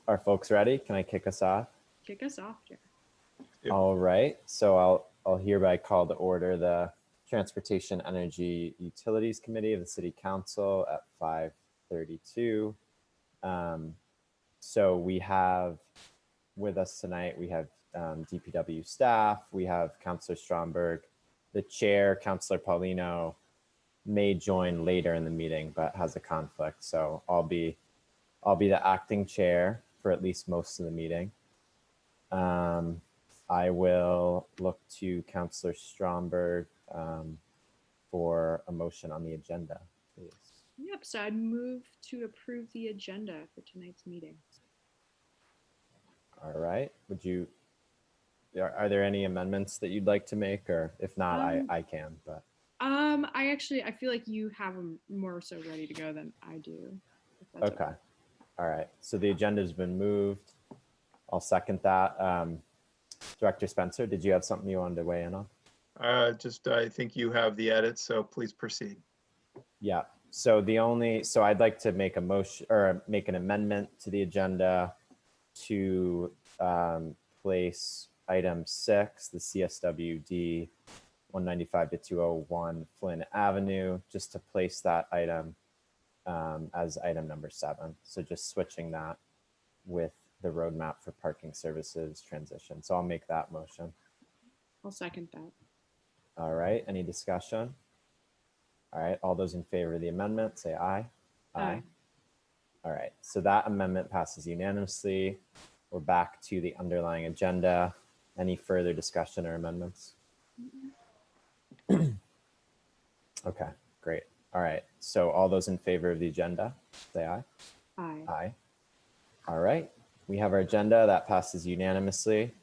Are folks ready? Can I kick us off? Kick us off, Jared. Yep. All right. So I'll hereby call to order the Transportation, Energy, Utilities Committee of the City Council at 5:32. So we have with us tonight, we have DPW staff, we have Councilor Stromberg, the chair, Councilor Paulino, may join later in the meeting, but has a conflict. So I'll be the acting chair for at least most of the meeting. I will look to Councilor Stromberg for a motion on the agenda, please. Yep, so I'd move to approve the agenda for tonight's meeting. All right. Are there any amendments that you'd like to make, or if not, I can, but. I feel like you have them more so ready to go than I do. If that's Okay. All right. So the agenda has been moved. I'll second that. Director Spencer, did you have something you wanted to weigh in on? I think you have the edits, so please proceed. Yeah. So I'd like to make a motion or make an amendment to the agenda to place item 6, the CSWD 195 to 201 Flynn Avenue, just to place that item as item number 7. So just switching that with the roadmap for parking services transition. So I'll make that motion. I'll second that. All right. Any discussion? All right. All those in favor of the amendment, say aye. Aye. All right. So that amendment passes unanimously. We're back to the underlying agenda. Any further discussion or amendments? Okay, great. All right. So all those in favor of the agenda, say aye. Aye. Aye. All right. We have our agenda that passes unanimously.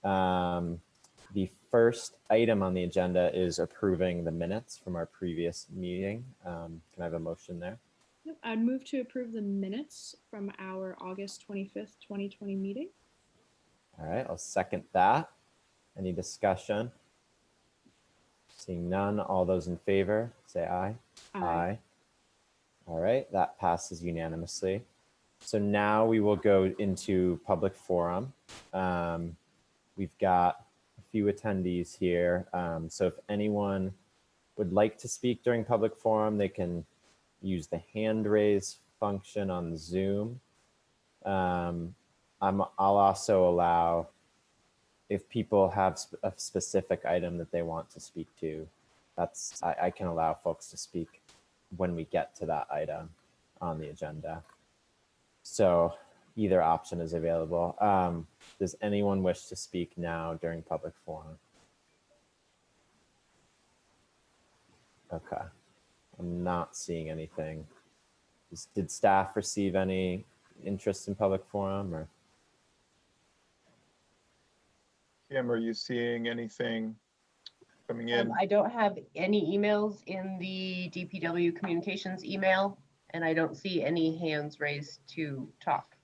The first item on the agenda is approving the minutes from our previous meeting. Can I have a motion there? Yep, I'd move to approve the minutes from our August 25th, 2020 meeting. All right, I'll second that. Any discussion? Seeing none, all those in favor, say aye. Aye. All right, that passes unanimously. So now we will go into public forum. We've got a few attendees here. So if anyone would like to speak during public forum, they can use the hand raise function on Zoom. I'll also allow, if people have a specific item that they want to speak to, I can allow folks to speak when we get to that item on the agenda. So either option is available. Does anyone wish to speak now during public forum? Okay, I'm not seeing anything. Did staff receive any interest in public forum, or? Kim, are you seeing anything coming in? I don't have any emails in the DPW communications email, and I don't see any hands raised to talk.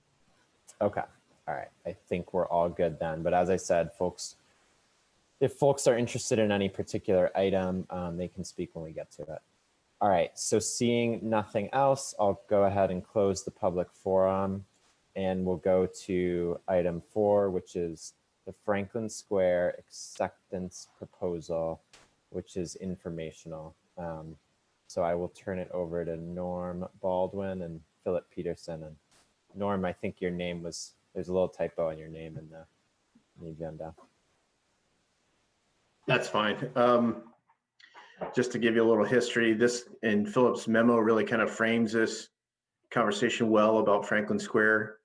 Okay, all right. I think we're all good then. But as I said, if folks are interested in any particular item, they can speak when we get to it. All right, so seeing nothing else, I'll go ahead and close the public forum, and we'll go to item 4, which is the Franklin Square acceptance proposal, which is informational. So I will turn it over to Norm Baldwin and Phillip Peterson. And Norm, I think your name there's a little typo in your name in the agenda. That's fine. Just to give you a little history, this in Phillip's memo really kind of frames this conversation well about Franklin Square.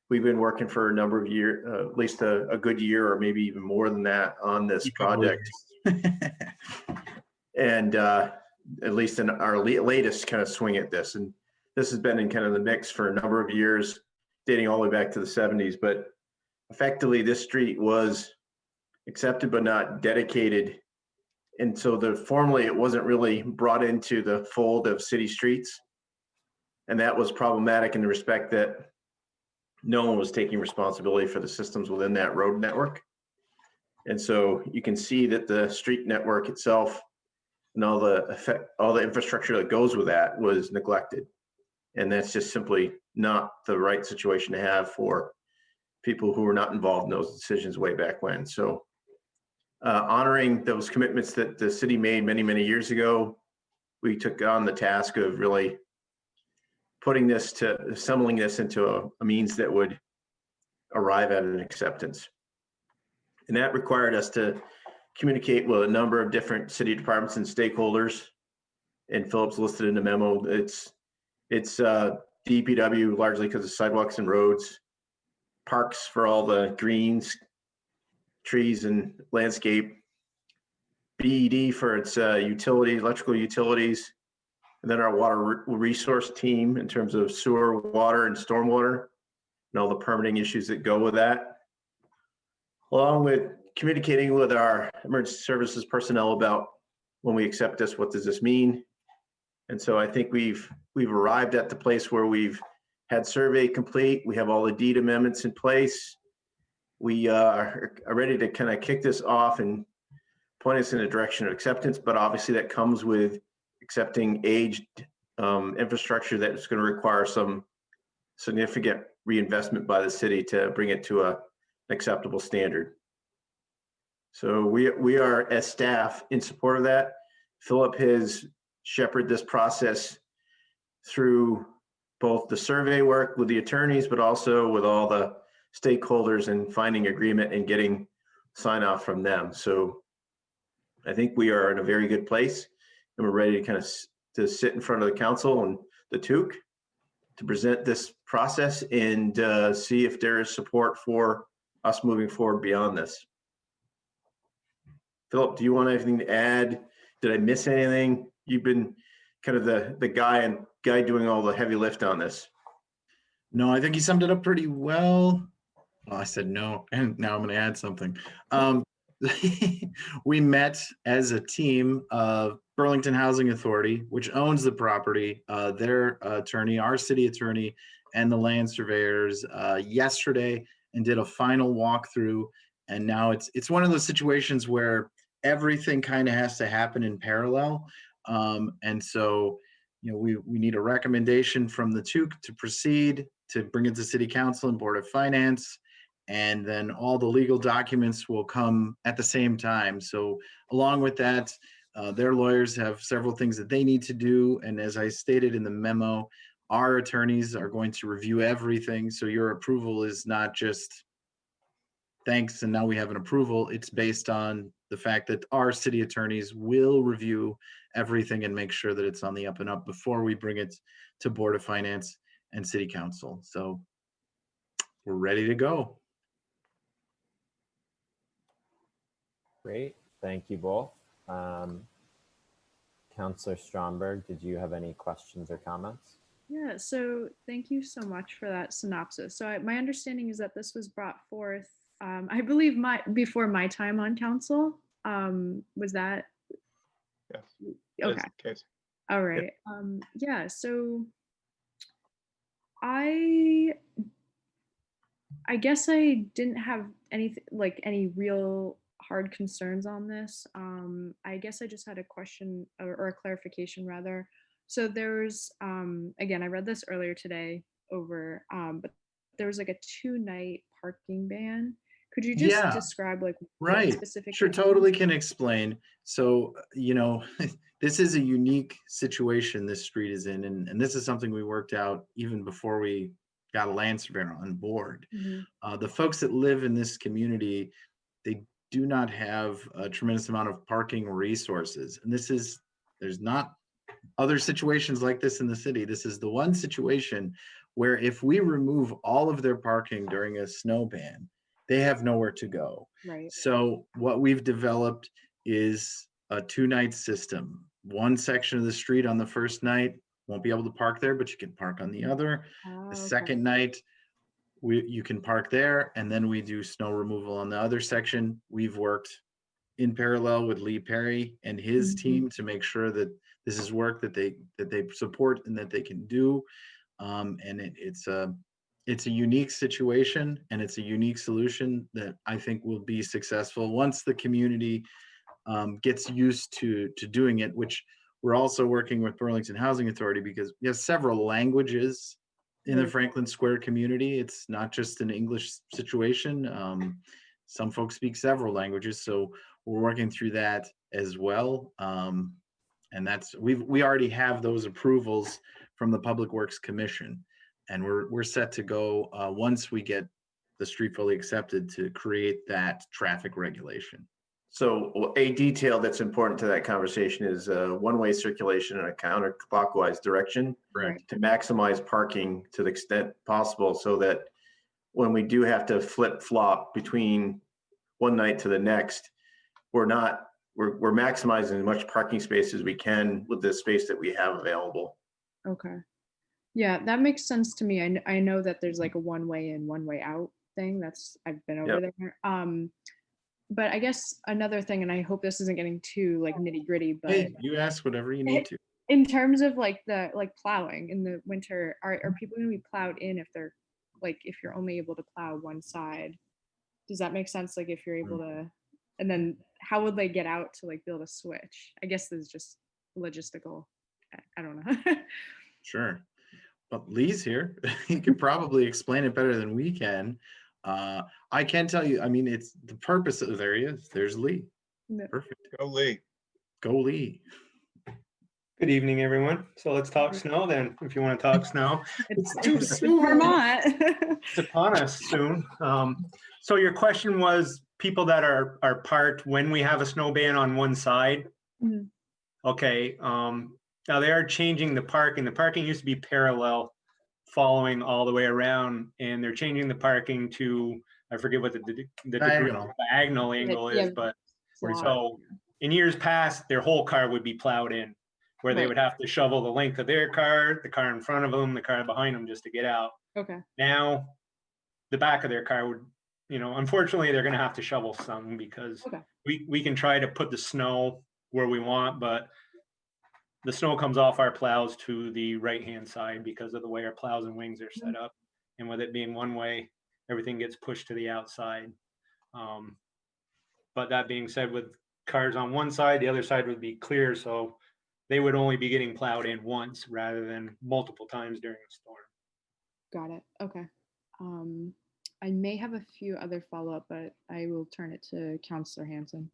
We've been working for a number of years, at least a good year or maybe even more than that on this project. And at least in our latest kind of swing at this. And this has been in kind of the mix for a number of years, dating all the way back to the 70s. But effectively, this street was accepted but not dedicated. And so formally, it wasn't really brought into the fold of city streets. And that was problematic in the respect that no one was taking responsibility for the systems within that road network. And so you can see that the street network itself and all the infrastructure that goes with that was neglected. And that's just simply not the right situation to have for people who were not involved in those decisions way back when. So honoring those commitments that the city made many, many years ago, we took on the task of really assembling this into a means that would arrive at an acceptance. And that required us to communicate with a number of different city departments and stakeholders. And Philip's listed in the memo. It's DPW largely because of sidewalks and roads, parks for all the greens, trees and landscape, BED for its utilities, electrical utilities, and then our water resource team in terms of sewer, water, and stormwater, and all the permitting issues that go with that, along with communicating with our emergency services personnel about when we accept this, what does this mean? And so I think we've arrived at the place where we've had survey complete. We have all the deed amendments in place. We are ready to kind of kick this off and point us in the direction of acceptance, but obviously that comes with accepting aged infrastructure that's going to require some significant reinvestment by the city to bring it to an acceptable standard. So we are, as staff, in support of that. Philip has shepherded this process through both the survey work with the attorneys, but also with all the stakeholders and finding agreement and getting sign off from them. So I think we are in a very good place, and we're ready to kind of to sit in front of the council and the TOOC to present this process and see if there is support for us moving forward beyond this. Philip, do you want anything to add? Did I miss anything? You've been kind of the guy doing all the heavy lift on this. No, I think you summed it up pretty well. Well, I said no, and now I'm going to add something. We met as a team of Burlington Housing Authority, which owns the property, their attorney, our city attorney, and the land surveyors yesterday, and did a final walkthrough. And now it's one of those situations where everything kind of has to happen in parallel. And so, you know, we need a recommendation from the TOOC to proceed, to bring it to City Council and Board of Finance. And then all the legal documents will come at the same time. So along with that, their lawyers have several things that they need to do. And as I stated in the memo, our attorneys are going to review everything. So your approval is not just thanks and now we have an approval. It's based on the fact that our city attorneys will review everything and make sure that it's on the up and up before we bring it to Board of Finance and City Council. So we're ready to go. Great, thank you both. Councilor Stromberg, did you have any questions or comments? Yeah, so thank you so much for that synopsis. So my understanding is that this was brought forth, I believe before my time on council. Was that? Yes. Okay. That's the case. All right. Yeah, so I guess I didn't have anything like any real hard concerns on this. I guess I just had a question or a clarification rather. So there's, again, I read this earlier today over, but there was like a 2-night parking ban. Could you just describe like right. specific? Sure, totally can explain. So, you know, this is a unique situation this street is in, and this is something we worked out even before we got a land surveyor on board. Mm-hmm. The folks that live in this community, they do not have a tremendous amount of parking resources. And there's not other situations like this in the city. This is the one situation where if we remove all of their parking during a snow ban, they have nowhere to go. Right. So what we've developed is a 2-night system. One section of the street on the first night won't be able to park there, but you can park on the other. The second night, you can park there, and then we do snow removal on the other section. We've worked in parallel with Lee Perry and his team to make sure that this is work that they support and that they can do. And it's a unique situation, and it's a unique solution that I think will be successful once the community gets used to doing it, which we're also working with Burlington Housing Authority because we have several languages in the Franklin Square community. It's not just an English situation. Some folks speak several languages, so we're working through that as well. And that's we already have those approvals from the Public Works Commission, and we're set to go once we get the street fully accepted to create that traffic regulation. So a detail that's important to that conversation is one-way circulation in a counterclockwise direction Correct. to maximize parking to the extent possible, so that when we do have to flip-flop between one night to the next, we're maximizing as much parking space as we can with the space that we have available. Okay. Yeah, that makes sense to me. I know that there's like a one way in, one way out thing. I've been over there. But I guess another thing, and I hope this isn't getting too like nitty gritty, but Hey, you ask whatever you need to. in terms of like the plowing in the winter, are people going to be plowed in if they're like, if you're only able to plow one side? Does that make sense? Like if you're able to, and then how would they get out to like be able to switch? I guess there's just logistical. I don't know. Sure. But Lee's here. He could probably explain it better than we can. I can tell you, I mean, it's the purpose of, there he is. There's Lee. No. Perfect. Go Lee. Go Lee. Good evening, everyone. So let's talk snow then, if you want to talk snow. It's Vermont. It's upon us soon. So your question was people that are parked when we have a snow ban on one side. Mhm. Okay. Now they are changing the parking. The parking used to be parallel, following all the way around, and they're changing the parking to, I forget what the diagonal angle is, but so in years past, their whole car would be plowed in, where they would have to shovel the length of their car, the car in front of them, the car behind them just to get out. Okay. Now, the back of their car would, unfortunately, they're going to have to shovel some because we can try to put the snow where we want, but the snow comes off our plows to the right-hand side because of the way our plows and wings are set up. And with it being one way, everything gets pushed to the outside. But that being said, with cars on one side, the other side would be clear. So they would only be getting plowed in once rather than multiple times during a storm. Got it. Okay. I may have a few other follow-up, but I will turn it to Councilor Hanson.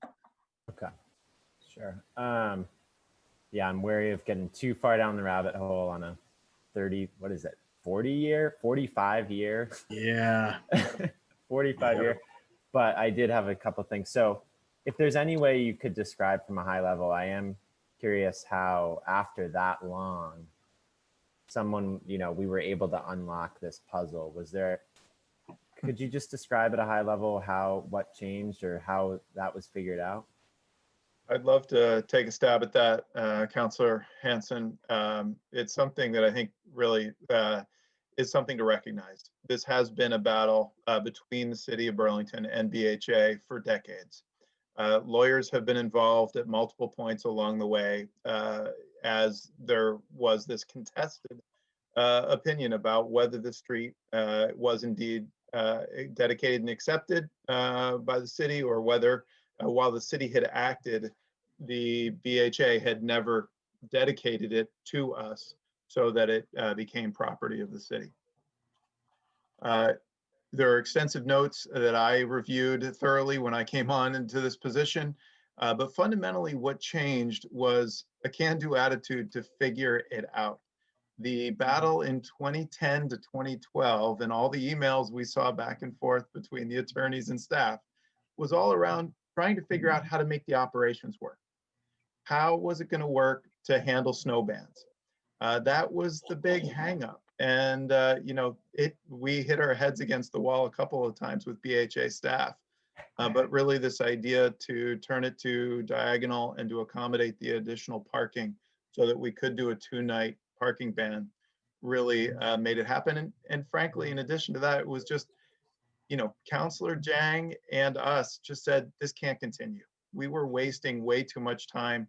Okay, sure. Yeah, I'm wary of getting too far down the rabbit hole on a 45 year. Yeah. 45 year. But I did have a couple things. So if there's any way you could describe from a high level, I am curious how after that long, someone, we were able to unlock this puzzle. Could you just describe at a high level what changed or how that was figured out? I'd love to take a stab at that, Councilor Hanson. It's something that I think really is something to recognize. This has been a battle between the city of Burlington and BHA for decades. Lawyers have been involved at multiple points along the way as there was this contested opinion about whether the street was indeed dedicated and accepted by the city, or whether while the city had acted, the BHA had never dedicated it to us so that it became property of the city. There are extensive notes that I reviewed thoroughly when I came on into this position, but fundamentally what changed was a can-do attitude to figure it out. The battle in 2010 to 2012 and all the emails we saw back and forth between the attorneys and staff was all around trying to figure out how to make the operations work. How was it going to work to handle snow bans? That was the big hang up. And, we hit our heads against the wall a couple of times with BHA staff. But really this idea to turn it to diagonal and to accommodate the additional parking so that we could do a 2-night parking ban really made it happen. And frankly, in addition to that, it was just, Councilor Jang and us just said, this can't continue. We were wasting way too much time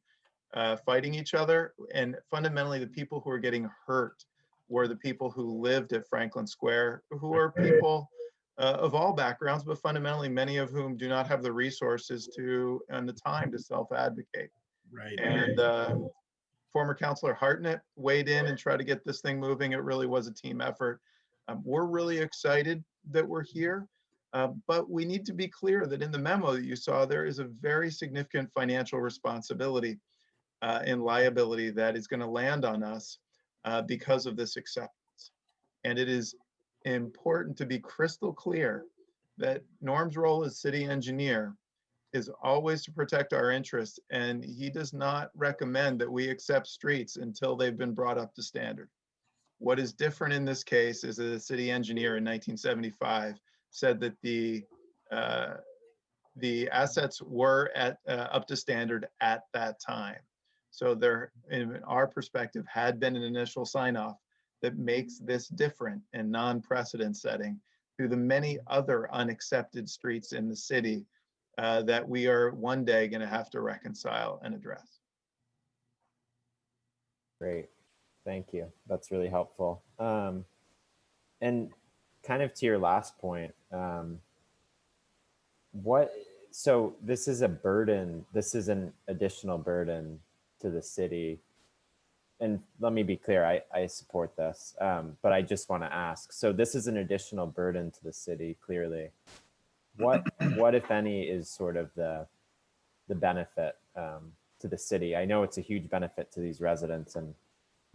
fighting each other. And fundamentally, the people who were getting hurt were the people who lived at Franklin Square, who are people of all backgrounds, but fundamentally many of whom do not have the resources and the time to self-advocate. Right. And former Councilor Hartnett weighed in and tried to get this thing moving. It really was a team effort. We're really excited that we're here, but we need to be clear that in the memo that you saw, there is a very significant financial responsibility and liability that is going to land on us because of this acceptance. And it is important to be crystal clear that Norm's role as city engineer is always to protect our interests, and he does not recommend that we accept streets until they've been brought up to standard. What is different in this case is that the city engineer in 1975 said that the assets were at up to standard at that time. So there, in our perspective, had been an initial sign off that makes this different and non-precedent setting to the many other unaccepted streets in the city that we are one day going to have to reconcile and address. Great. Thank you. That's really helpful. And kind of to your last point, so this is a burden, this is an additional burden to the city. And let me be clear, I support this, but I just want to ask, so this is an additional burden to the city, clearly. What if any, is sort of the benefit to the city? I know it's a huge benefit to these residents, and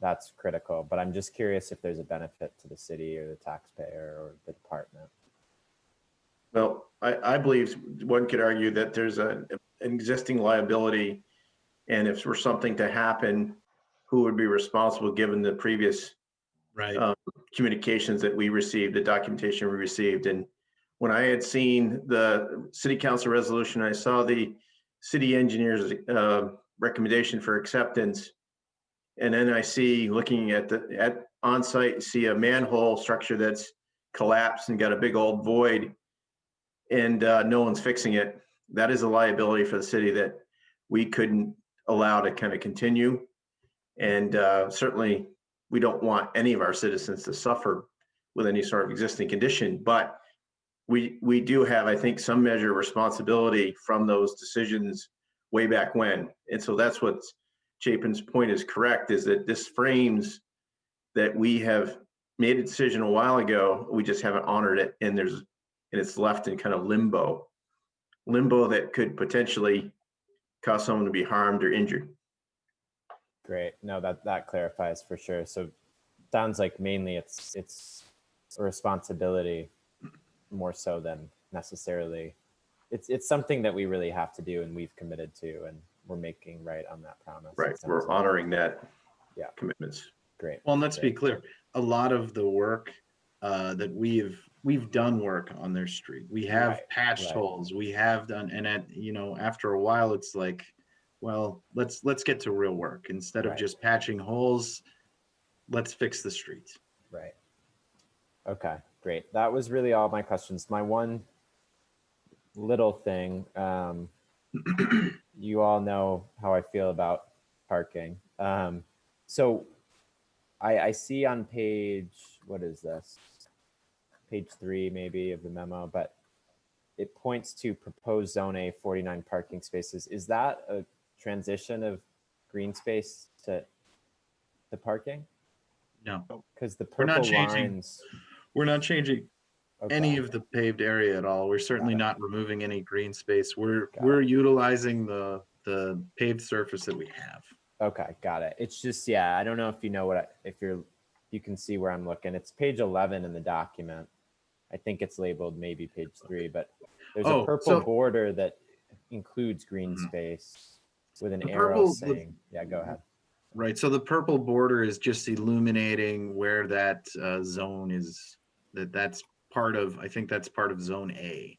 that's critical, but I'm just curious if there's a benefit to the city or the taxpayer or the department. Well, I believe one could argue that there's an existing liability, and if for something to happen, who would be responsible given the previous communications that we received, the documentation we received. And when I had seen the city council resolution, I saw the city engineer's recommendation for acceptance. And then I see, looking at on-site, see a manhole structure that's collapsed and got a big old void, and no one's fixing it. That is a liability for the city that we couldn't allow to kind of continue. And certainly we don't want any of our citizens to suffer with any sort of existing condition, but we do have, I think, some measure of responsibility from those decisions way back when. And so that's what Chapin's point is correct, is that this frames that we have made a decision a while ago, we just haven't honored it, and it's left in kind of limbo that could potentially cause someone to be harmed or injured. Great. No, that clarifies for sure. So sounds like mainly it's a responsibility more so than necessarily. It's something that we really have to do and we've committed to, and we're making right on that promise. Right. We're honoring that commitments. Great. Well, and let's be clear. A lot of the work that we've done work on their street. We have patched holes. We have done, and after a while, it's like, well, let's get to real work instead of just patching holes. Let's fix the streets. Right. Okay, great. That was really all my questions. My one little thing, you all know how I feel about parking. So I see on page, what is this? Page 3 maybe of the memo, but it points to proposed zone A 49 parking spaces. Is that a transition of green space to parking? No, because the we're not purple changing. lines. We're not changing any Okay. of the paved area at all. We're certainly Got it. not removing any green space. We're Got it. utilizing the paved surface that we have. Okay, got it. It's just, I don't know if you know you can see where I'm looking. It's page 11 in the document. I think it's labeled maybe page 3, but there's a purple border that includes green space with an arrow saying, go ahead. Right. So the purple border is just illuminating where that zone is. That's part of, I think that's part of zone A,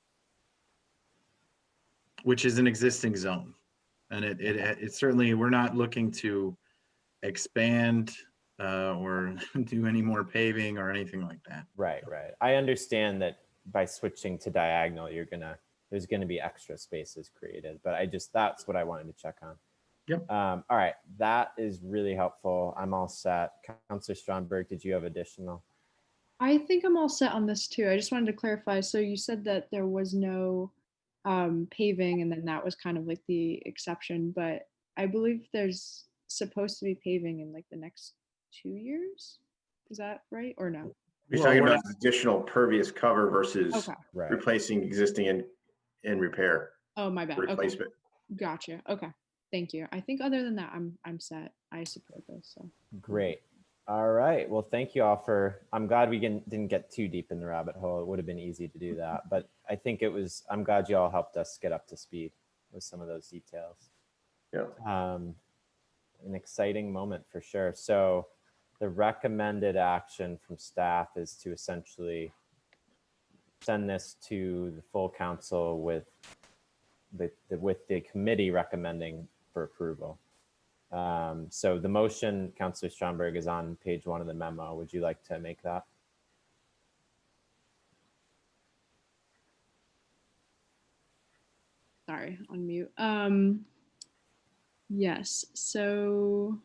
which is an existing zone. And it certainly, we're not looking to expand or do any more paving or anything like that. Right. I understand that by switching to diagonal, there's gonna be extra spaces created, but that's what I wanted to check on. Yep. All right, that is really helpful. I'm all set. Councilor Stromberg, did you have additional? I think I'm all set on this too. I just wanted to clarify. So you said that there was no paving, and then that was kind of like the exception, but I believe there's supposed to be paving in like the next 2 years. Is that right or no? You're Well, talking we're about additional pervious cover versus Okay. Right. replacing existing and repair, Oh, my bad. Okay. replacement. Gotcha. Okay. Thank you. I think other than that, I'm set. I support this. So Great. All right. Well, thank you all for, I'm glad we didn't get too deep in the rabbit hole. It would have been easy to do that, but I think I'm glad you all helped us get up to speed with some of those details. Yeah. An exciting moment for sure. So the recommended action from staff is to essentially send this to the full council with the committee recommending for approval. So the motion, Councilor Stromberg, is on page 1 of the memo. Would you like to make that? sorry, on mute. Yes. So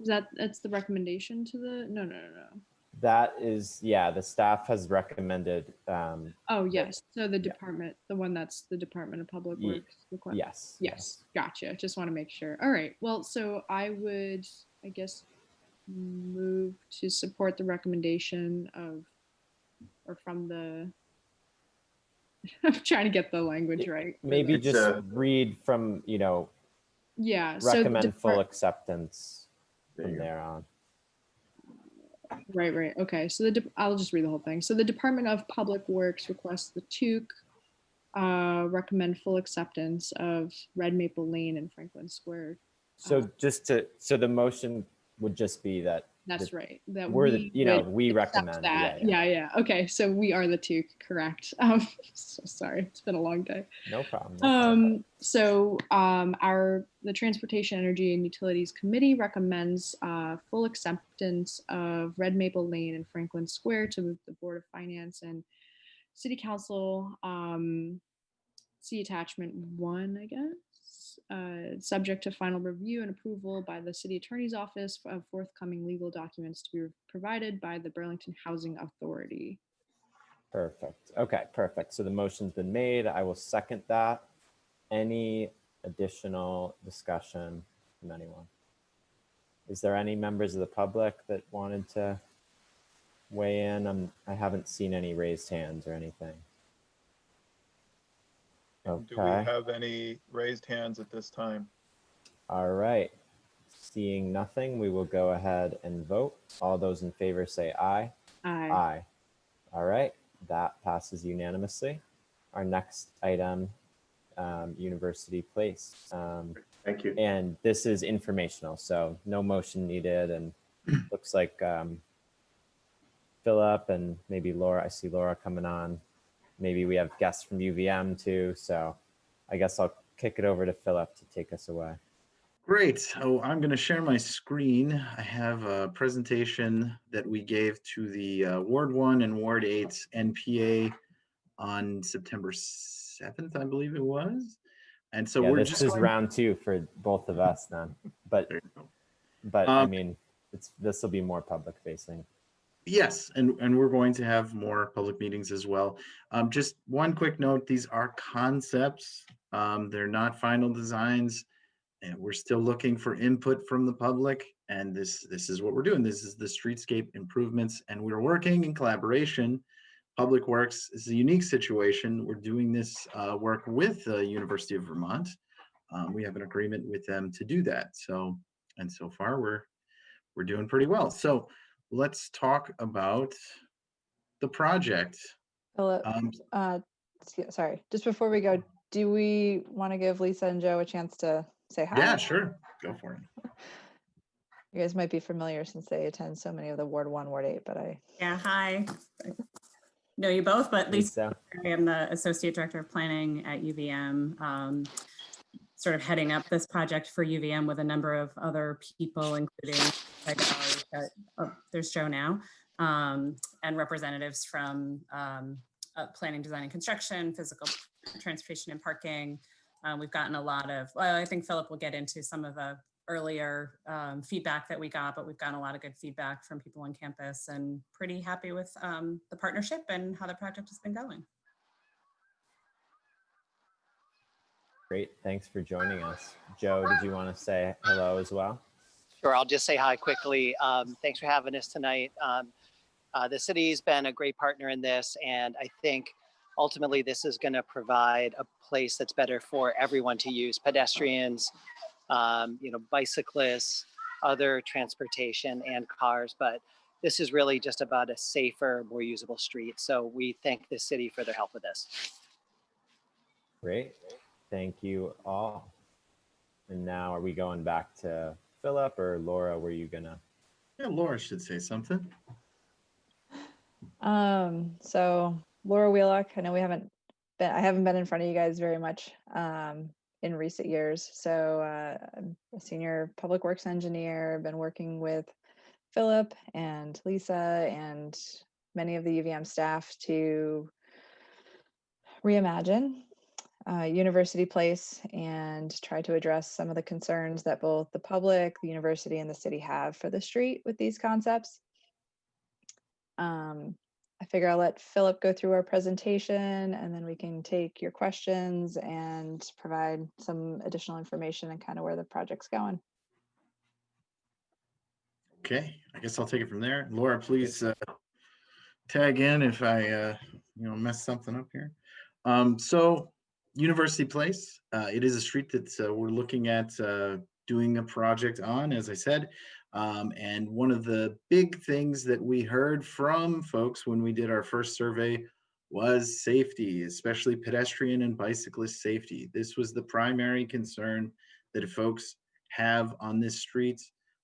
that's the recommendation to the no. That is, yeah, the staff has recommended, Oh, yes. So the department, the one that's the Department of Public Ye- Works request. yes. Yes. Gotcha. Just want to make sure. All right. Well, so I would, I guess, move to support the recommendation of, or from the, I'm trying to get the language right. for Maybe this. just read from, Yeah. So the recommend full depart- acceptance There from you go. there on. Right. Okay. So I'll just read the whole thing. So the Department of Public Works requests the TUC recommend full acceptance of Red Maple Lane and Franklin Square. So so the motion would just be that That's right. That we're we we would accept recommend. that. Yeah. Okay. So we are the TUC, correct. So sorry. It's been a long day. No problem. So the Transportation, Energy, and Utilities Committee recommends full acceptance of Red Maple Lane and Franklin Square to the Board of Finance and City Council. See attachment 1, I guess. Subject to final review and approval by the City Attorney's Office of forthcoming legal documents to be provided by the Burlington Housing Authority. Perfect. Okay, perfect. So the motion's been made. I will second that. Any additional discussion from anyone? Is there any members of the public that wanted to weigh in? I haven't seen any raised hands or anything. And do we Okay. have any raised hands at this time? All right. Seeing nothing, we will go ahead and vote. All those in favor say aye. Aye. Aye. All right. That passes unanimously. Our next item, University Place. Thank you. And this is informational, so no motion needed. And looks like Phillip and maybe Laura. I see Laura coming on. Maybe we have guests from UVM too. So I guess I'll kick it over to Phillip to take us away. Great. So I'm going to share my screen. I have a presentation that we gave to the Ward 1 and Ward 8 NPA on September 7th, I believe it was. And so Yeah, we're this just is going, round 2 for both of us then. But there you go. I mean, this will be more public facing. Yes, and we're going to have more public meetings as well. Just one quick note, these are concepts. They're not final designs. And we're still looking for input from the public. And this is what we're doing. This is the streetscape improvements. And we're working in collaboration. Public Works is a unique situation. We're doing this work with the University of Vermont. We have an agreement with them to do that. So far we're doing pretty well. So let's talk about the project. Phillip, sorry, just before we go, do we want to give Lisa and Joe a chance to say hi? Yeah, sure. Go for it. You guys might be familiar since they attend so many of the Ward 1, Ward 8, but Yeah, hi. I know you both, but Lisa, Lisa. I am the Associate Director of Planning at UVM, sort of heading up this project for UVM with a number of other people, including there's Joe now, and representatives from planning, design, and construction, physical transportation and parking. We've gotten a lot of, well, I think Phillip will get into some of the earlier feedback that we got, but we've gotten a lot of good feedback from people on campus and pretty happy with the partnership and how the project has been going. Great. Thanks for joining us. Joe, did you want to say hello as well? Sure, I'll just say hi quickly. Thanks for having us tonight. The city's been a great partner in this, and I think ultimately this is going to provide a place that's better for everyone to use: pedestrians, bicyclists, other transportation, and cars. But this is really just about a safer, more usable street. So we thank the city for their help with this. Great. Thank you all. And now are we going back to Philip, or Laura, were you gonna? Yeah, Laura should say something. So Laura Wheelock, I know I haven't been in front of you guys very much in recent years. So I'm a senior public works engineer, been working with Philip and Lisa and many of the UVM staff to reimagine University Place and try to address some of the concerns that both the public, the university, and the city have for the street with these concepts. I figure I'll let Philip go through our presentation, and then we can take your questions and provide some additional information and kind of where the project's going. Okay, I guess I'll take it from there. Laura, please tag in if I mess something up here. So University Place, it is a street that we're looking at doing a project on, as I said. And one of the big things that we heard from folks when we did our first survey was safety, especially pedestrian and bicyclist safety. This was the primary concern that folks have on this street.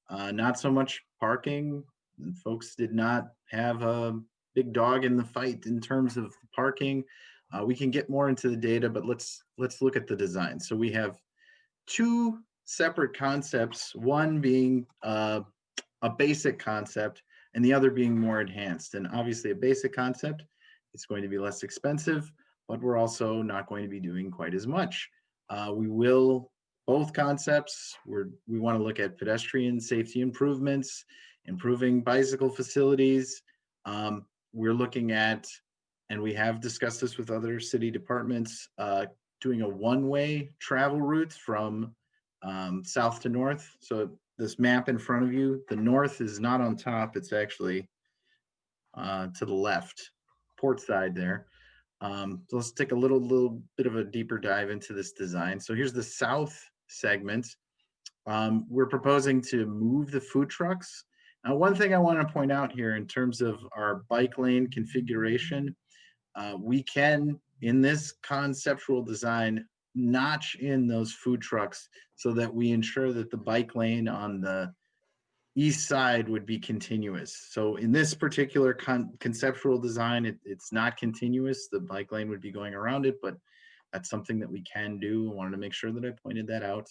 Not so much parking. Folks did not have a big dog in the fight in terms of parking. We can get more into the data, but let's look at the design. So we have two separate concepts, one being a basic concept and the other being more enhanced. And obviously a basic concept, it's going to be less expensive, but we're also not going to be doing quite as much. Both concepts, we want to look at pedestrian safety improvements, improving bicycle facilities. We're looking at, and we have discussed this with other city departments, doing a one-way travel route from south to north. So this map in front of you, the north is not on top, it's actually to the left, port side there. So let's take a little bit of a deeper dive into this design. So here's the south segment. We're proposing to move the food trucks. Now, one thing I want to point out here in terms of our bike lane configuration, we can, in this conceptual design, notch in those food trucks so that we ensure that the bike lane on the east side would be continuous. So in this particular conceptual design, it's not continuous. The bike lane would be going around it, but that's something that we can do. I wanted to make sure that I pointed that out.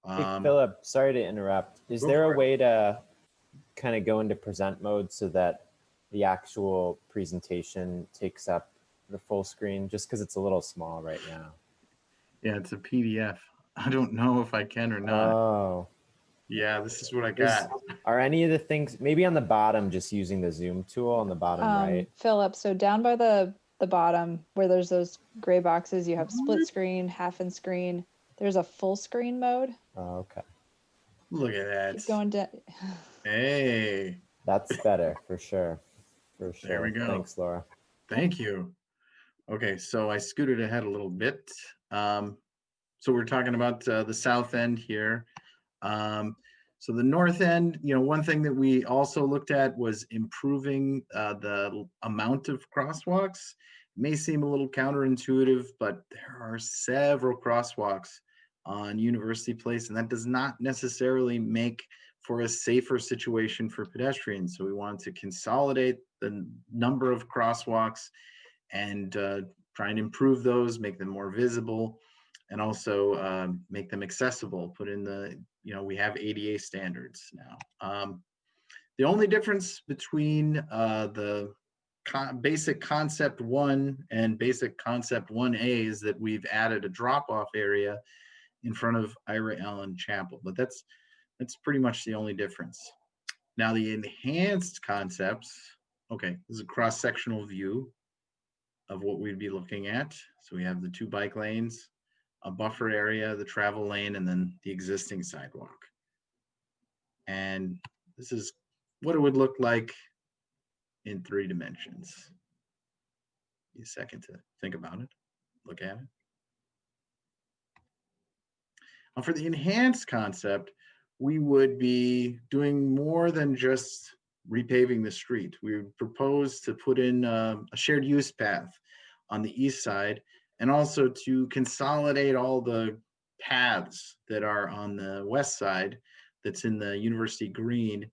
Hey, Philip, sorry to interrupt. Is there a way to kind of go into present mode so that the actual presentation takes up the full screen, just because it's a little small right now? Yeah, it's a PDF. I don't know if I can or not. Oh. Yeah, this is what I got. Are any of the things, maybe on the bottom, just using the zoom tool on the bottom right? Philip, so down by the bottom where there's those gray boxes, you have split screen, half in screen. There's a full screen mode. Oh, okay. Look at that. Keep going down. Hey. That's better, for sure. For sure. There we go. Thanks, Laura. Thank you. Okay, so I scooted ahead a little bit. So we're talking about the south end here. So the north end, one thing that we also looked at was improving the amount of crosswalks. It may seem a little counterintuitive, but there are several crosswalks on University Place, and that does not necessarily make for a safer situation for pedestrians. So we wanted to consolidate the number of crosswalks and try and improve those, make them more visible, and also make them accessible. Put in the, we have ADA standards now. The only difference between the basic concept 1 and basic concept 1A is that we've added a drop-off area in front of Ira Allen Chapel, but that's pretty much the only difference. Now the enhanced concepts, okay, this is a cross-sectional view of what we'd be looking at. So we have the 2 bike lanes, a buffer area, the travel lane, and then the existing sidewalk. And this is what it would look like in 3 dimensions. Give me a second to think about it, look at it. Now for the enhanced concept, we would be doing more than just repaving the street. We would propose to put in a shared use path on the east side, and also to consolidate all the paths that are on the west side that's in the University Green,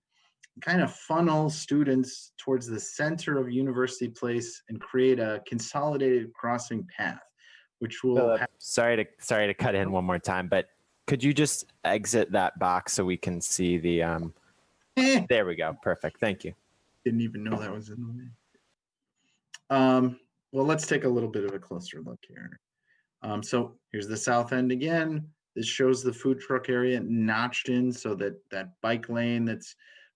kind of funnel students towards the center of University Place and create a consolidated crossing path, which will Phillip, sorry to cut in one more time, but could you just exit that box so we can see the there we go. Perfect. Thank you. Didn't even know that was in the way. Well, let's take a little bit of a closer look here. So here's the south end again. This shows the food truck area notched in so that that bike lane that's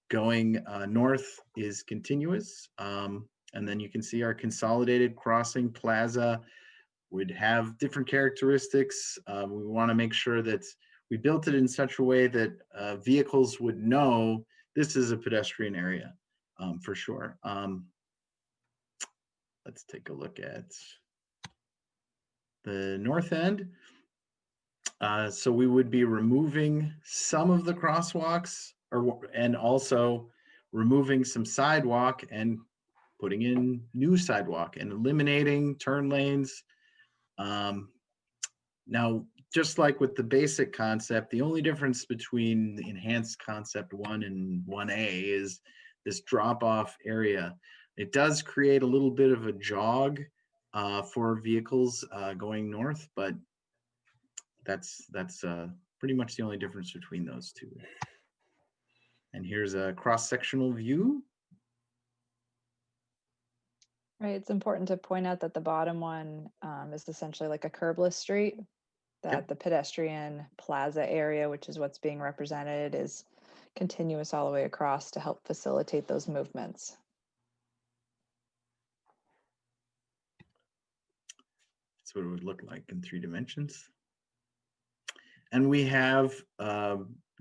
going north is continuous. And then you can see our consolidated crossing plaza would have different characteristics. We want to make sure that we built it in such a way that vehicles would know this is a pedestrian area for sure. Let's take a look at the north end. So we would be removing some of the crosswalks and also removing some sidewalk and putting in new sidewalk and eliminating turn lanes. Now, just like with the basic concept, the only difference between the enhanced concept 1 and 1A is this drop-off area. It does create a little bit of a jog for vehicles going north, but that's pretty much the only difference between those two. And here's a cross-sectional view. Right, it's important to point out that the bottom one is essentially like a curbless street, that Yep. the pedestrian plaza area, which is what's being represented, is continuous all the way across to help facilitate those movements. That's what it would look like in 3 dimensions. And we have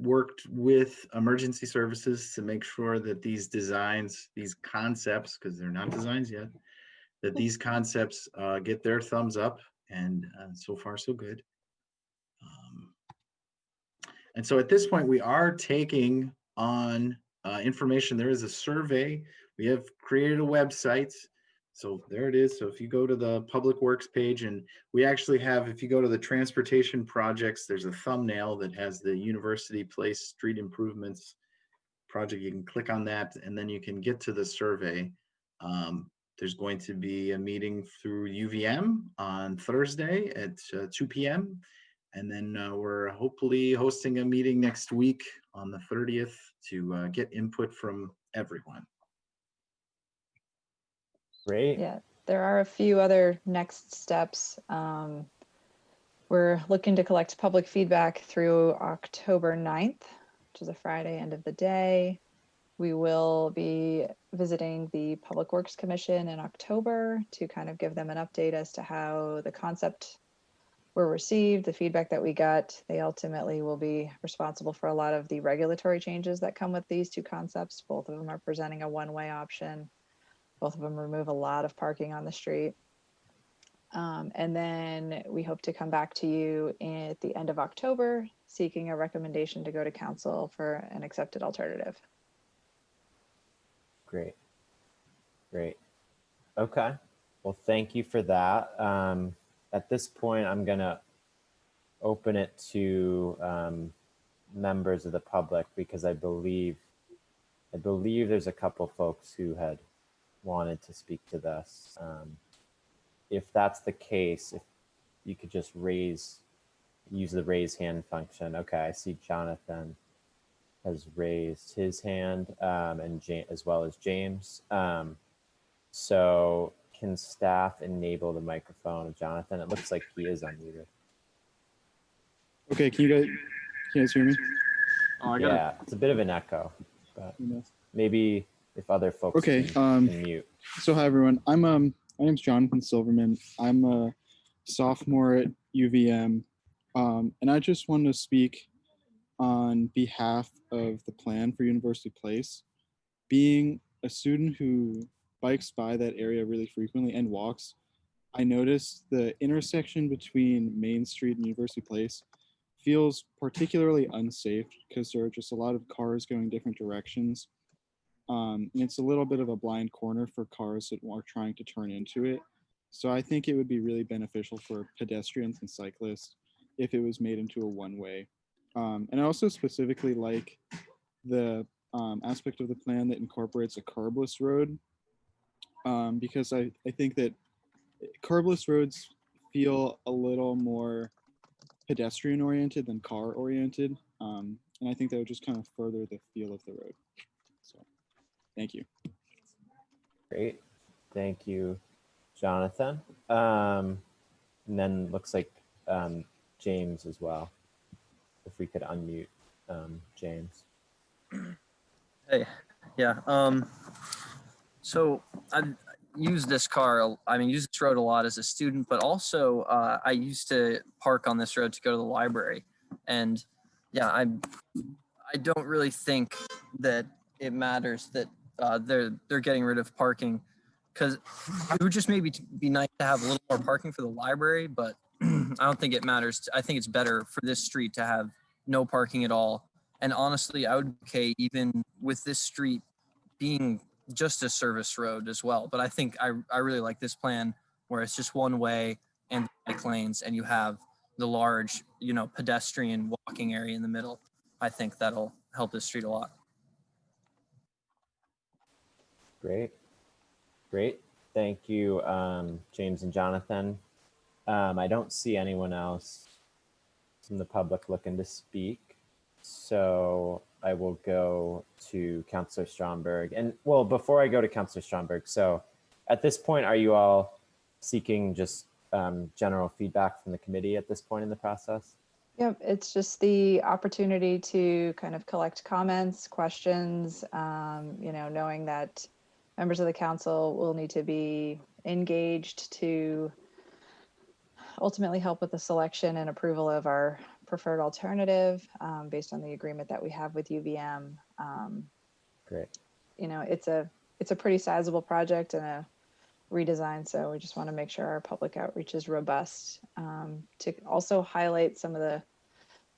worked with emergency services to make sure that these designs, these concepts, because they're not designs yet, that these concepts get their thumbs up, and so far so good. And so at this point, we are taking on information. There is a survey. We have created a website. So there it is. So if you go to the Public Works page, and we actually have, if you go to the transportation projects, there's a thumbnail that has the University Place Street Improvements project. You can click on that, and then you can get to the survey. There's going to be a meeting through UVM on Thursday at 2 p.m. And then we're hopefully hosting a meeting next week on the 30th to get input from everyone. Great. Yeah, there are a few other next steps. We're looking to collect public feedback through October 9th, which is a Friday, end of the day. We will be visiting the Public Works Commission in October to kind of give them an update as to how the concept were received, the feedback that we got. They ultimately will be responsible for a lot of the regulatory changes that come with these two concepts. Both of them are presenting a one-way option. Both of them remove a lot of parking on the street. And then we hope to come back to you at the end of October, seeking a recommendation to go to council for an accepted alternative. Great. Great. Okay. Well, thank you for that. At this point, I'm going to open it to members of the public, because I believe there's a couple folks who had wanted to speak to this. If that's the case, if you could just use the raise hand function. Okay, I see Jonathan has raised his hand, and as well as James. So can staff enable the microphone of Jonathan? It looks like he is unmuted. Okay, can you guys hear me? Yeah, it's a bit of an echo, but maybe if other folks can mute. So hi everyone, my name's Jonathan Silverman. I'm a sophomore at UVM, and I just wanted to speak on behalf of the plan for University Place. Being a student who bikes by that area really frequently and walks, I noticed the intersection between Main Street and University Place feels particularly unsafe because there are just a lot of cars going different directions. And it's a little bit of a blind corner for cars that are trying to turn into it. So I think it would be really beneficial for pedestrians and cyclists if it was made into a one-way. And I also specifically like the aspect of the plan that incorporates a curbless road, because I think that curbless roads feel a little more pedestrian oriented than car oriented. And I think that would just kind of further the feel of the road. So thank you. Great. Thank you, Jonathan. And then looks like James as well. If we could unmute James. Hey, yeah. So I've used this car, used this road a lot as a student, but also I used to park on this road to go to the library. And yeah, I don't really think that it matters that they're getting rid of parking, because it would just maybe be nice to have a little more parking for the library, but I don't think it matters. I think it's better for this street to have no parking at all. And honestly, I would be okay even with this street being just a service road as well. But I think I really like this plan where it's just one way and bike lanes, and you have the large, pedestrian walking area in the middle. I think that'll help this street a lot. Great. Thank you, James and Jonathan. I don't see anyone else from the public looking to speak. So I will go to Councilor Stromberg. And well, before I go to Councilor Stromberg, so at this point, are you all seeking just general feedback from the committee at this point in the process? Yep, it's just the opportunity to kind of collect comments, questions, knowing that members of the council will need to be engaged to ultimately help with the selection and approval of our preferred alternative based on the agreement that we have with UVM. Great. It's a pretty sizable project and a redesign, so we just want to make sure our public outreach is robust. To also highlight some of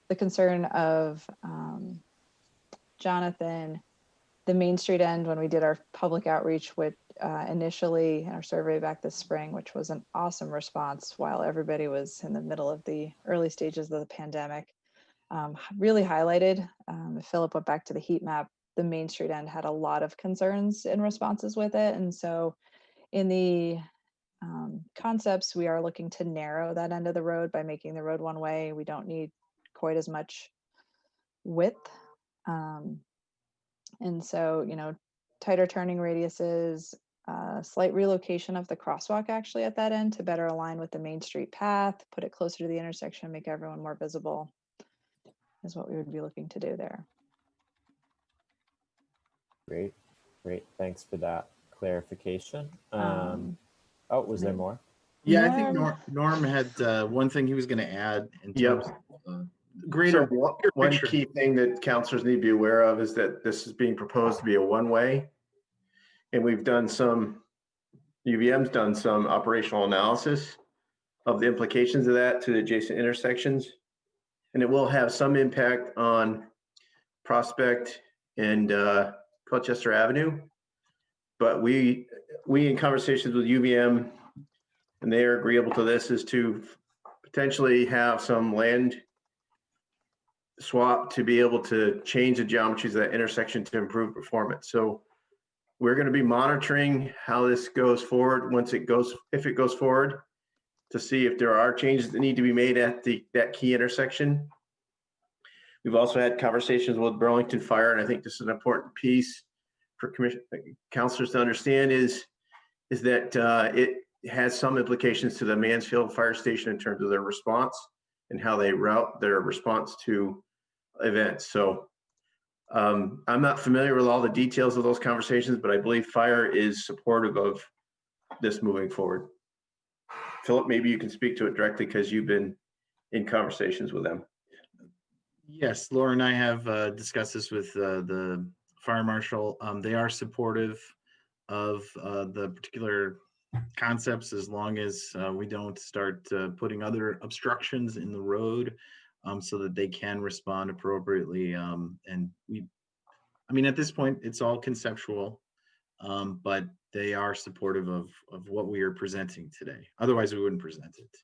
the concern of Jonathan, the Main Street end, when we did our public outreach with initially in our survey back this spring, which was an awesome response while everybody was in the middle of the early stages of the pandemic, really highlighted, if Phillip went back to the heat map, the Main Street end had a lot of concerns and responses with it. And so in the concepts, we are looking to narrow that end of the road by making the road one way. We don't need quite as much width. And so, tighter turning radiuses, slight relocation of the crosswalk actually at that end to better align with the Main Street path, put it closer to the intersection, make everyone more visible is what we would be looking to do there. Great. Thanks for that clarification. Was there more? Yeah, I think Norm had one thing he was going to add in terms of greater one picture. key thing that councilors need to be aware of is that this is being proposed to be a one-way. And UVM's done some operational analysis of the implications of that to the adjacent intersections. And it will have some impact on Prospect and Colchester Avenue. But we in conversations with UVM, and they are agreeable to this, is to potentially have some land swap to be able to change the geometries of that intersection to improve performance. So we're going to be monitoring how this goes forward if it goes forward, to see if there are changes that need to be made at that key intersection. We've also had conversations with Burlington Fire, and I think this is an important piece for councilors to understand is that it has some implications to the Mansfield Fire Station in terms of their response and how they route their response to events. So I'm not familiar with all the details of those conversations, but I believe fire is supportive of this moving forward. Phillip, maybe you can speak to it directly because you've been in conversations with them. Yes, Laura and I have discussed this with the fire marshal. They are supportive of the particular concepts as long as we don't start putting other obstructions in the road so that they can respond appropriately. And I mean, at this point, it's all conceptual, but they are supportive of what we are presenting today. Otherwise, we wouldn't present it.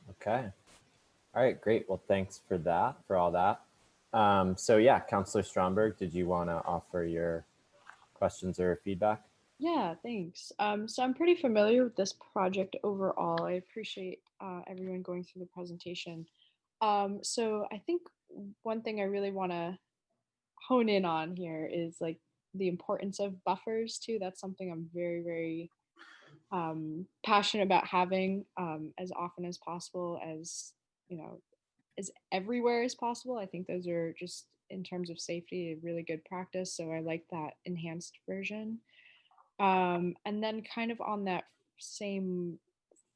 Okay. All right, great. Well, thanks for that, for all that. So yeah, Councilor Stromberg, did you want to offer your questions or feedback? Yeah, thanks. So I'm pretty familiar with this project overall. I appreciate everyone going through the presentation. So I think one thing I really want to hone in on here is like the importance of buffers too. That's something I'm very, very passionate about having as often as possible, as you know, as everywhere as possible. I think those are just in terms of safety a really good practice. So I like that enhanced version. And then kind of on that same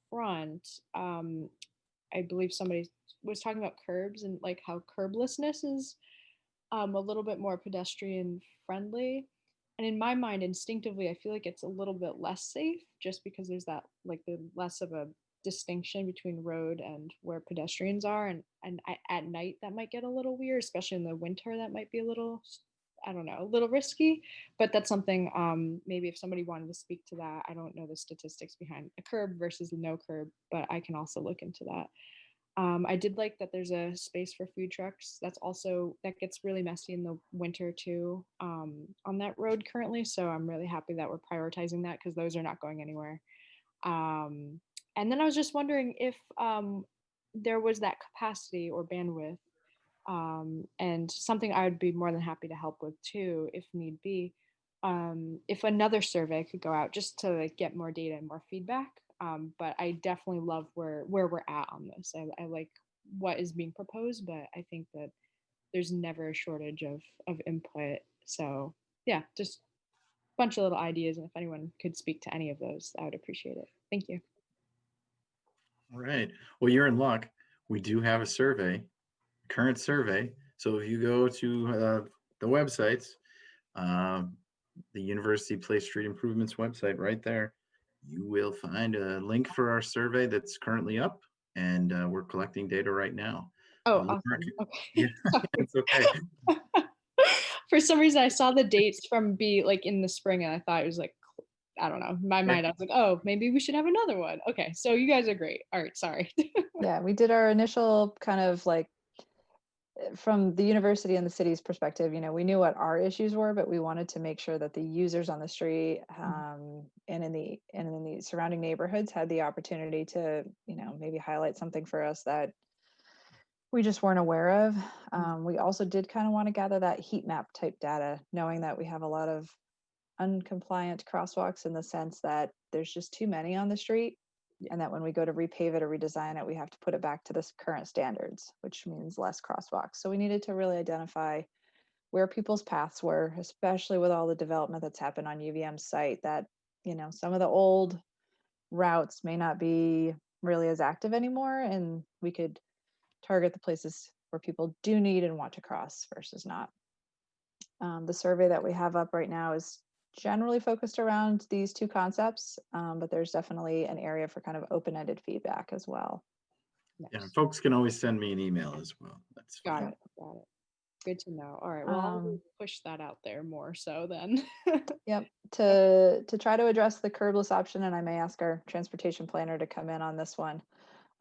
front, I believe somebody was talking about curbs and like how curblessness is a little bit more pedestrian friendly. And in my mind, instinctively, I feel like it's a little bit less safe just because there's that like the less of a distinction between road and where pedestrians are. And at night that might get a little weird, especially in the winter. That might be a little, I don't know, a little risky. But that's something maybe if somebody wanted to speak to that. I don't know the statistics behind a curb versus no curb, but I can also look into that. I did like that there's a space for food trucks. That gets really messy in the winter too on that road currently. So I'm really happy that we're prioritizing that because those are not going anywhere. And then I was just wondering if there was that capacity or bandwidth, and something I would be more than happy to help with too, if need be. If another survey could go out just to like, get more data and more feedback. But I definitely love where we're at on this. I like what is being proposed, but I think that there's never a shortage of input. So yeah, just a bunch of little ideas. And if anyone could speak to any of those, I would appreciate it. Thank you. All right. Well, you're in luck. We do have a survey, current survey. So if you go to the websites, the University Place Street Improvements website right there, you will find a link for our survey that's currently up, and we're collecting data right now. Oh, awesome. Okay. Yeah, it's okay. For some reason, I saw the dates from like in the spring, and I thought it was like, I don't know, in my mind, I was like, oh, maybe we should have another one. Okay, so you guys are great. All right, sorry. Yeah, we did our initial kind of like from the university and the city's perspective, we knew what our issues were, but we wanted to make sure that the users on the street and in the surrounding neighborhoods had the opportunity to, maybe highlight something for us that we just weren't aware of. We also did kind of want to gather that heat map type data, knowing that we have a lot of uncompliant crosswalks in the sense that there's just too many on the street. And that when we go to repave it or redesign it, we have to put it back to this current standards, which means less crosswalks. So we needed to really identify where people's paths were, especially with all the development that's happened on UVM's site, that, some of the old routes may not be really as active anymore. And we could target the places where people do need and want to cross versus not. The survey that we have up right now is generally focused around these two concepts, but there's definitely an area for kind of open-ended feedback as well. Yeah, folks can always send me an email as well. That's fine. Got it. Good to know. All right, well, I'll push that out there more so then. Yep, to try to address the curbless option, and I may ask our transportation planner to come in on this one.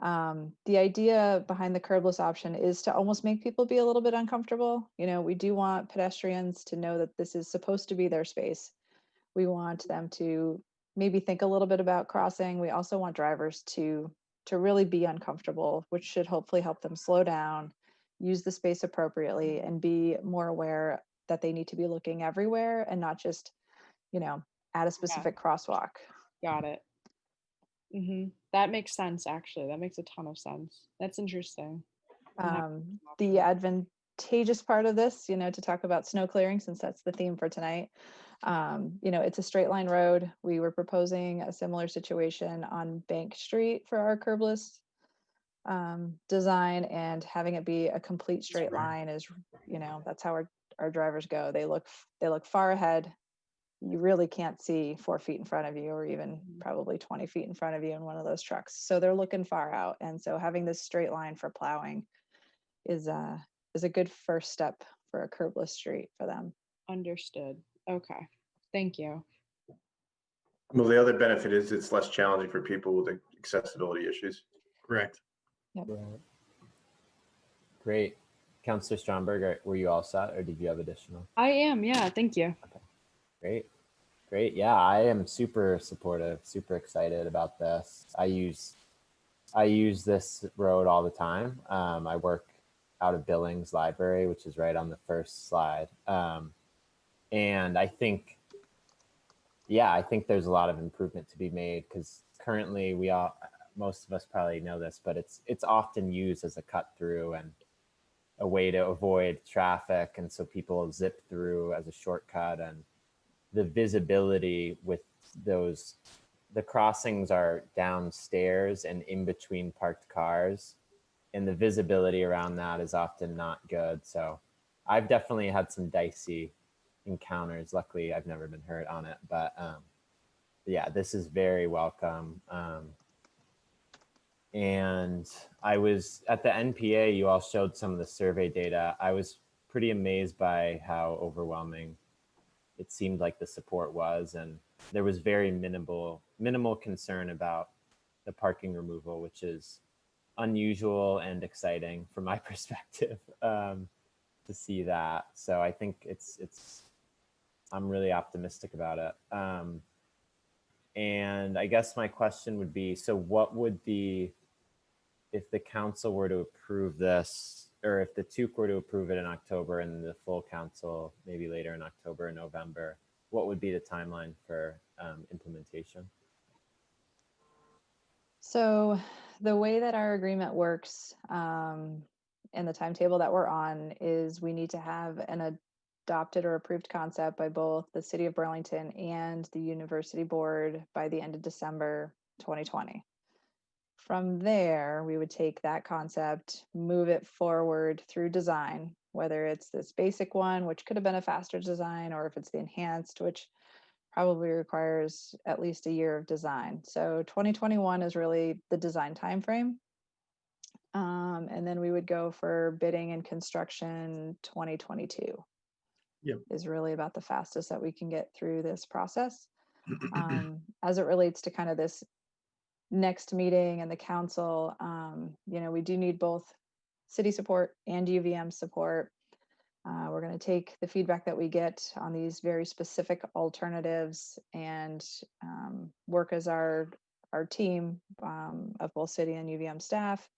The idea behind the curbless option is to almost make people be a little bit uncomfortable. We do want pedestrians to know that this is supposed to be their space. We want them to maybe think a little bit about crossing. We also want drivers to really be uncomfortable, which should hopefully help them slow down, use the space appropriately, and be more aware that they need to be looking everywhere and not just, at a specific crosswalk. Got it. That makes sense, actually. That makes a ton of sense. That's interesting. The advantageous part of this, to talk about snow clearing, since that's the theme for tonight. It's a straight line road. We were proposing a similar situation on Bank Street for our curbless design, and having it be a complete straight line is, you know, that's how our drivers go. They look far ahead. You really can't see 4 feet in front of you, or even probably 20 feet in front of you in one of those trucks. So they're looking far out. And so having this straight line for plowing is a good first step for a curbless street for them. Understood. Okay. Thank you. Well, the other benefit is it's less challenging for people with accessibility issues. Correct. Yep. Right. Great. Councilor Stromberg, were you all set, or did you have additional? I am. Yeah. Thank you. Great. Great. Yeah, I am super supportive, super excited about this. I use this road all the time. I work out of Billings Library, which is right on the first slide. And I think there's a lot of improvement to be made, because currently most of us probably know this, but it's often used as a cut through and a way to avoid traffic. And so people zip through as a shortcut, and the visibility with the crossings are downstairs and in between parked cars, and the visibility around that is often not good. So I've definitely had some dicey encounters. Luckily, I've never been hurt on it, but yeah, this is very welcome. And I was at the NPA, you all showed some of the survey data. I was pretty amazed by how overwhelming it seemed like the support was, and there was very minimal concern about the parking removal, which is unusual and exciting from my perspective, to see that. So I think I'm really optimistic about it. And I guess my question would be, so what would if the council were to approve this, or if the TUC were to approve it in October and the full council maybe later in October or November, what would be the timeline for implementation? So the way that our agreement works, and the timetable that we're on, is we need to have an adopted or approved concept by both the City of Burlington and the University Board by the end of December 2020. From there, we would take that concept, move it forward through design, whether it's this basic one, which could have been a faster design, or if it's the enhanced, which probably requires at least a year of design. So 2021 is really the design timeframe. And then we would go for bidding and construction 2022. Yep. Is really about the fastest that we can get through this process. As it relates to kind of this next meeting and the council, you know, we do need both city support and UVM support. We're going to take the feedback that we get on these very specific alternatives and work as our team of both city and UVM staff,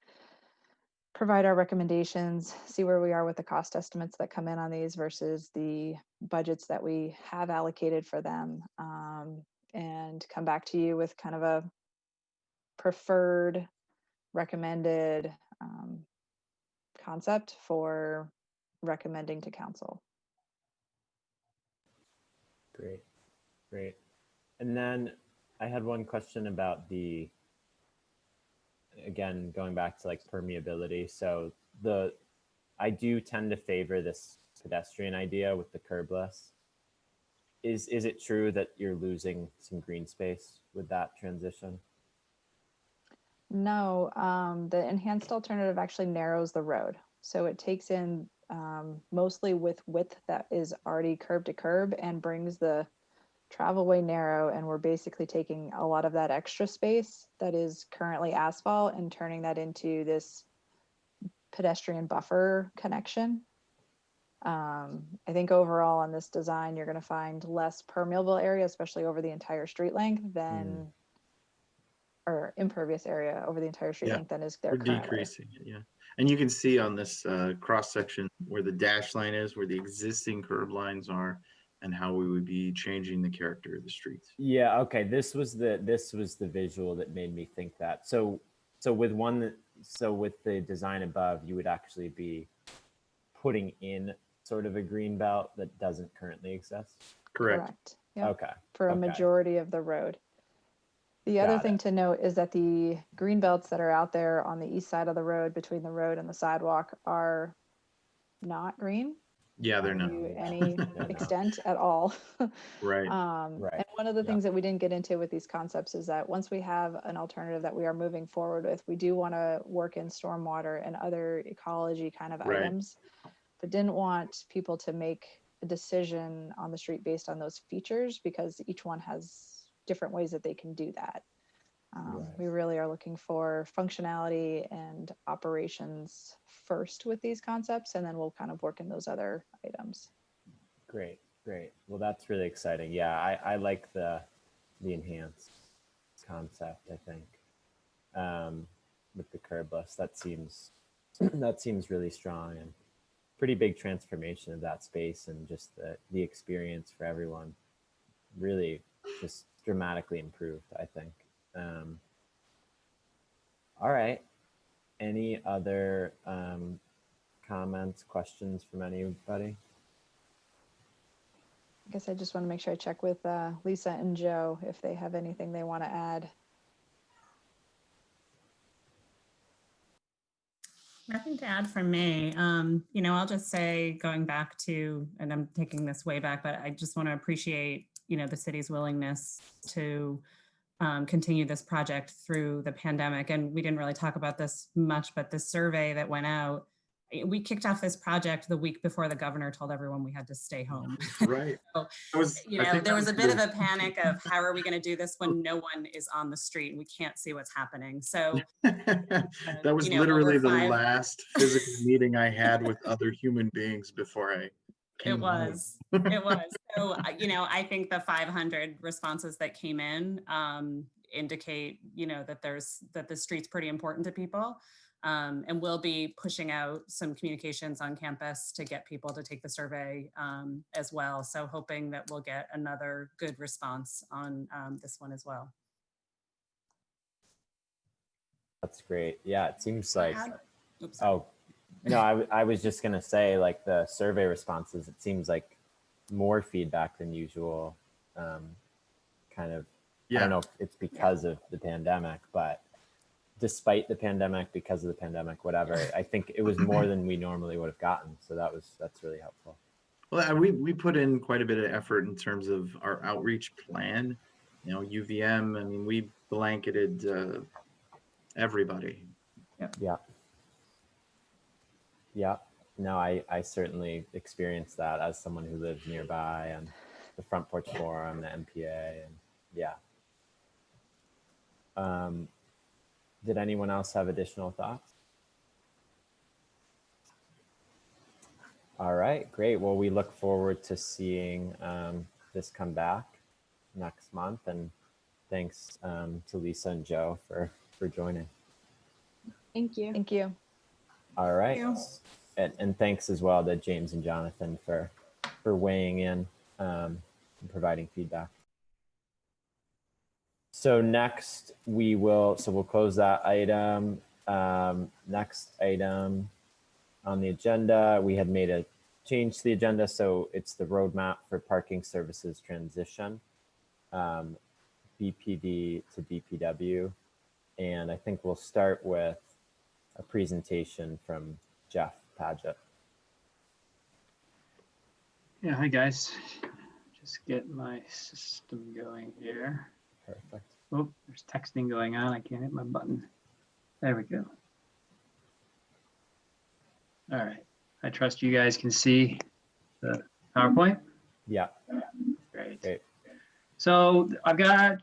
provide our recommendations, see where we are with the cost estimates that come in on these versus the budgets that we have allocated for them, and come back to you with kind of a preferred recommended concept for recommending to council. Great. And then I had one question about again, going back to like permeability. So I do tend to favor this pedestrian idea with the curbless. Is it true that you're losing some green space with that transition? No, the enhanced alternative actually narrows the road. So it takes in mostly with width that is already curb to curb and brings the travel way narrow. And we're basically taking a lot of that extra space that is currently asphalt and turning that into this pedestrian buffer connection. I think overall on this design, you're going to find less permeable area, especially over the entire street length than or impervious area over the entire street length than is there We're currently. decreasing it, yeah. And you can see on this cross section where the dash line is, where the existing curb lines are, and how we would be changing the character of the streets. Yeah. Okay. This was the visual that made me think that. So with the design above, you would actually be putting in sort of a green belt that doesn't currently exist. Correct. Yep. Okay. For a majority of the road. The other Got thing it. to note is that the green belts that are out there on the east side of the road between the road and the sidewalk are not green Yeah, they're not. to any They're not. extent at all. Right. Right. And one of the Yeah. things that we didn't get into with these concepts is that once we have an alternative that we are moving forward with, we do want to work in stormwater and other ecology kind of Right. items, but didn't want people to make a decision on the street based on those features because each one has different ways that they can do that. Right. We really are looking for functionality and operations first with these concepts, and then we'll kind of work in those other items. Great. Great. Well, that's really exciting. Yeah, I like the enhanced concept, I think. With the curbless, that seems that seems really strong and pretty big transformation of that space, and just the experience for everyone really just dramatically improved, I think. All right. Any other comments, questions from anybody? I guess I just want to make sure I check with Lisa and Joe if they have anything they want to add. Nothing to add from me. You know, I'll just say, going back to, and I'm taking this way back, but I just want to appreciate, you know, the city's willingness to continue this project through the pandemic. And we didn't really talk about this much, but the survey that went out, we kicked off this project the week before the governor told everyone we had to stay home. Right. So, you I know, think there that was a bit of good. a panic of how are we going to do this when no one is on the street and we can't see what's happening. So That was you know, literally over the five- last physical meeting I had with other human beings before I came It was. It was. So, you know, I think the 500 responses that came in indicate, you know, that the street's pretty important to people. And we'll be pushing out some communications on campus to get people to take the survey as well. So hoping that we'll get another good response on this one as well. That's great. Yeah, it seems like, Oops. oh, no, I was just going to say, like, the survey responses, it seems like more feedback than usual. Kind of, I don't know if it's because of the pandemic, but despite the pandemic, because of the pandemic, whatever, I think it was more than we normally would have gotten. So that's really helpful. Well, we put in quite a bit of effort in terms of our outreach plan. You know, UVM, I mean, we blanketed everybody. Yeah. Yeah. No, I certainly experienced that as someone who lives nearby, and the Front Porch Forum, the MPA, and yeah. Did anyone else have additional thoughts? All right, great. Well, we look forward to seeing this come back next month, and thanks to Lisa and Joe for joining. Thank you. Thank you. All right. And thanks as well to James and Jonathan for weighing in and providing feedback. So next we'll close that item. Next item on the agenda, we had made a change to the agenda. So it's the roadmap for parking services transition, BPD to BPW. And I think we'll start with a presentation from Jeff Padgett. Yeah, hi guys. Just get my system going here. Perfect. Oh, there's texting going on. I can't hit my button. There we go. All right. I trust you guys can see the PowerPoint. Yeah. Great. So I've got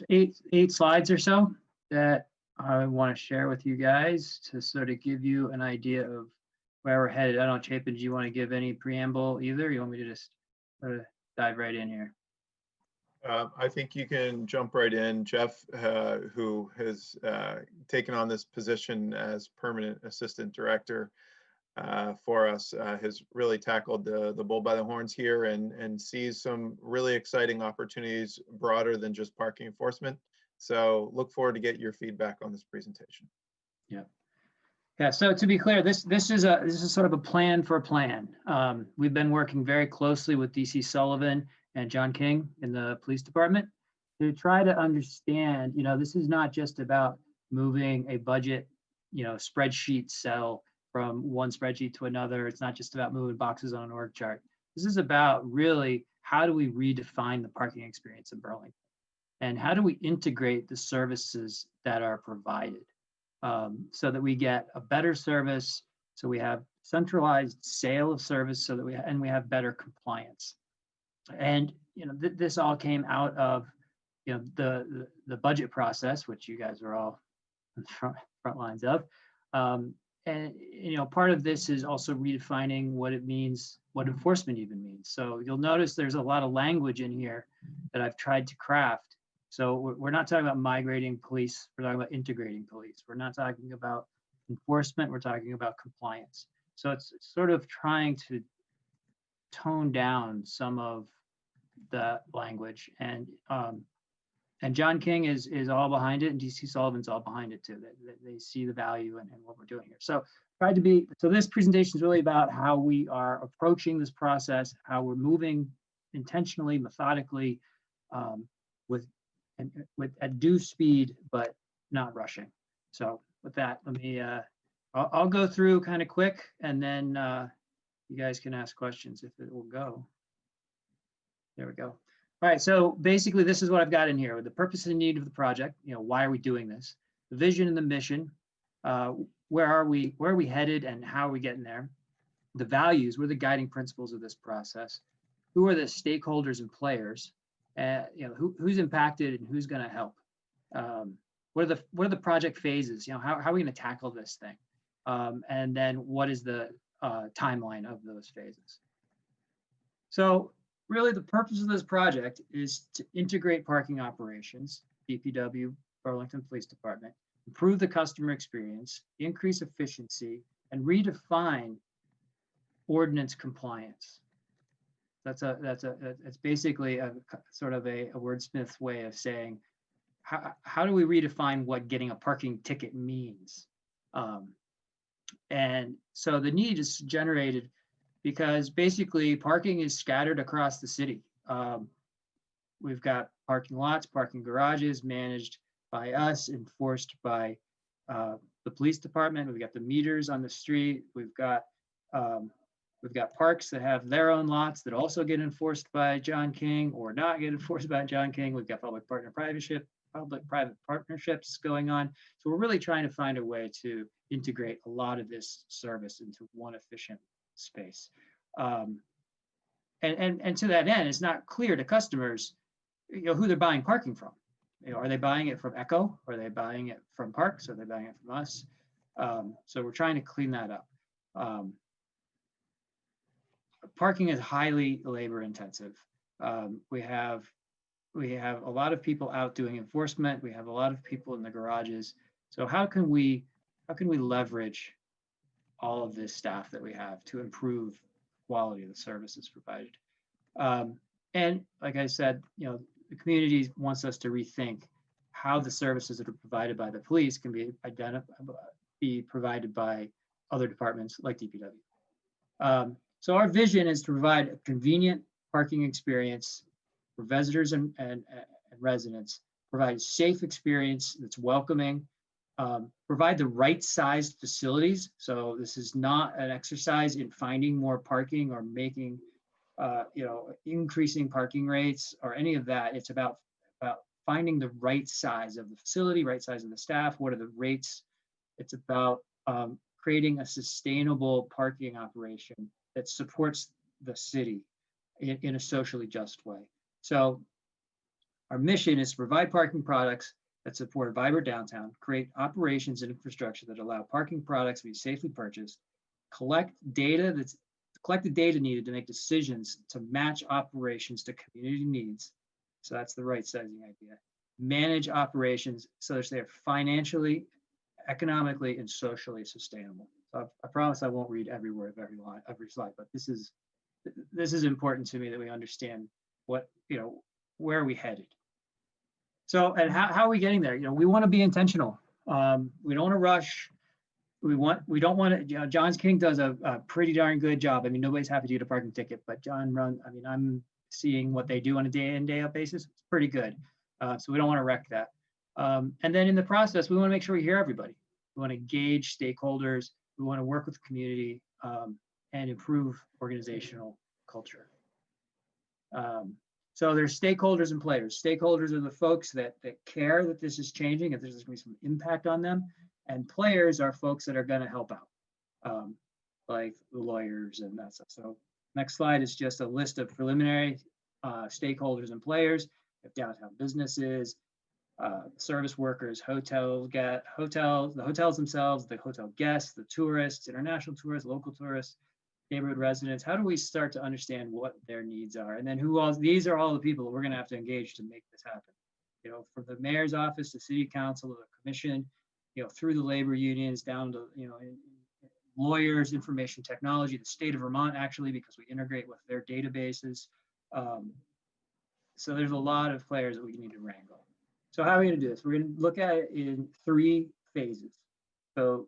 eight slides or so that I want to share with you guys to sort of give you an idea of where we're headed. I don't know, Chapin, do you want to give any preamble either? You want me to just sort of dive right in here? I think you can jump right in. Jeff, who has taken on this position as permanent assistant director for us, has really tackled the bull by the horns here and sees some really exciting opportunities broader than just parking enforcement. So look forward to get your feedback on this presentation. Yeah. So to be clear, this is sort of a plan for a plan. We've been working very closely with DC Sullivan and John King in the police department to try to understand, this is not just about moving a budget, spreadsheet cell from one spreadsheet to another. It's not just about moving boxes on an org chart. This is about really how do we redefine the parking experience in Burlington? And how do we integrate the services that are provided so that we get a better service, so we have centralized sale of service, so that we have better compliance. And this all came out of the budget process, which you guys are all on the front lines of. And part of this is also redefining what it means, what enforcement even means. So you'll notice there's a lot of language in here that I've tried to craft. So we're not talking about migrating police, we're talking about integrating police. We're not talking about enforcement, we're talking about compliance. So it's sort of trying to tone down some of the language, and John King is all behind it, and DC Sullivan's all behind it too. They see the value in what we're doing here. So this presentation is really about how we are approaching this process, how we're moving intentionally, methodically, with at due speed, but not rushing. So with that, let me, I'll go through kind of quick, and then you guys can ask questions if it will go. There we go. All right, so basically this is what I've got in here. The purpose and need of the project, why are we doing this? The vision and the mission, where are we headed and how are we getting there? The values, what are the guiding principles of this process? Who are the stakeholders and players? Who's impacted and who's gonna help? What are the project phases? How are we gonna tackle this thing? And then what is the timeline of those phases? So really, the purpose of this project is to integrate parking operations, DPW, Burlington Police Department, improve the customer experience, increase efficiency, and redefine ordinance compliance. That's basically a sort of a wordsmith way of saying, how do we redefine what getting a parking ticket means? And so the need is generated because basically parking is scattered across the city. We've got parking lots, parking garages managed by us, enforced by the police department. We've got the meters on the street. We've got parks that have their own lots that also get enforced by John King or not get enforced by John King. We've got public-private partnerships going on. So we're really trying to find a way to integrate a lot of this service into one efficient space. And to that end, it's not clear to customers, who they're buying parking from. Are they buying it from Echo? Are they buying it from Parks? Are they buying it from us? So we're trying to clean that up. Parking is highly labor intensive. We have a lot of people out doing enforcement. We have a lot of people in the garages. So how can we leverage all of this staff that we have to improve quality of the services provided? And like I said, the community wants us to rethink how the services that are provided by the police can be provided by other departments like DPW. So our vision is to provide a convenient parking experience for visitors and residents, provide a safe experience that's welcoming, provide the right sized facilities. So this is not an exercise in finding more parking or making, increasing parking rates or any of that. It's about finding the right size of the facility, right size of the staff. What are the rates? It's about creating a sustainable parking operation that supports the city in a socially just way. So our mission is to provide parking products that support a vibrant downtown, create operations and infrastructure that allow parking products to be safely purchased, collect the data needed to make decisions to match operations to community needs. So that's the right sizing idea. Manage operations so that they are financially, economically, and socially sustainable. So I promise I won't read every word of every slide, but this is important to me that we understand where are we headed. So, and how are we getting there? We want to be intentional. We don't want to rush. We don't want to, John King does a pretty darn good job. I mean, nobody's happy to get a parking ticket, but I'm seeing what they do on a day in, day out basis. It's pretty good. So we don't want to wreck that. And then in the process, we want to make sure we hear everybody. We want to engage stakeholders. We want to work with the community and improve organizational culture. So there's stakeholders and players. Stakeholders are the folks that care that this is changing, if there's going to be some impact on them. And players are folks that are going to help out, like the lawyers and that stuff. So next slide is just a list of preliminary stakeholders and players. If downtown businesses, service workers, the hotels themselves, the hotel guests, the tourists, international tourists, local tourists, neighborhood residents. How do we start to understand what their needs are? And then who else? These are all the people that we're going to have to engage to make this happen. You know, from the mayor's office, the city council, the commission, you know, through the labor unions down to, you know, lawyers, information technology, the state of Vermont, actually, because we integrate with their databases. So there's a lot of players that we need to wrangle. So how are we going to do this? We're going to look at it in 3 phases. So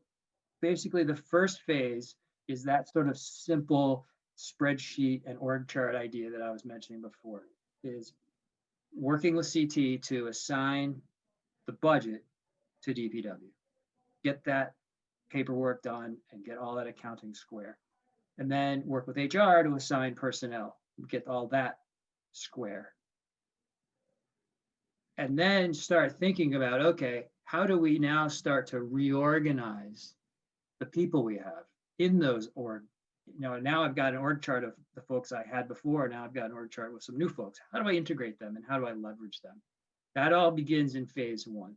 basically the first phase is that sort of simple spreadsheet and org chart idea that I was mentioning before, is working with CT to assign the budget to DPW, get that paperwork done and get all that accounting square. And then work with HR to assign personnel, get all that square. And then start thinking about, okay, how do we now start to reorganize the people we have in those org? You know, now I've got an org chart of the folks I had before. Now I've got an org chart with some new folks. How do I integrate them and how do I leverage them? That all begins in phase 1.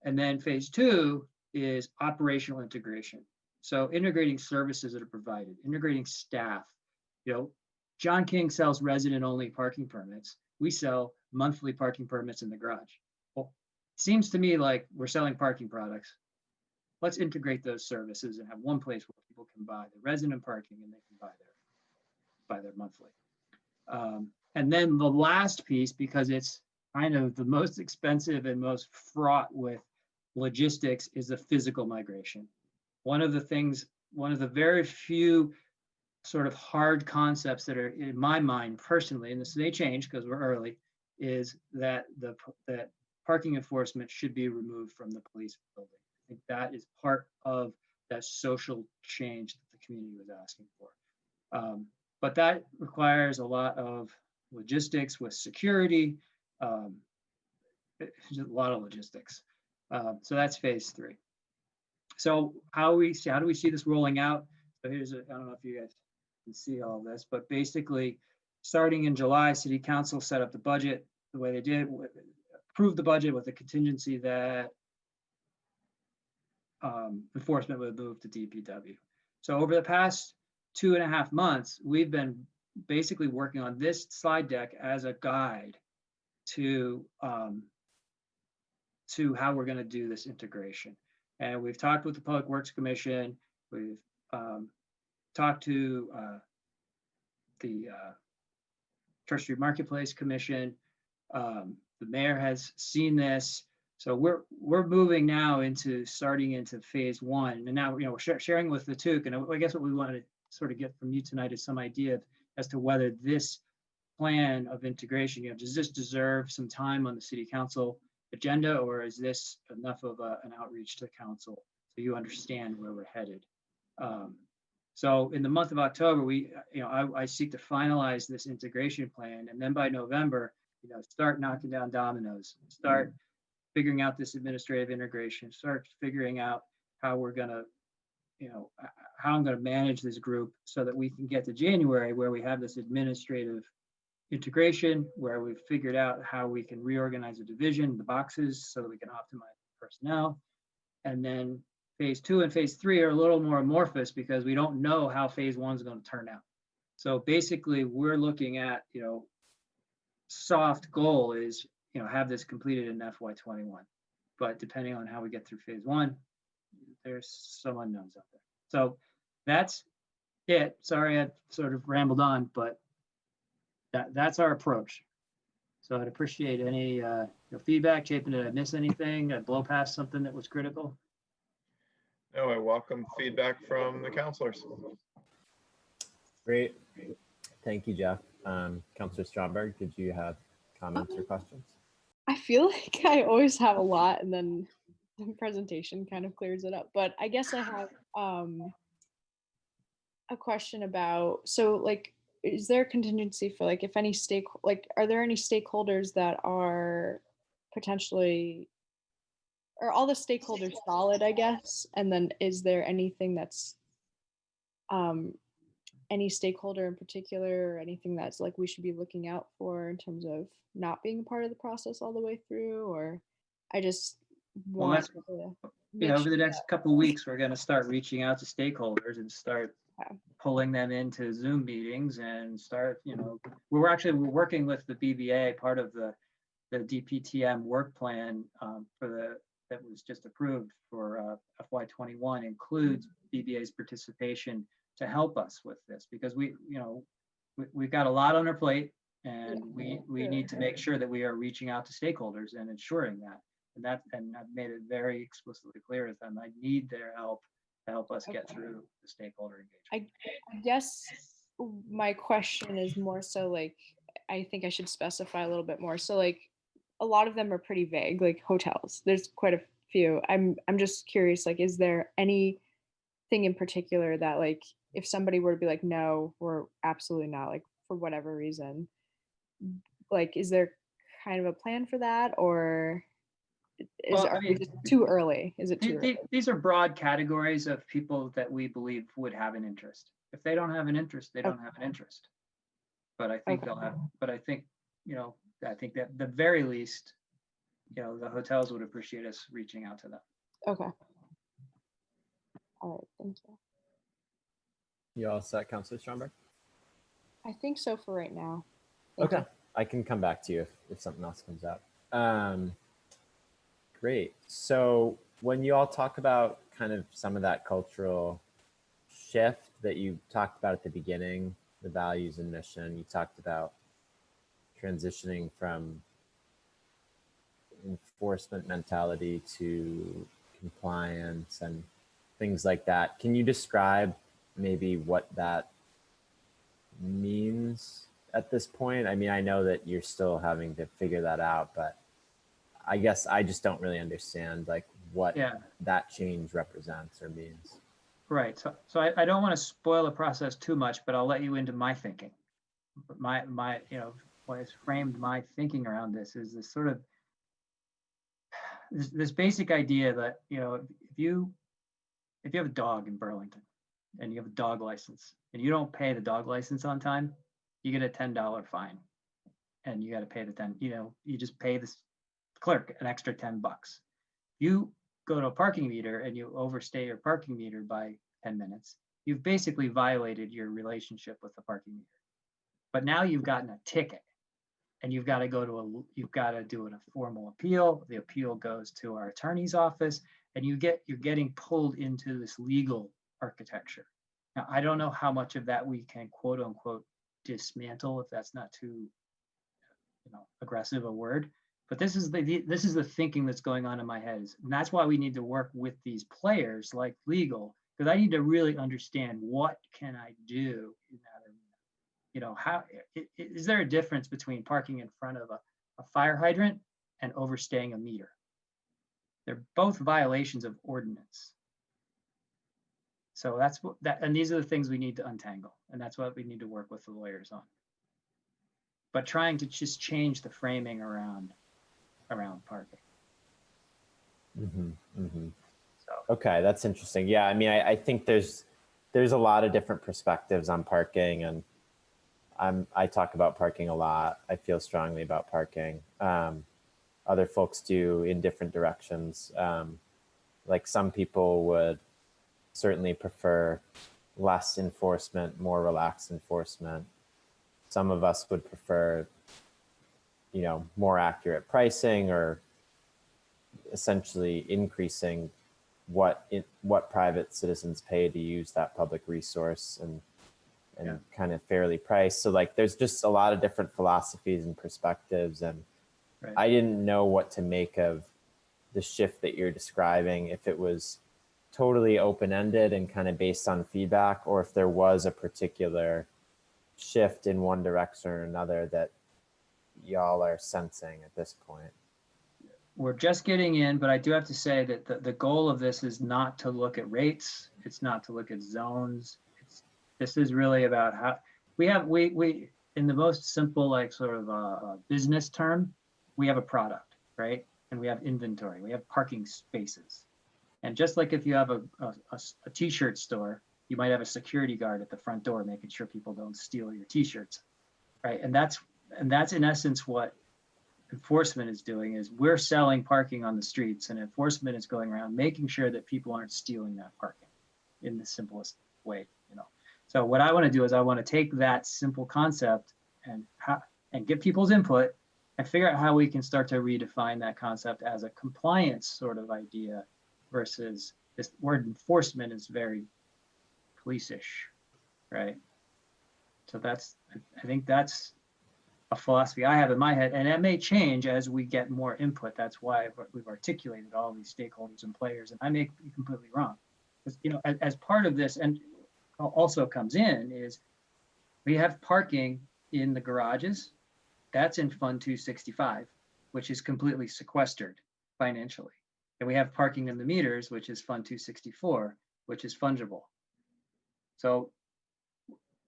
And then phase 2 is operational integration. So integrating services that are provided, integrating staff. You know, John King sells resident-only parking permits. We sell monthly parking permits in the garage. Well, it seems to me like we're selling parking products. Let's integrate those services and have one place where people can buy the resident parking and they can buy their monthly. And then the last piece, because it's kind of the most expensive and most fraught with logistics, is the physical migration. One of the very few sort of hard concepts that are in my mind personally, and this may change because we're early, is that that parking enforcement should be removed from the police building. I think that is part of that social change that the community was asking for. But that requires a lot of logistics with security, a lot of logistics. So that's phase 3. So how do we see this rolling out? So here's I don't know if you guys can see all this, but basically starting in July, City Council set up the budget the way they did, approved the budget with the contingency that enforcement would move to DPW. So over the past 2.5 months, we've been basically working on this slide deck as a guide to how we're going to do this integration. And we've talked with the Public Works Commission. We've talked to the Church Street Marketplace Commission. The mayor has seen this. So we're moving now starting into phase 1. And now, you know, we're sharing with the TUC. And I guess what we wanted to sort of get from you tonight is some idea as to whether this plan of integration, you know, does this deserve some time on the city council agenda, or is this enough of an outreach to council so you understand where we're headed? So in the month of October, I seek to finalize this integration plan, and then by November, you know, start knocking down dominoes, start figuring out this administrative integration, start figuring out how we're gonna, you know, how I'm gonna manage this group so that we can get to January where we have this administrative integration, where we've figured out how we can reorganize the division, the boxes, so that we can optimize personnel. And then phase 2 and phase 3 are a little more amorphous because we don't know how phase 1 is going to turn out. So basically we're looking at, you know, soft goal is, you know, have this completed in FY21. But depending on how we get through phase 1, there's some unknowns out there. So that's it. Sorry, I sort of rambled on, but that's our approach. So I'd appreciate any feedback. Chapin, did I miss anything? Did I blow past something that was critical? No, I welcome feedback from the councilors. Great. Thank you, Jeff. Councilor Stromberg, did you have comments or questions? I feel like I always have a lot and then the presentation kind of clears it up. But I guess I have a question about, so like, is there a contingency for like if any are there any stakeholders that are potentially, are all the stakeholders solid, I guess? And then is there anything that's any stakeholder in particular or anything that's like we should be looking out for in terms of not being a part of the process all the way through? Or I just Well, want that's, to yeah, make over the sure next couple of weeks, we're gonna start reaching out to stakeholders and start Okay. pulling them into Zoom meetings and start, we're working with the BBA, part of the DPTM work plan that was just approved for FY21 includes BBA's participation to help us with this, because we've got a lot on our plate, and we need to make sure that we are reaching out to stakeholders and ensuring that. And I've made it very explicitly clear to them, I need their help to help us get through the stakeholder engagement. I guess my question is more so like, I think I should specify a little bit more. So like, a lot of them are pretty vague, like hotels. There's quite a few. I'm just curious, like, is there anything in particular that like, if somebody were to be like, no, we're absolutely not, like for whatever reason, like, is there kind of a plan for that, or are we just too early? Is it too early? These are broad categories of people that we believe would have an interest. If they don't have an interest, they don't have an interest. But I think they'll have, but I think, I think that at the very least, the hotels would appreciate us reaching out to them. Okay. All right, thank you. You all set, Councilor Stromberg? I think so for right now. Okay, I can come back to you if something else comes up. Great. So when you all talk about kind of some of that cultural shift that you talked about at the beginning, the values and mission, you talked about transitioning from enforcement mentality to compliance and things like that. Can you describe maybe what that means at this point? I mean, I know that you're still having to figure that out, but I guess I just don't really understand like what that change represents or means. Right. So I don't want to spoil the process too much, but I'll let you into my thinking. My what has framed my thinking around this is this sort of this basic idea that if you have a dog in Burlington and you have a dog license and you don't pay the dog license on time, you get a $10 fine, and you got to pay the 10. You just pay this clerk an extra $10. You go to a parking meter and you overstay your parking meter by 10 minutes. You've basically violated your relationship with the parking meter. But now you've gotten a ticket, and you've got to do a formal appeal. The appeal goes to our attorney's office, and you're getting pulled into this legal architecture. Now, I don't know how much of that we can quote unquote dismantle, if that's not too aggressive a word. But this is the thinking that's going on in my head, and that's why we need to work with these players like legal, because I need to really understand what can I do in that arena. How is there a difference between parking in front of a fire hydrant and overstaying a meter? They're both violations of ordinance. So and these are the things we need to untangle, and that's what we need to work with the lawyers on. But trying to just change the framing around parking. Okay, that's interesting. Yeah, I mean, I think there's a lot of different perspectives on parking, and I talk about parking a lot. I feel strongly about parking. Other folks do in different directions. Like some people would certainly prefer less enforcement, more relaxed enforcement. Some of us would prefer, more accurate pricing, or essentially increasing what private citizens pay to use that public resource and kind of fairly priced. So like, there's just a lot of different philosophies and perspectives. And I didn't know what to make of the shift that you're describing, if it was totally open-ended and kind of based on feedback, or if there was a particular shift in one direction or another that y'all are sensing at this point. we're just getting in, but I do have to say that the goal of this is not to look at rates. It's not to look at zones. This is really about how we in the most simple, like sort of business term, we have a product, right? And we have inventory, we have parking spaces. And just like if you have a t-shirt store, you might have a security guard at the front door, making sure people don't steal your t-shirts, right? And that's in essence what enforcement is doing, is we're selling parking on the streets, and enforcement is going around making sure that people aren't stealing that parking in the simplest way, you know. So what I want to do is I want to take that simple concept and get people's input and figure out how we can start to redefine that concept as a compliance sort of idea versus this word enforcement is very police-ish, right? So I think that's a philosophy I have in my head, and that may change as we get more input. That's why we've articulated all these stakeholders and players, and I may be completely wrong. Because, you know, as part of this, and also comes in, is we have parking in the garages. That's in Fund 265, which is completely sequestered financially. And we have parking in the meters, which is Fund 264, which is fungible. So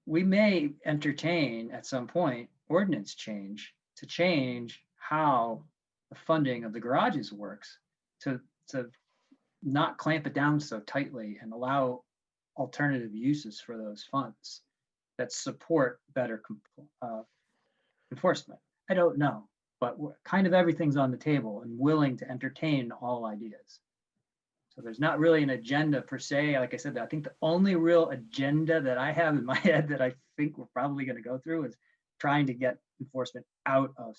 we may entertain at some point ordinance change to change how the funding of the garages works, to not clamp it down so tightly and allow alternative uses for those funds that support better enforcement. I don't know, but kind of everything's on the table and willing to entertain all ideas. So there's not really an agenda per se. Like I said, I think the only real agenda that I have in my head that I think we're probably going to go through is trying to get enforcement out of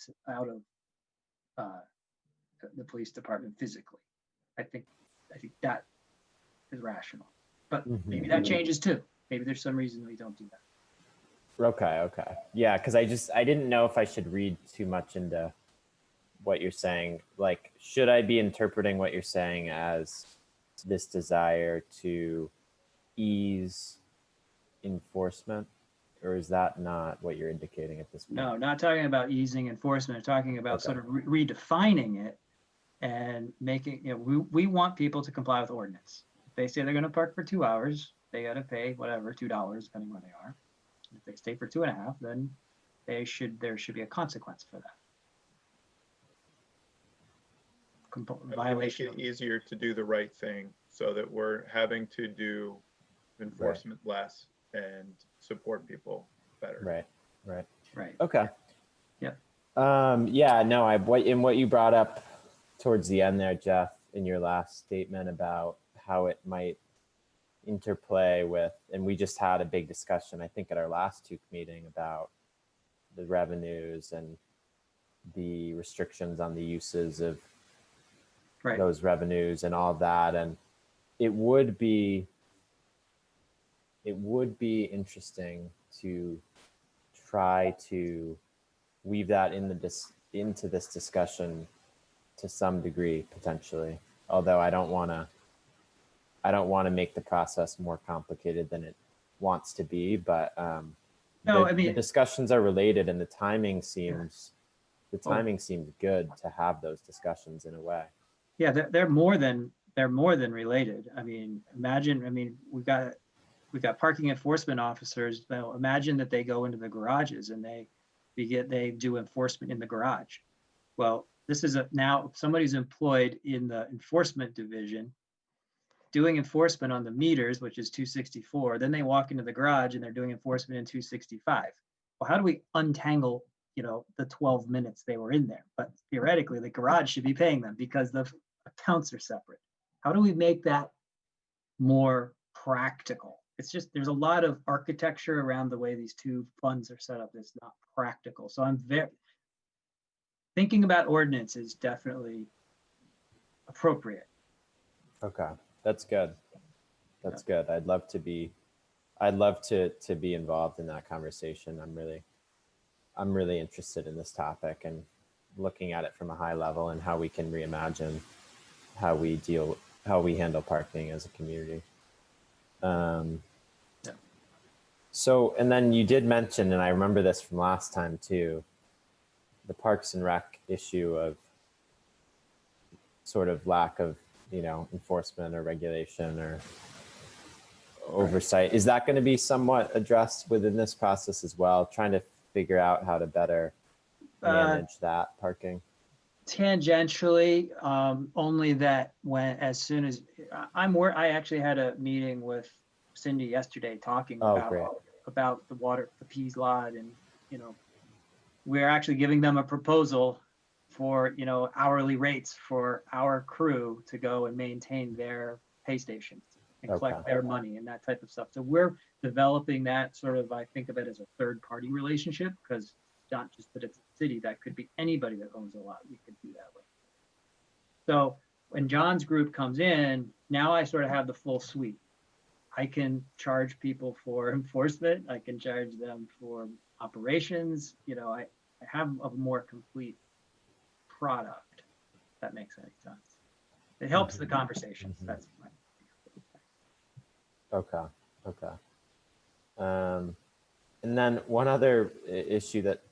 the police department physically. I think that is rational, but maybe that changes too. Maybe there's some reason we don't do that. Okay. Yeah, because I didn't know if I should read too much into what you're saying. Like, should I be interpreting what you're saying as this desire to ease enforcement, or is that not what you're indicating at this point? No, not talking about easing enforcement, talking about sort of redefining it and making, you know, we want people to comply with ordinance. If they say they're going to park for 2 hours, they got to pay whatever, $2, depending where they are. If they stay for 2.5, then there should be a consequence for that. Violation. Make it easier to do the right thing so that we're having to do enforcement less and support people better. Right. Okay. Yeah. Yeah, no, in what you brought up towards the end there, Jeff, in your last statement about how it might interplay with, and we just had a big discussion, I think at our last TUC meeting, about the revenues and the restrictions on the uses of those revenues and all that. And it would be interesting to try to weave that into this discussion to some degree, potentially, although I don't want to make the process more complicated than it wants to be, but the discussions are related, and the timing seems good to have those discussions in a way. Yeah, they're more than related. I mean, imagine, we've got parking enforcement officers. Now imagine that they go into the garages and they do enforcement in the garage. Well, this is now somebody's employed in the enforcement division doing enforcement on the meters, which is 264. Then they walk into the garage and they're doing enforcement in 265. Well, how do we untangle, the 12 minutes they were in there? But theoretically, the garage should be paying them because the accounts are separate. How do we make that more practical? It's just, there's a lot of architecture around the way these two funds are set up that's not practical. So I'm thinking about ordinance is definitely appropriate. Okay, that's good. That's good. I'd love to be involved in that conversation. I'm really interested in this topic and looking at it from a high level and how we can reimagine how we handle parking as a community. So, and then you did mention, and I remember this from last time too, the Parks and Rec issue of sort of lack of, you know, enforcement or regulation or oversight. Is that going to be somewhat addressed within this process as well? Trying to figure out how to better manage that parking? Tangentially, only that as soon as I actually had a meeting with Cindy yesterday talking about the Pease lot, and, you know, we're actually giving them a proposal for, you know, hourly rates for our crew to go and maintain their pay stations and collect their money and that type of stuff. So we're developing that sort of, I think of it as a third party relationship, because not just that it's a city, that could be anybody that owns a lot, we could do that with. So when John's group comes in, now I sort of have the full suite. I can charge people for enforcement, I can charge them for operations, you know, I have a more complete product, if that makes any sense. It helps the conversations. That's my Okay. And then one other issue that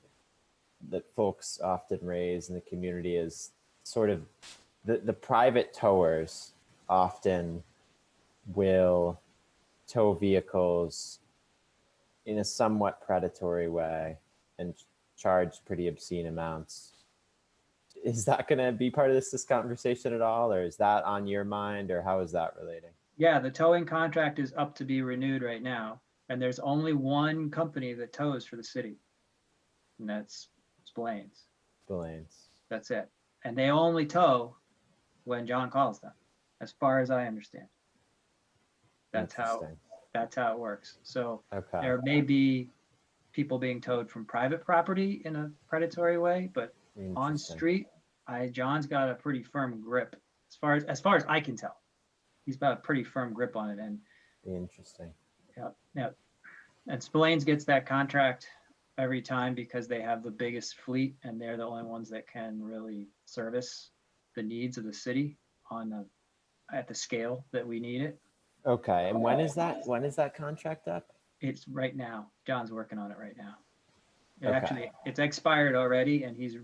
folks often raise in the community is sort of the private towers often will tow vehicles in a somewhat predatory way and charge pretty obscene amounts. Is that going to be part of this conversation at all, or is that on your mind, or how is that relating? Yeah, the towing contract is up to be renewed right now, and there's only one company that tows for the city, and that's Blaine's. That's it. And they only tow when John calls them, as far as I understand. That's how it works. So there may be people being towed from private property in a predatory way, but on street, John's got a pretty firm grip as far as I can tell. He's got a pretty firm grip on it. And interesting. Yeah. And Spillane's gets that contract every time because they have the biggest fleet and they're the only ones that can really service the needs of the city at the scale that we need it. Okay. And when is that contract up? It's right now. John's working on it right now. Actually, it's expired already, and he's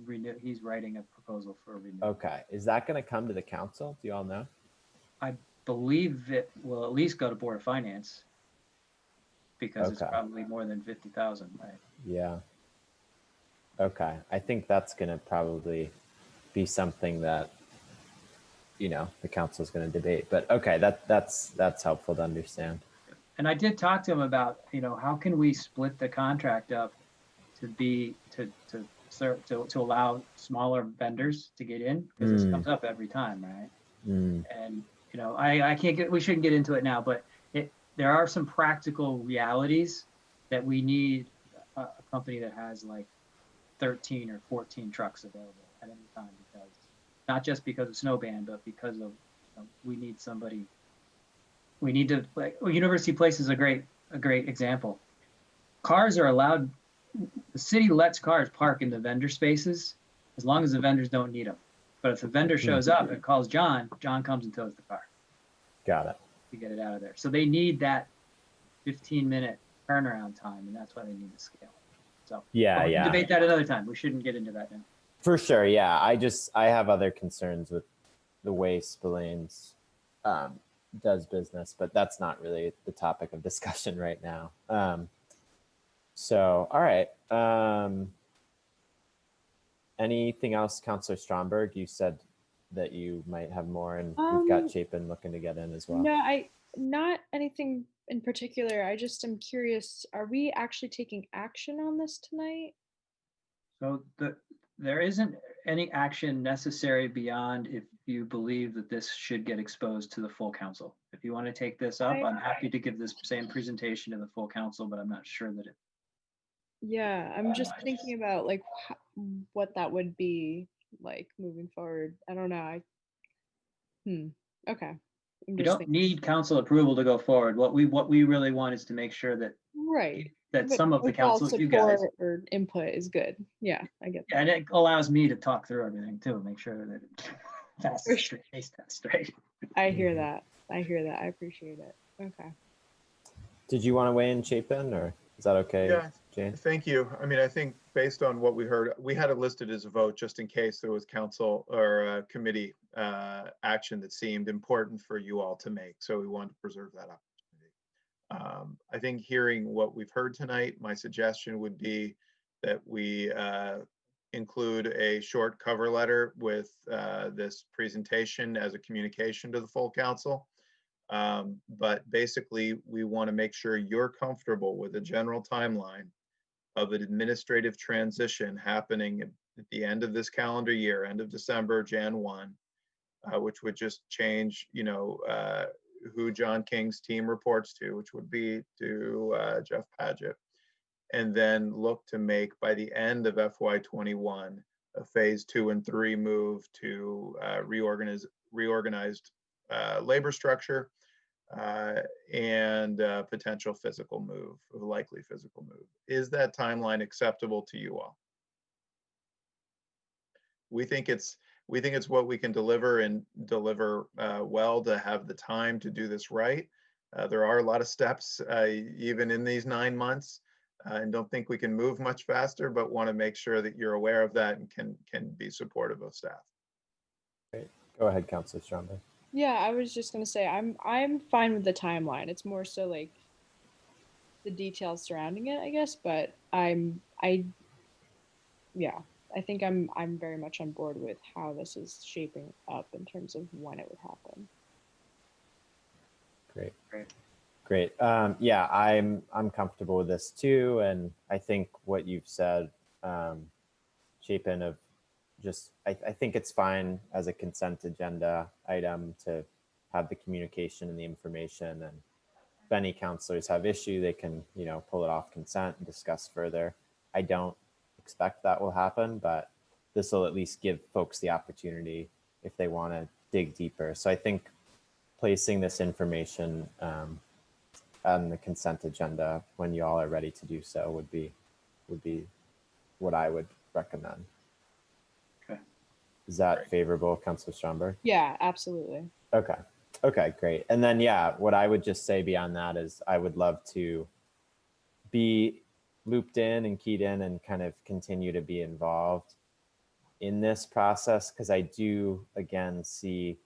writing a proposal for a renewal. Okay. Is that going to come to the council? Do you all know? I believe it will at least go to Board of Finance, because it's probably more than 50,000, right? Yeah. Okay. I think that's going to probably be something that, you know, the council is going to debate. But okay, that's helpful to understand. And I did talk to him about, you know, how can we split the contract up to allow smaller vendors to get in, because this comes up every time, right? And, you know, we shouldn't get into it now, but there are some practical realities that we need a company that has like 13 or 14 trucks available at any time, because not just because of snow ban, but because of, you know, we need somebody. We need to, like, University Place is a great example. Cars are allowed. The city lets cars park in the vendor spaces as long as the vendors don't need them. But if the vendor shows up and calls John comes and tows the car. Got it. To get it out of there. So they need that 15-minute turnaround time, and that's why they need to scale. So we can debate that another time. We shouldn't get into that now. For sure, yeah. I have other concerns with the way Spillane's does business, but that's not really the topic of discussion right now. So, all right. Anything else, Councilor Stromberg? You said that you might have more, and we've got Chapin looking to get in as well. No, not anything in particular. I just am curious, are we actually taking action on this tonight? So there isn't any action necessary beyond if you believe that this should get exposed to the full council. If you want to take this up, I'm happy to give this same presentation to the full council, but I'm not sure that it. Yeah, I'm just thinking about like what that would be like moving forward. I don't know. Okay. You don't need council approval to go forward. What we really want is to make sure that that but some of the council, you guys, or input is good. Yeah, I get that. And it allows me to talk through everything too, make sure that it passes straight. I hear that. I appreciate it. Okay. Did you want to weigh in, Chapin, or is that okay? Yeah, Jane? Thank you. I mean, I think based on what we heard, we had it listed as a vote just in case there was council or committee action that seemed important for you all to make. So we wanted to preserve that opportunity. I think hearing what we've heard tonight, my suggestion would be that we include a short cover letter with this presentation as a communication to the full council. But basically, we want to make sure you're comfortable with a general timeline of an administrative transition happening at the end of this calendar year, end of December, Jan 1, which would just change, you know, who John King's team reports to, which would be to Jeff Padgett, and then look to make by the end of FY21 a phase 2 and 3 move to reorganized labor structure and potential physical move, likely physical move. Is that timeline acceptable to you all? We think it's what we can deliver and deliver well to have the time to do this right. There are a lot of steps even in these 9 months, and don't think we can move much faster, but want to make sure that you're aware of that and can be supportive of staff. Great. Go ahead, Councilor Stromberg. Yeah, I was just gonna say I'm fine with the timeline. It's more so like the details surrounding it, I guess. But yeah, I think I'm very much on board with how this is shaping up in terms of when it would happen. Great. Yeah, I'm comfortable with this too, and I think what you've said, Chapin, of just I think it's fine as a consent agenda item to have the communication and the information, and if any councilors have issue, they can, you know, pull it off consent and discuss further. I don't expect that will happen, but this will at least give folks the opportunity if they want to dig deeper. So I think placing this information on the consent agenda when you all are ready to do so would be what I would recommend. Okay. Is that favorable, Councilor Stromberg? Yeah, absolutely. Okay, great. And then, yeah, what I would just say beyond that is I would love to be looped in and keyed in and kind of continue to be involved in this process, because I do, again, see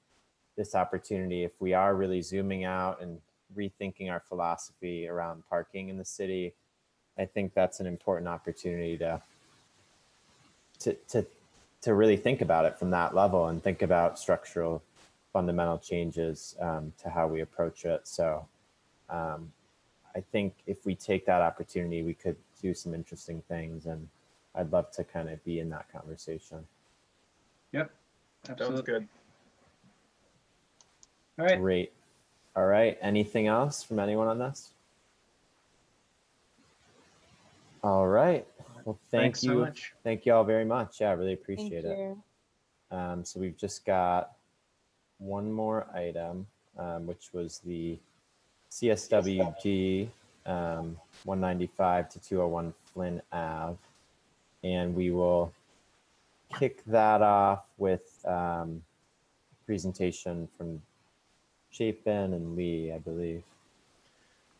this opportunity if we are really zooming out and rethinking our philosophy around parking in the city. I think that's an important opportunity to really think about it from that level and think about structural fundamental changes to how we approach it. So I think if we take that opportunity, we could do some interesting things, and I'd love to kind of be in that conversation. Yep, absolutely. Sounds good. All right. Great. All right. Anything else from anyone on this? All right. Well, Thanks thank you. so much. Thank you all very much. Yeah, I really appreciate Thank it. you. So we've just got one more item, which was the CSWD 195 to 201 Flynn Ave. And we will kick that off with presentation from Chapin and Lee, I believe.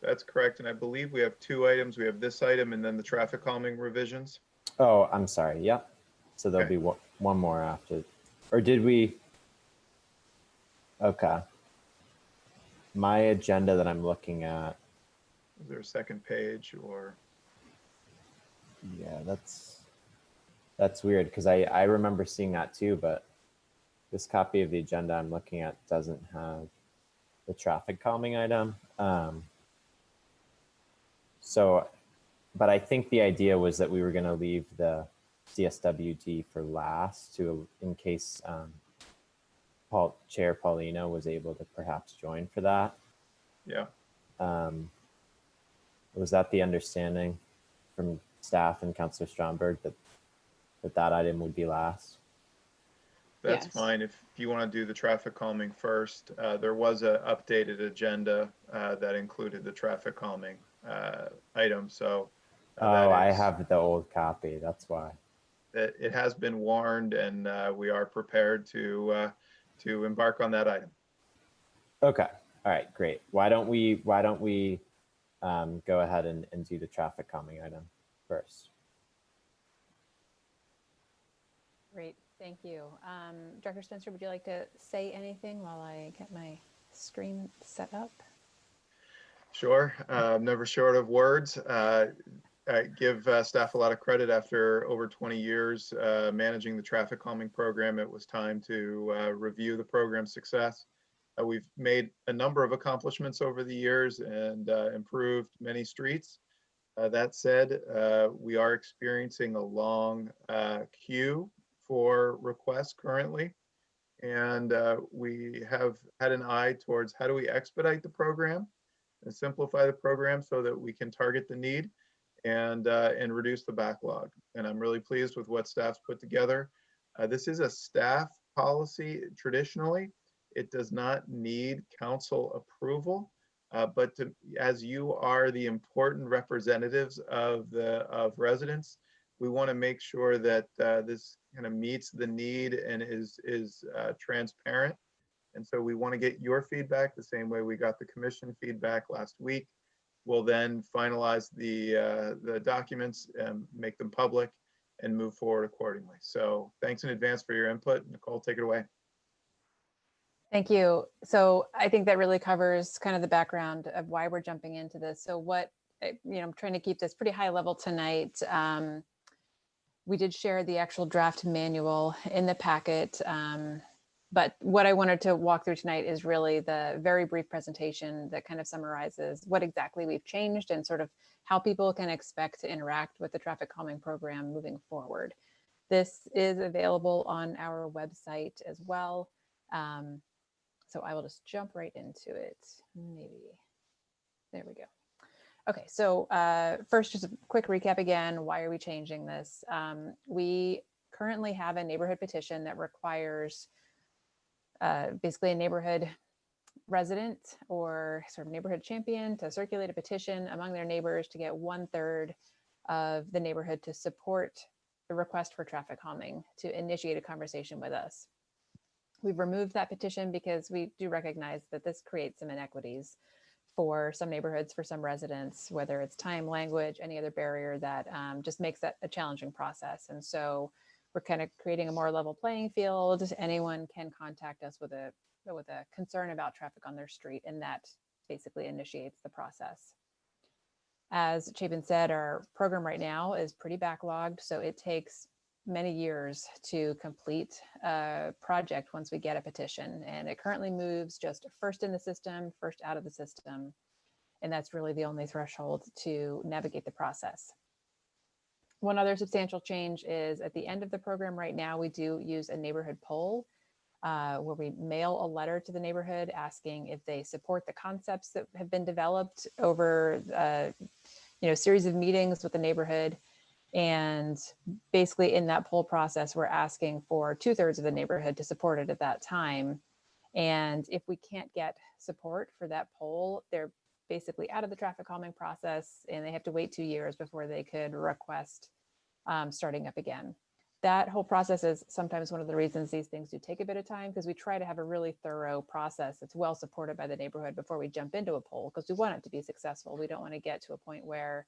That's correct. And I believe we have 2 items. We have this item and then the traffic calming revisions. Oh, I'm sorry. Yep. So there'll be one more after. Or did we? Okay. My agenda that I'm looking at. Is there a second page or? Yeah, that's weird because I remember seeing that too, but this copy of the agenda I'm looking at doesn't have the traffic calming item. So, but I think the idea was that we were going to leave the CSWD for last in case Chair Paulina was able to perhaps join for that. Yeah. Was that the understanding from staff and Councilor Stromberg that item would be last? That's Yes. fine. If you want to do the traffic calming first, there was an updated agenda that included the traffic calming item. So I have the old copy. That's why. It has been warned, and we are prepared to embark on that item. Okay. All right. Great. Why don't we go ahead and do the traffic calming item? first. Great, thank you. Director Spencer, would you like to say anything while I get my screen set up? Sure, never short of words. I give staff a lot of credit. After over 20 years managing the traffic calming program, it was time to review the program's success. We've made a number of accomplishments over the years and improved many streets. That said, we are experiencing a long queue for requests currently. And we have had an eye towards how do we expedite the program and simplify the program so that we can target the need and reduce the backlog. And I'm really pleased with what staff's put together. This is a staff policy traditionally. It does not need council approval, but as you are the important representatives of residents, we want to make sure that this kind of meets the need and is transparent. And so we want to get your feedback the same way we got the commission feedback last week. We'll then finalize the documents and make them public and move forward accordingly. So thanks in advance for your input. Nicole, take it away. Thank you. So I think that really covers kind of the background of why we're jumping into this. So what, I'm trying to keep this pretty high level tonight. We did share the actual draft manual in the packet. But what I wanted to walk through tonight is really the very brief presentation that kind of summarizes what exactly we've changed and sort of how people can expect to interact with the traffic calming program moving forward. This is available on our website as well. So I will just jump right into it. Maybe, there we go. Okay, so first, just a quick recap again. Why are we changing this? We currently have a neighborhood petition that requires basically a neighborhood resident or sort of neighborhood champion to circulate a petition among their neighbors to get 1/3 of the neighborhood to support the request for traffic calming, to initiate a conversation with us. We've removed that petition because we do recognize that this creates some inequities for some neighborhoods, for some residents, whether it's time, language, any other barrier that just makes that a challenging process. And so we're kind of creating a more level playing field. Anyone can contact us with a concern about traffic on their street, and that basically initiates the process. As Chapin said, our program right now is pretty backlogged, so it takes many years to complete a project once we get a petition, and it currently moves just first in the system, first out of the system, and that's really the only threshold to navigate the process. One other substantial change is at the end of the program right now, we do use a neighborhood poll where we mail a letter to the neighborhood asking if they support the concepts that have been developed over a series of meetings with the neighborhood. And basically in that poll process, we're asking for 2/3 of the neighborhood to support it at that time. And if we can't get support for that poll, they're basically out of the traffic calming process and they have to wait 2 years before they could request starting up again. That whole process is sometimes one of the reasons these things do take a bit of time, because we try to have a really thorough process that's well supported by the neighborhood before we jump into a poll, because we want it to be successful. We don't want to get to a point where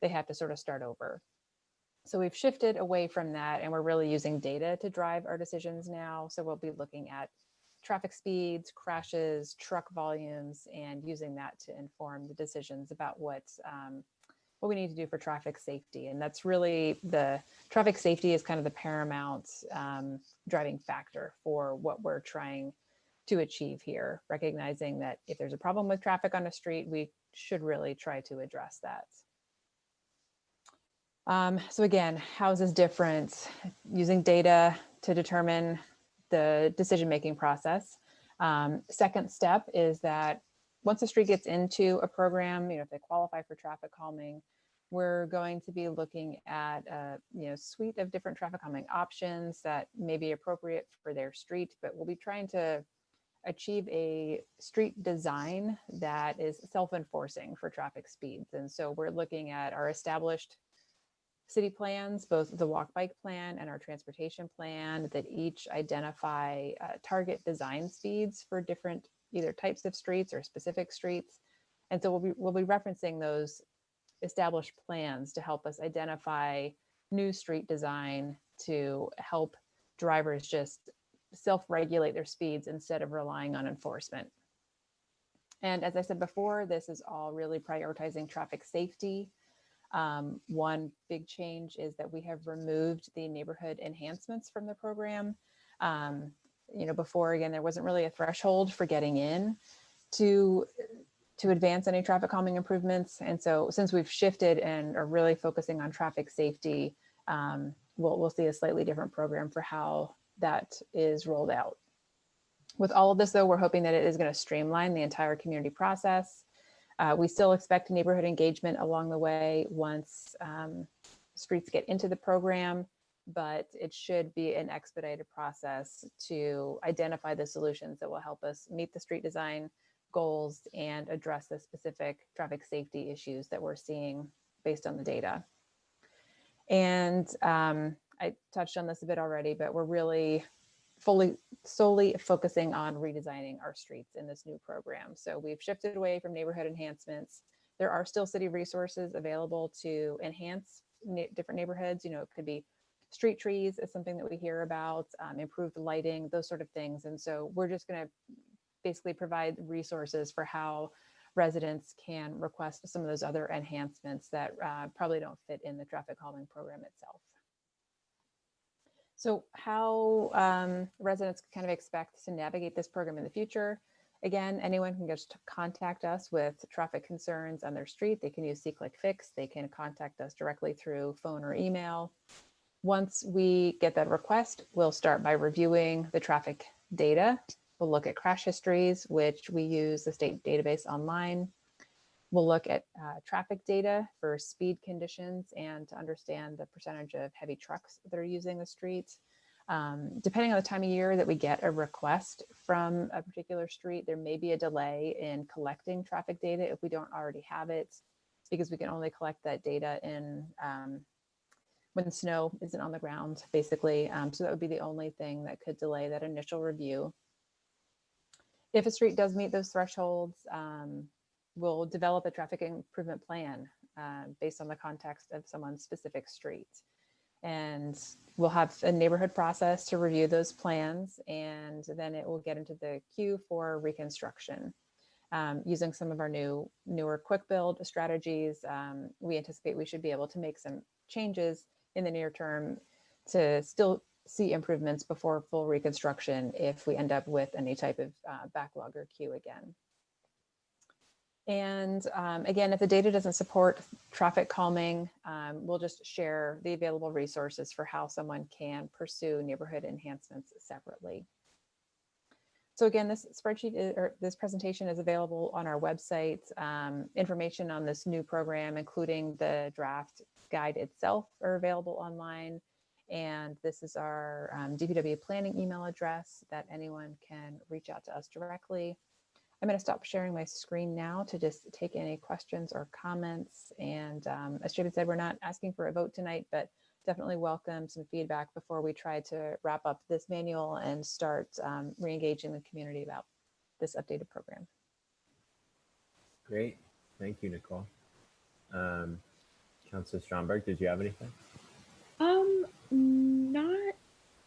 they have to sort of start over. So we've shifted away from that, and we're really using data to drive our decisions now. So we'll be looking at traffic speeds, crashes, truck volumes, and using that to inform the decisions about what we need to do for traffic safety. And that's really the traffic safety is kind of the paramount driving factor for what we're trying to achieve here, recognizing that if there's a problem with traffic on a street, we should really try to address that. So again, how is this different? Using data to determine the decision-making process. Second step is that once the street gets into a program, if they qualify for traffic calming, we're going to be looking at a suite of different traffic calming options that may be appropriate for their street, but we'll be trying to achieve a street design that is self-enforcing for traffic speeds. And so we're looking at our established city plans, both the walk bike plan and our transportation plan, that each identify target design speeds for different either types of streets or specific streets. And so we'll be referencing those establish plans to help us identify new street design to help drivers just self-regulate their speeds instead of relying on enforcement. And as I said before, this is all really prioritizing traffic safety. One big change is that we have removed the neighborhood enhancements from the program. Before, again, there wasn't really a threshold for getting in to advance any traffic calming improvements. And so since we've shifted and are really focusing on traffic safety, we'll see a slightly different program for how that is rolled out. With all of this, though, we're hoping that it is going to streamline the entire community process. We still expect neighborhood engagement along the way once streets get into the program, but it should be an expedited process to identify the solutions that will help us meet the street design goals and address the specific traffic safety issues that we're seeing based on the data. And I touched on this a bit already, but we're really solely focusing on redesigning our streets in this new program. So we've shifted away from neighborhood enhancements. There are still city resources available to enhance different neighborhoods. It could be street trees is something that we hear about, improved lighting, those sort of things. And so we're just going to basically provide resources for how residents can request some of those other enhancements that probably don't fit in the traffic calming program itself. So how residents kind of expect to navigate this program in the future. Again, anyone can just contact us with traffic concerns on their street. They can use See-Click-Fix. They can contact us directly through phone or email. Once we get that request, we'll start by reviewing the traffic data. We'll look at crash histories, which we use the state database online. We'll look at traffic data for speed conditions and to understand the percentage of heavy trucks that are using the streets. Depending on the time of year that we get a request from a particular street, there may be a delay in collecting traffic data if we don't already have it, because we can only collect that data in when snow isn't on the ground, basically. So that would be the only thing that could delay that initial review. If a street does meet those thresholds, we'll develop a traffic improvement plan based on the context of someone's specific street. And we'll have a neighborhood process to review those plans, and then it will get into the queue for reconstruction. Using some of our newer quick build strategies, we anticipate we should be able to make some changes in the near term to still see improvements before full reconstruction if we end up with any type of backlog or queue again. And again, if the data doesn't support traffic calming, we'll just share the available resources for how someone can pursue neighborhood enhancements separately. So again, this spreadsheet or this presentation is available on our website. Information on this new program, including the draft guide itself, are available online. And this is our DPW planning email address that anyone can reach out to us directly. I'm going to stop sharing my screen now to just take any questions or comments. And as Chapin said, we're not asking for a vote tonight, but definitely welcome some feedback before we try to wrap up this manual and start re-engaging the community about this updated program. Great. Thank you, Nicole. Councilor Stromberg, did you have anything? Not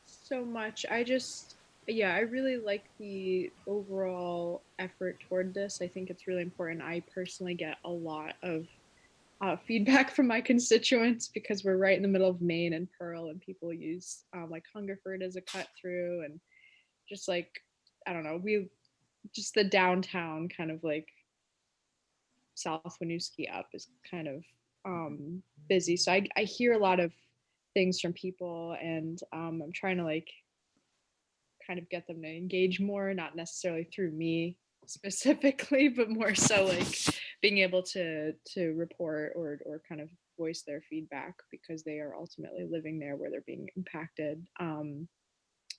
so much. Yeah, I really like the overall effort toward this. I think it's really important. I personally get a lot of feedback from my constituents because we're right in the middle of Maine and Pearl, and people use like Hungerford as a cut through, and just like, I don't know, just the downtown kind of like South Winooski up is kind of busy. So I hear a lot of things from people, and I'm trying to like kind of get them to engage more, not necessarily through me specifically, but more so like being able to report or kind of voice their feedback because they are ultimately living there where they're being impacted.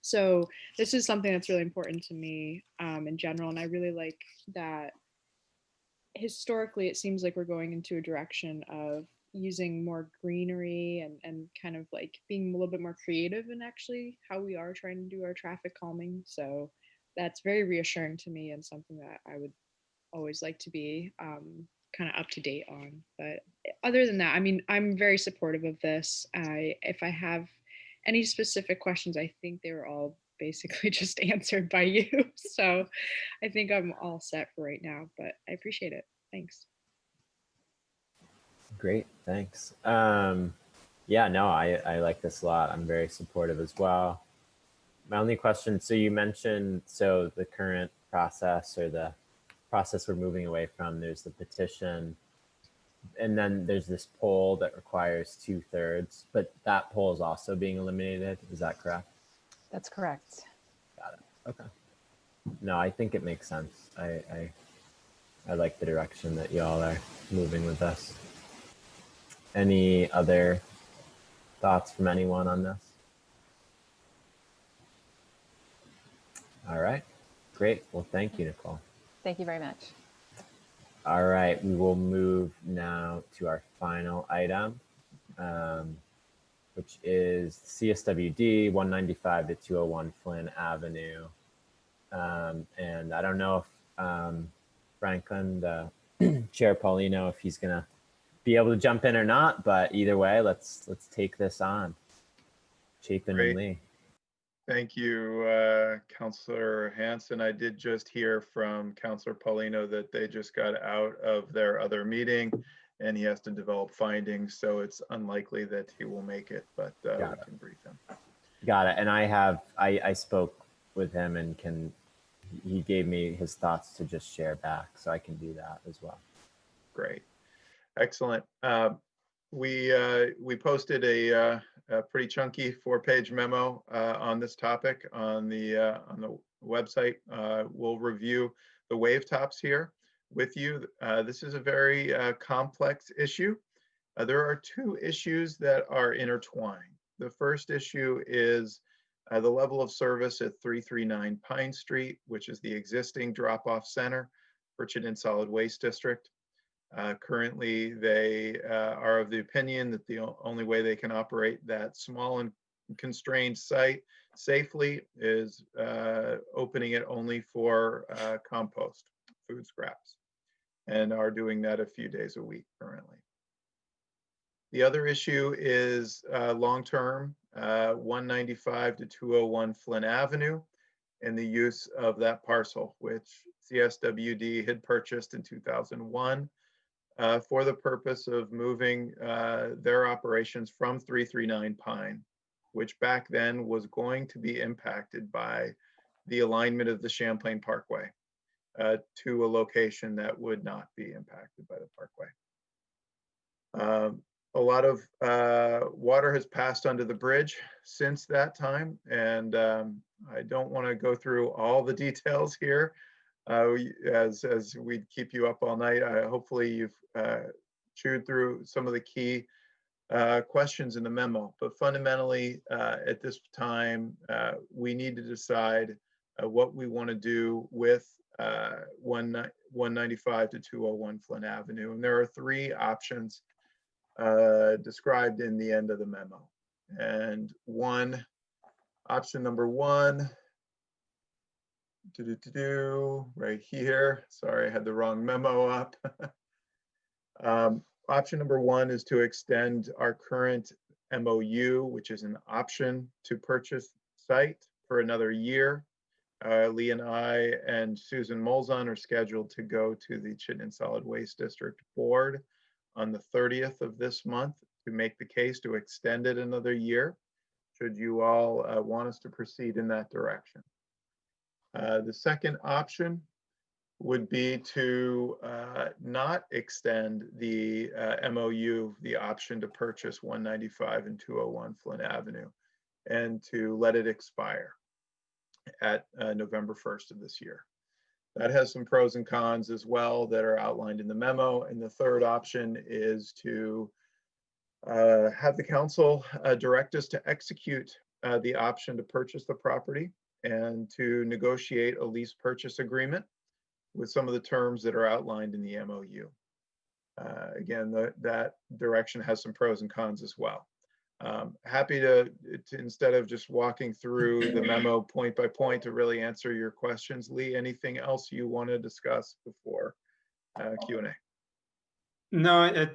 So this is something that's really important to me in general, and I really like that historically it seems like we're going into a direction of using more greenery and kind of like being a little bit more creative in actually how we are trying to do our traffic calming. So that's very reassuring to me and something that I would always like to be kind of up to date on. But other than that, I mean, I'm very supportive of this. If I have any specific questions, I think they were all basically just answered by you. So I think I'm all set for right now, but I appreciate it. Thanks. Great, thanks. Yeah, no, I like this a lot. I'm very supportive as well. My only question, so you mentioned, so the current process or the process we're moving away from, there's the petition, and then there's this poll that requires 2/3, but that poll is also being eliminated. Is that correct? That's correct. Got it. Okay. No, I think it makes sense. I like the direction that y'all are moving with this. Any other thoughts from anyone on this? All right, great. Well, thank you, Nicole. Thank you very much. All right, we will move now to our final item, which is CSWD 195 to 201 Flynn Avenue. And I don't know if Franklin, the Chair Paulino, if he's gonna be able to jump in or not, but either way, let's take this on. Chapin and Lee. Thank you, Councilor Hanson. I did just hear from Councilor Paulino that they just got out of their other meeting and he has to develop findings, so it's unlikely that he will make it, but we can brief him. Got it. And I spoke with him and he gave me his thoughts to just share back, so I can do that as well. Great. Excellent. We posted a pretty chunky 4-page memo on this topic on the website. We'll review the wave tops here with you. This is a very complex issue. There are 2 issues that are intertwined. The first issue is the level of service at 339 Pine Street, which is the existing drop-off center for Chittenden Solid Waste District. Currently, they are of the opinion that the only way they can operate that small and constrained site safely is opening it only for compost, food scraps, and are doing that a few days a week currently. The other issue is long-term 195 to 201 Flynn Avenue and the use of that parcel, which CSWD had purchased in 2001. For the purpose of moving their operations from 339 Pine, which back then was going to be impacted by the alignment of the Champlain Parkway to a location that would not be impacted by the Parkway. A lot of water has passed under the bridge since that time, and I don't want to go through all the details here. As we keep you up all night, hopefully you've chewed through some of the key questions in the memo. But fundamentally, at this time, we need to decide what we want to do with 195 to 201 Flynn Avenue. And there are 3 options described in the end of the memo. And option number 1, right here. Sorry, I had the wrong memo up. Option number 1 is to extend our current MOU, which is an option to purchase site, for another year. Lee and I and Susan Molzon are scheduled to go to the Chittenden Solid Waste District Board on the 30th of this month to make the case to extend it another year, should you all want us to proceed in that direction. The second option would be to not extend the MOU, the option to purchase 195 and 201 Flynn Avenue, and to let it expire at November 1st of this year. That has some pros and cons as well that are outlined in the memo. And the third option is to have the council direct us to execute the option to purchase the property and to negotiate a lease purchase agreement with some of the terms that are outlined in the MOU. Again, that direction has some pros and cons as well. Happy to instead of just walking through the memo point by point, to really answer your questions. Lee, anything else you want to discuss before Q&A? No,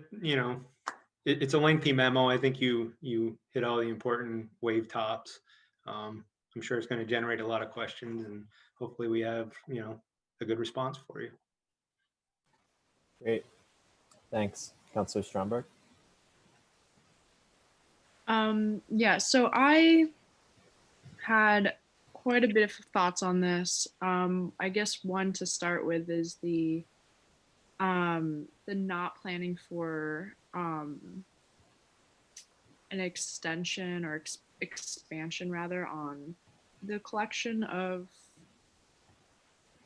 it's a lengthy memo. I think you hit all the important wave tops. I'm sure it's going to generate a lot of questions, and hopefully we have, a good response for you. Great. Thanks. Councilor Stromberg. Yeah, so I had quite a bit of thoughts on this. I guess one to start with is the not planning for an extension or expansion rather on the collection of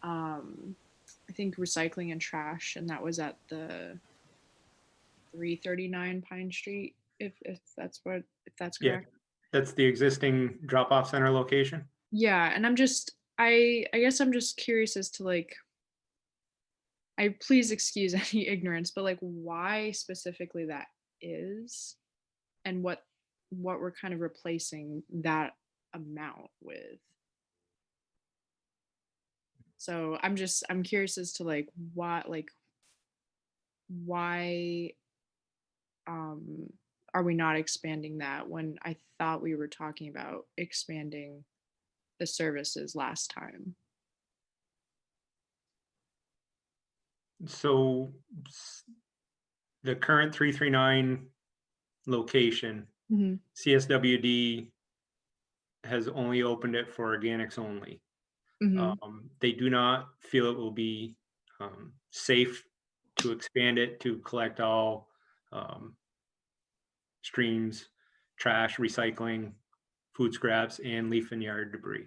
I think recycling and trash, and that was at the 339 Pine Street, if that's correct. Yeah, that's the existing drop-off center location. Yeah, and I guess I'm just curious as to like, I please excuse any ignorance, but like why specifically that is, and what we're kind of replacing that amount with. So I'm curious as to like why are we not expanding that when I thought we were talking about expanding the services last time? So the current 339 location, CSWD has only opened it for organics only. They do not feel it will be safe to expand it to collect all streams, trash, recycling, food scraps, and leaf and yard debris.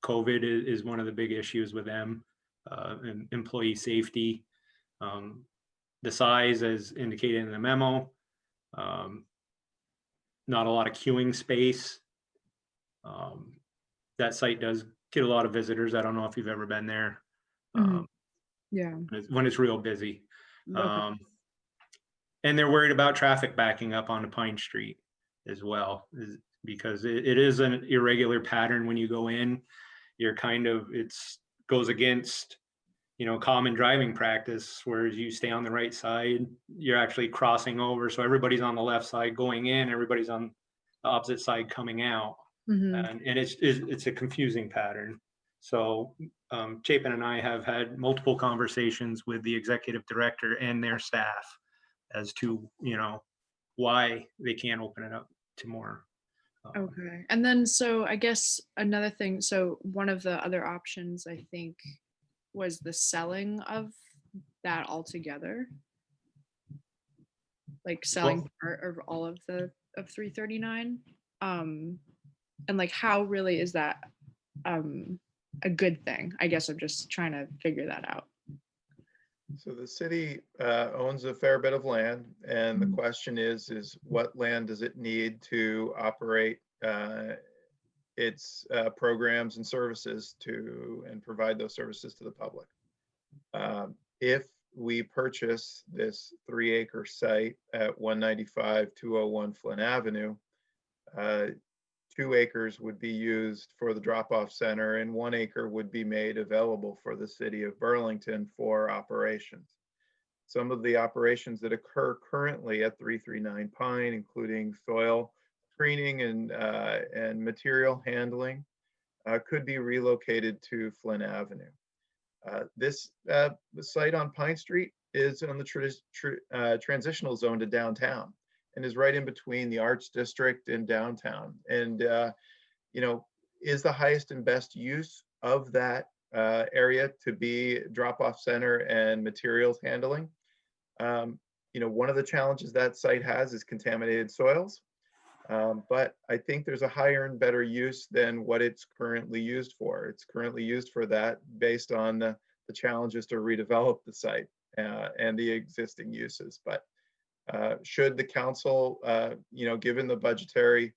COVID is one of the big issues with them, and employee safety. The size, as indicated in the memo, not a lot of queuing space. That site does get a lot of visitors. I don't know if you've ever been there. Yeah. When it's real busy. Okay. And they're worried about traffic backing up onto Pine Street as well, because it is an irregular pattern when you go in. You're goes against, common driving practice, whereas you stay on the right side, you're actually crossing over. So everybody's on the left side going in, everybody's on the opposite side coming out. And it's a confusing pattern. So Chapin and I have had multiple conversations with the executive director and their staff as to, why they can't open it up to more. Okay. And then, so I guess another thing, so one of the other options I think was the selling of that altogether, like selling part of all of 339. And like, how really is that a good thing? I guess I'm just trying to figure that out. So the city owns a fair bit of land, and the question is what land does it need to operate its programs and services and provide those services to the public. If we purchase this 3-acre site at 195-201 Flynn Avenue, 2 acres would be used for the drop-off center, and 1 acre would be made available for the city of Burlington for operations. Some of the operations that occur currently at 339 Pine, including soil screening and material handling, could be relocated to Flynn Avenue. This site on Pine Street is on the transitional zone to downtown, and is right in between the Arts District and downtown. And, is the highest and best use of that area to be drop-off center and materials handling. One of the challenges that site has is contaminated soils. But I think there's a higher and better use than what it's currently used for. It's currently used for that based on the challenges to redevelop the site and the existing uses. But should the council, given the budgetary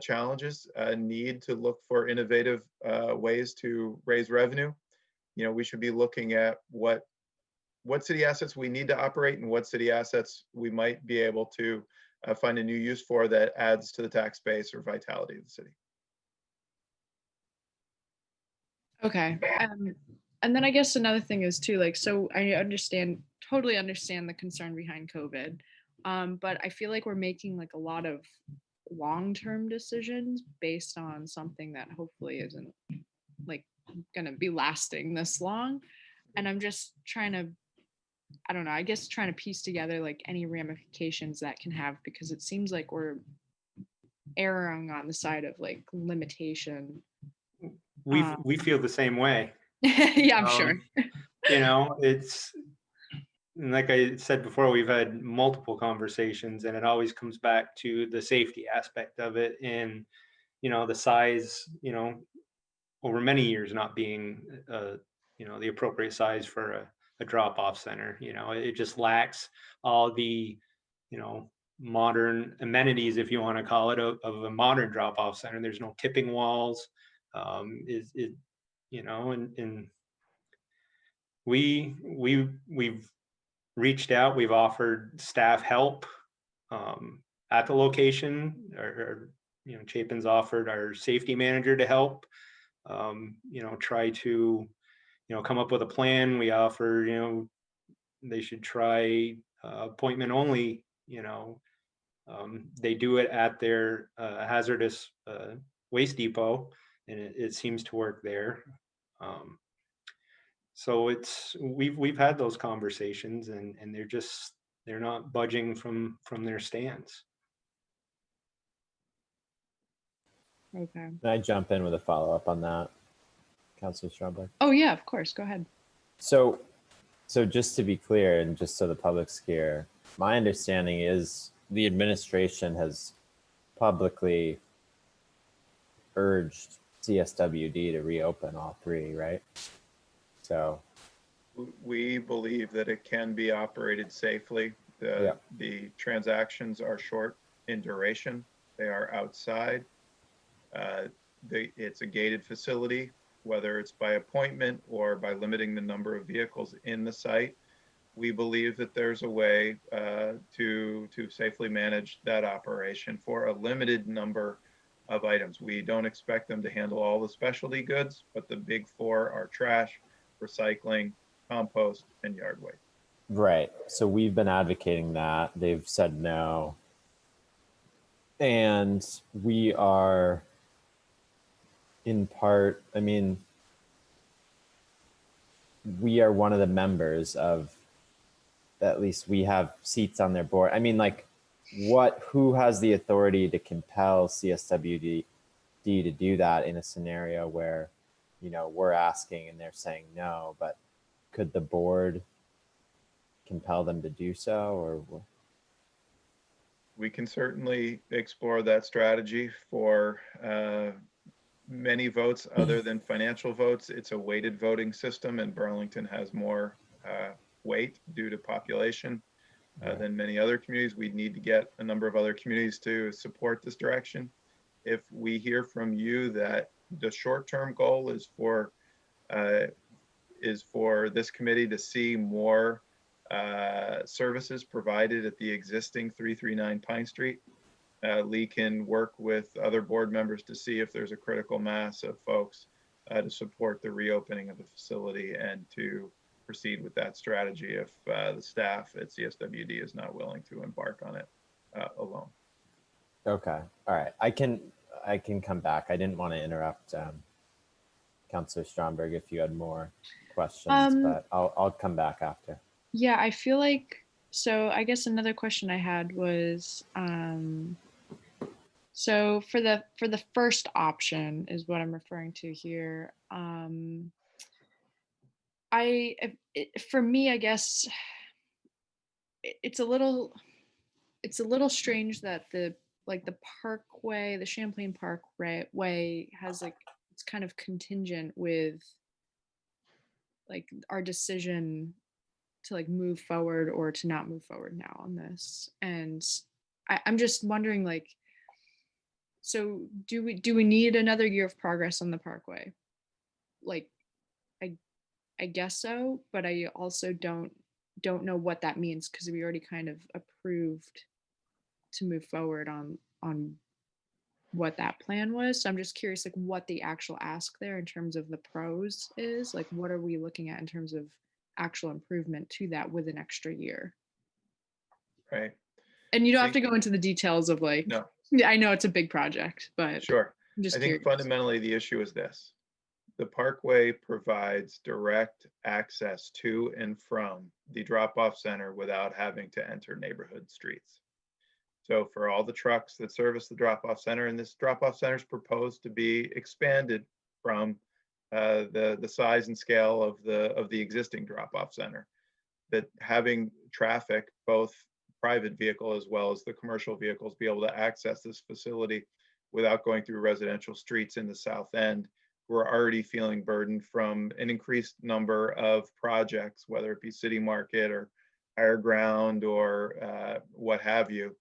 challenges, need to look for innovative ways to raise revenue, we should be looking at what city assets we need to operate and what city assets we might be able to find a new use for that adds to the tax base or vitality of the city. Okay. And then I guess another thing is too, like, so I totally understand the concern behind COVID. But I feel like we're making like a lot of long-term decisions based on something that hopefully isn't like gonna be lasting this long. And I'm just trying to, I don't know, I guess trying to piece together like any ramifications that can have, because it seems like we're erring on the side of like limitation. We feel the same way. Yeah, I'm sure. You know, it's like I said before, we've had multiple conversations, and it always comes back to the safety aspect of it, and you know, the size, you know, over many years not being you know, the appropriate size for a drop-off center. You know, it just lacks all the, you know, modern amenities, if you want to call it, of a modern drop-off center. There's no tipping walls. You know, and we've reached out, we've offered staff help at the location, or you know, Chapin's offered our safety manager to help, you know, try to, you know, come up with a plan. We offer, you know, they should try appointment only, you know. They do it at their hazardous waste depot, and it seems to work there. So it's, we've had those conversations, and they're not budging from their stance. Okay. Can I jump in with a follow-up on that, Councilor Stromberg? Oh yeah, of course, go ahead. So just to be clear, and just so the public's clear, my understanding is the administration has publicly urged CSWD to reopen all three, right? So we believe that it can be operated safely. The transactions are short in duration. They are outside. It's a gated facility, whether it's by appointment or by limiting the number of vehicles in the site. We believe that there's a way to safely manage that operation for a limited number of items. We don't expect them to handle all the specialty goods, but the big four are trash, recycling, compost, and yard waste. right. So we've been advocating that. They've said no. And we are in part, I mean, we are one of the members of, at least we have seats on their board. I mean, like, who has the authority to compel CSWD to do that in a scenario where, you know, we're asking and they're saying no, but could the board compel them to do so, or? We can certainly explore that strategy for many votes other than financial votes. It's a weighted voting system, and Burlington has more weight due to population than many other communities. We need to get a number of other communities to support this direction. If we hear from you that the short-term goal is for this committee to see more services provided at the existing 339 Pine Street, Lee can work with other board members to see if there's a critical mass of folks to support the reopening of the facility and to proceed with that strategy if the staff at CSWD is not willing to embark on it alone. Okay, all right. I can come back. I didn't want to interrupt Councilor Stromberg if you had more questions, but I'll come back after. Yeah, I feel like, so I guess another question I had was, so for the first option is what I'm referring to here. For me, I guess it's a little strange that the Parkway, the Champlain Parkway has like, it's kind of contingent with like our decision to like move forward or to not move forward now on this. And I'm just wondering, like, so do we need another year of progress on the Parkway? Like, I guess so, but I also don't know what that means, because we already kind of approved to move forward on what that plan was. So I'm just curious, like what the actual ask there in terms of the pros is. Like, what are we looking at in terms of actual improvement to that with an extra year? Right. And you don't I have to think- go into the details of like, No, yeah, I know it's a big project, but sure. I'm just I think curious. fundamentally the issue is this. The Parkway provides direct access to and from the drop-off center without having to enter neighborhood streets. So for all the trucks that service the drop-off center, and this drop-off center is proposed to be expanded from the size and scale of the existing drop-off center, that having traffic, both private vehicle as well as the commercial vehicles, be able to access this facility without going through residential streets in the south end. We're already feeling burdened from an increased number of projects, whether it be City Market or Higher Ground or what have you.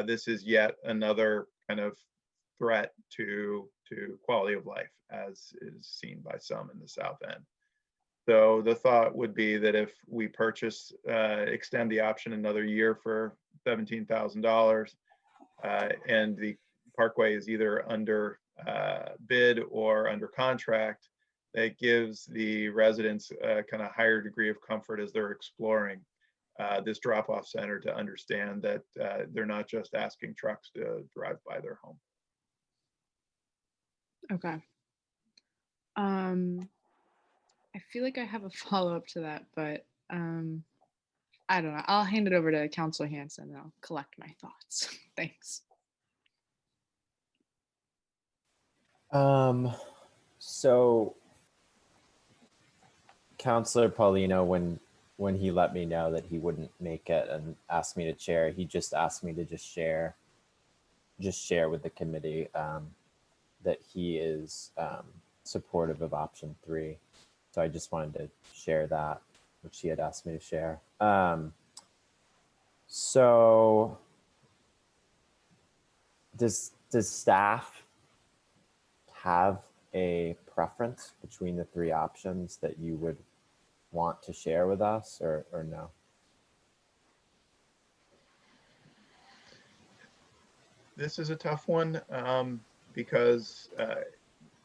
This is yet another kind of threat to quality of life, as is seen by some in the south end. So the thought would be that if we extend the option another year for $17,000, and the Parkway is either under bid or under contract, that gives the residents a kind of higher degree of comfort as they're exploring this drop-off center, to understand that they're not just asking trucks to drive by their home. Okay. I feel like I have a follow-up to that, but I don't know. I'll hand it over to Councilor Hanson and I'll collect my thoughts. Thanks. So Councilor Paulino, when he let me know that he wouldn't make it and asked me to chair, he just asked me to just share with the committee that he is supportive of option 3. So I just wanted to share that, which he had asked me to share. So does staff have a preference between the 3 options that you would want to share with us, or no? This is a tough one because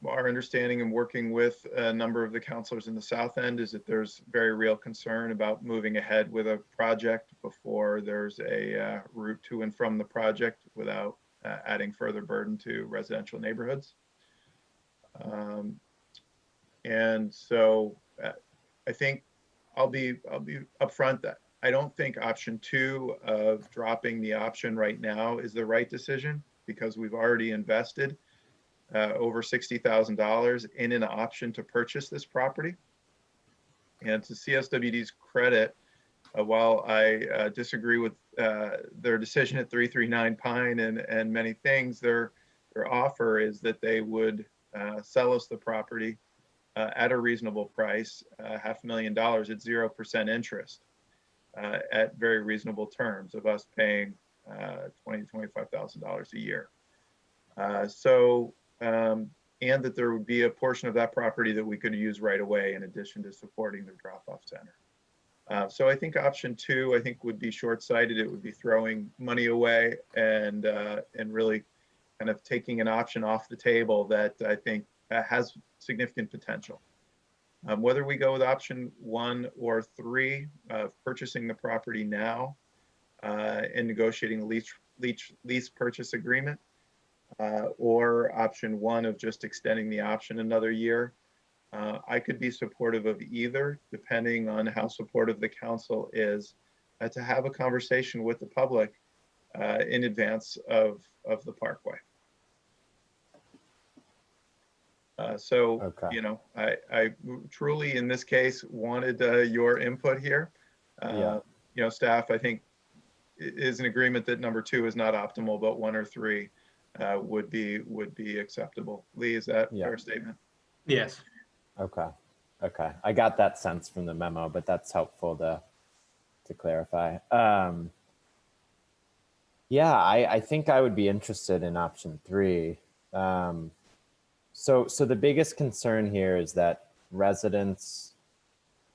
our understanding and working with a number of the councilors in the South End is that there's very real concern about moving ahead with a project before there's a route to and from the project without adding further burden to residential neighborhoods. And so I think I'll be upfront that I don't think option 2 of dropping the option right now is the right decision, because we've already invested over $60,000 in an option to purchase this property. And to CSWD's credit, while I disagree with their decision at 339 Pine and many things, their offer is that they would sell us the property at a reasonable price, $500,000 at 0% interest, at very reasonable terms of us paying $20,000 to $25,000 a year. And that there would be a portion of that property that we could use right away in addition to supporting the drop-off center. So I think option 2, I think, would be short-sighted. It would be throwing money away and really kind of taking an option off the table that I think has significant potential. Whether we go with option 1 or 3 of purchasing the property now and negotiating a lease purchase agreement, or option 1 of just extending the option another year, I could be supportive of either, depending on how supportive the council is, to have a conversation with the public in advance of the Parkway. Okay. You know, I truly, in this case, wanted your input here. Yeah. You know, staff, I think, is in agreement that number 2 is not optimal, but 1 or 3 would be acceptable. Lee, is that a fair statement? Yes. Okay. I got that sense from the memo, but that's helpful to clarify. Yeah, I think I would be interested in option 3. So the biggest concern here is that residents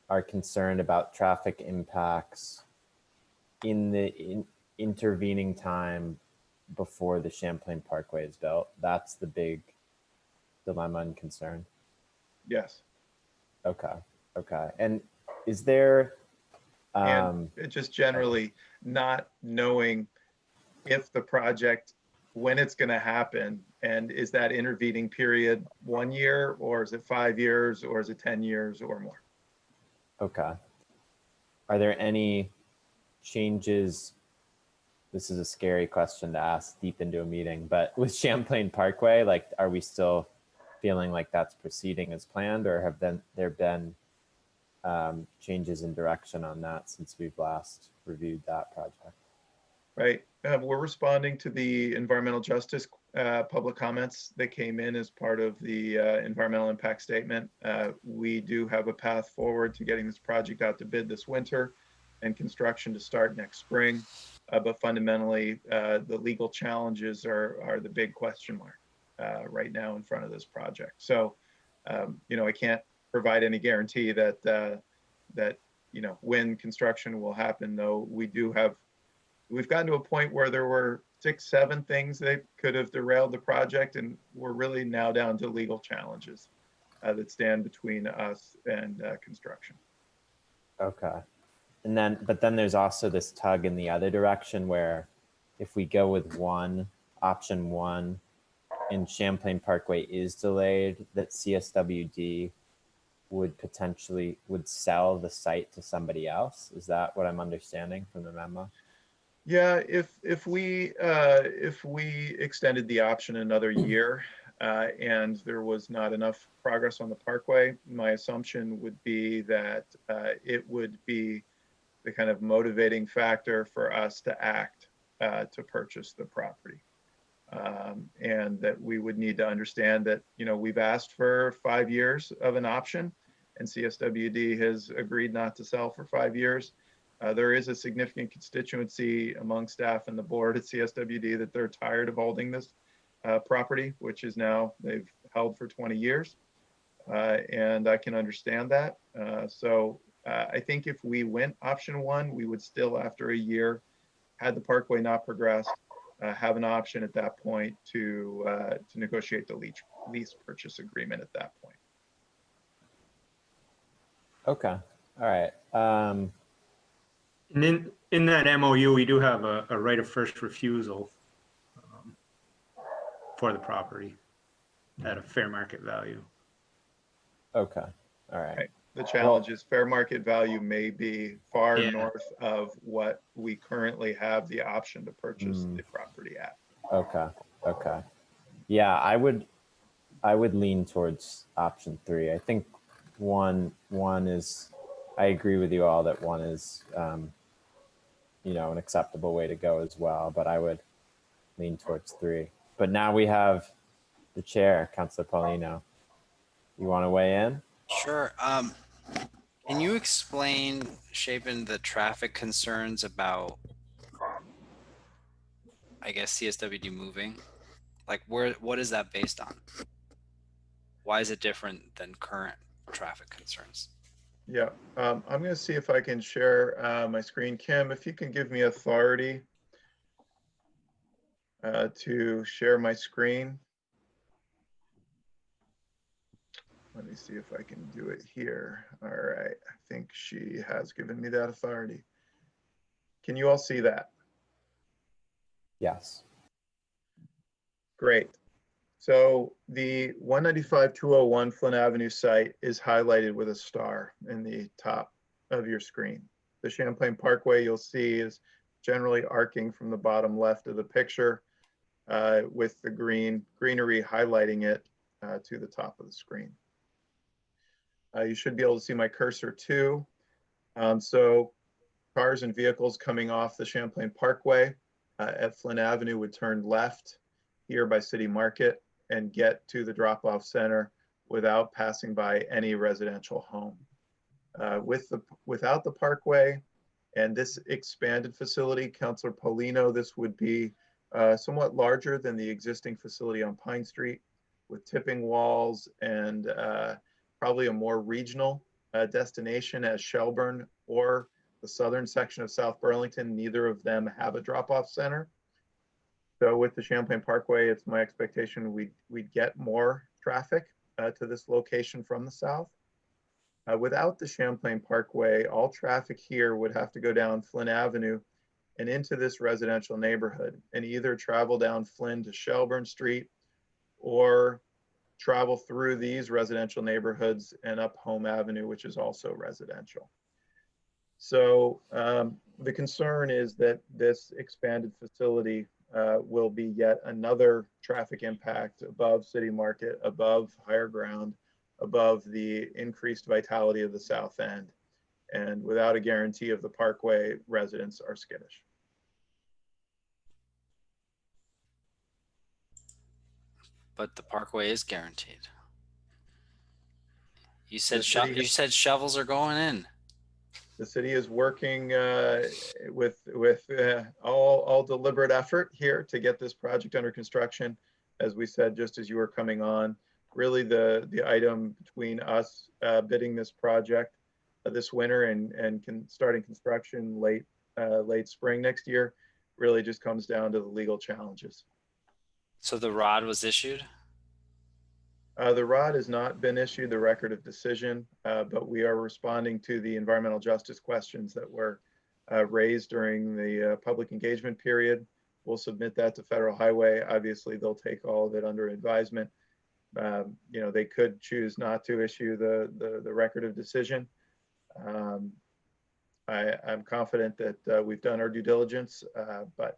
are concerned about traffic impacts in the intervening time before the Champlain Parkway is built? That's the big dilemma and concern. Yes. Okay. Okay. And is there, And it just generally not knowing if the project, when it's going to happen, and is that intervening period 1 year, or is it 5 years, or is it 10 years or more? okay. Are there any changes? This is a scary question to ask deep into a meeting, but with Champlain Parkway, like, are we still feeling like that's proceeding as planned, or have there been changes in direction on that since we've last reviewed that project? Right. We're responding to the environmental justice public comments that came in as part of the environmental impact statement. We do have a path forward to getting this project out to bid this winter and construction to start next spring. But fundamentally, the legal challenges are the big question mark right now in front of this project. So, you know, I can't provide any guarantee that that you know, when construction will happen, though we've gotten to a point where there were 6, 7 things that could have derailed the project, and we're really now down to legal challenges that stand between us and construction. Okay. And then, but then there's also this tug in the other direction where if we go with option one, and Champlain Parkway is delayed, that CSWD would potentially sell the site to somebody else. Is that what I'm understanding from the memo? Yeah, if we extended the option another year and there was not enough progress on the parkway, my assumption would be that it would be the kind of motivating factor for us to act to purchase the property. And that we would need to understand that, you know, we've asked for 5 years of an option, and CSWD has agreed not to sell for 5 years. There is a significant constituency among staff and the board at CSWD that they're tired of holding this property, which is now they've held for 20 years. And I can understand that. So I think if we went option one, we would still, after a year, had the parkway not progressed, have an option at that point to negotiate the lease purchase agreement at that point. Okay. All right. And in that MOU, we do have a right of first refusal for the property at a fair market value. Okay. All right. The challenge is fair market value may be far north of what we currently have the option to purchase the property at. Okay. Okay. Yeah, I would lean towards option 3. I think one is, I agree with you all that 1 is, you know, an acceptable way to go as well, but I would lean towards 3. But now we have the chair, Councilor Paulino. You want to weigh in? Sure. Can you explain, Chapin, the traffic concerns about, I guess, CSWD moving? Like, what is that based on? Why is it different than current traffic concerns? Yeah, I'm going to see if I can share my screen. Kim, if you can give me authority to share my screen. Let me see if I can do it here. All right, I think she has given me that authority. Can you all see that? Yes. Great. So the 195-201 Flynn Avenue site is highlighted with a star in the top of your screen. The Champlain Parkway you'll see is generally arcing from the bottom left of the picture with the greenery highlighting it to the top of the screen. You should be able to see my cursor too. So cars and vehicles coming off the Champlain Parkway at Flynn Avenue would turn left here by City Market and get to the drop-off center without passing by any residential home. Without the parkway and this expanded facility, Councilor Paulino, this would be somewhat larger than the existing facility on Pine Street with tipping walls and probably a more regional destination as Shelburne or the southern section of South Burlington. Neither of them have a drop-off center. So with the Champlain Parkway, it's my expectation we'd get more traffic to this location from the south. Without the Champlain Parkway, all traffic here would have to go down Flynn Avenue and into this residential neighborhood and either travel down Flynn to Shelburne Street or travel through these residential neighborhoods and up Home Avenue, which is also residential. So the concern is that this expanded facility will be yet another traffic impact above City Market, above higher ground, above the increased vitality of the south end. And without a guarantee of the Parkway, residents are skittish. But the Parkway is guaranteed. You The said city- you said shovels are going in. The city is working with all deliberate effort here to get this project under construction. As we said, just as you were coming on, really the item between us bidding this project this winter and starting construction late spring next year really just comes down to the legal challenges. So the ROD was issued? The ROD has not been issued, the record of decision, but we are responding to the environmental justice questions that were raised during the public engagement period. We'll submit that to Federal Highway. Obviously, they'll take all of it under advisement. You know, they could choose not to issue the record of decision. I'm confident that we've done our due diligence, but at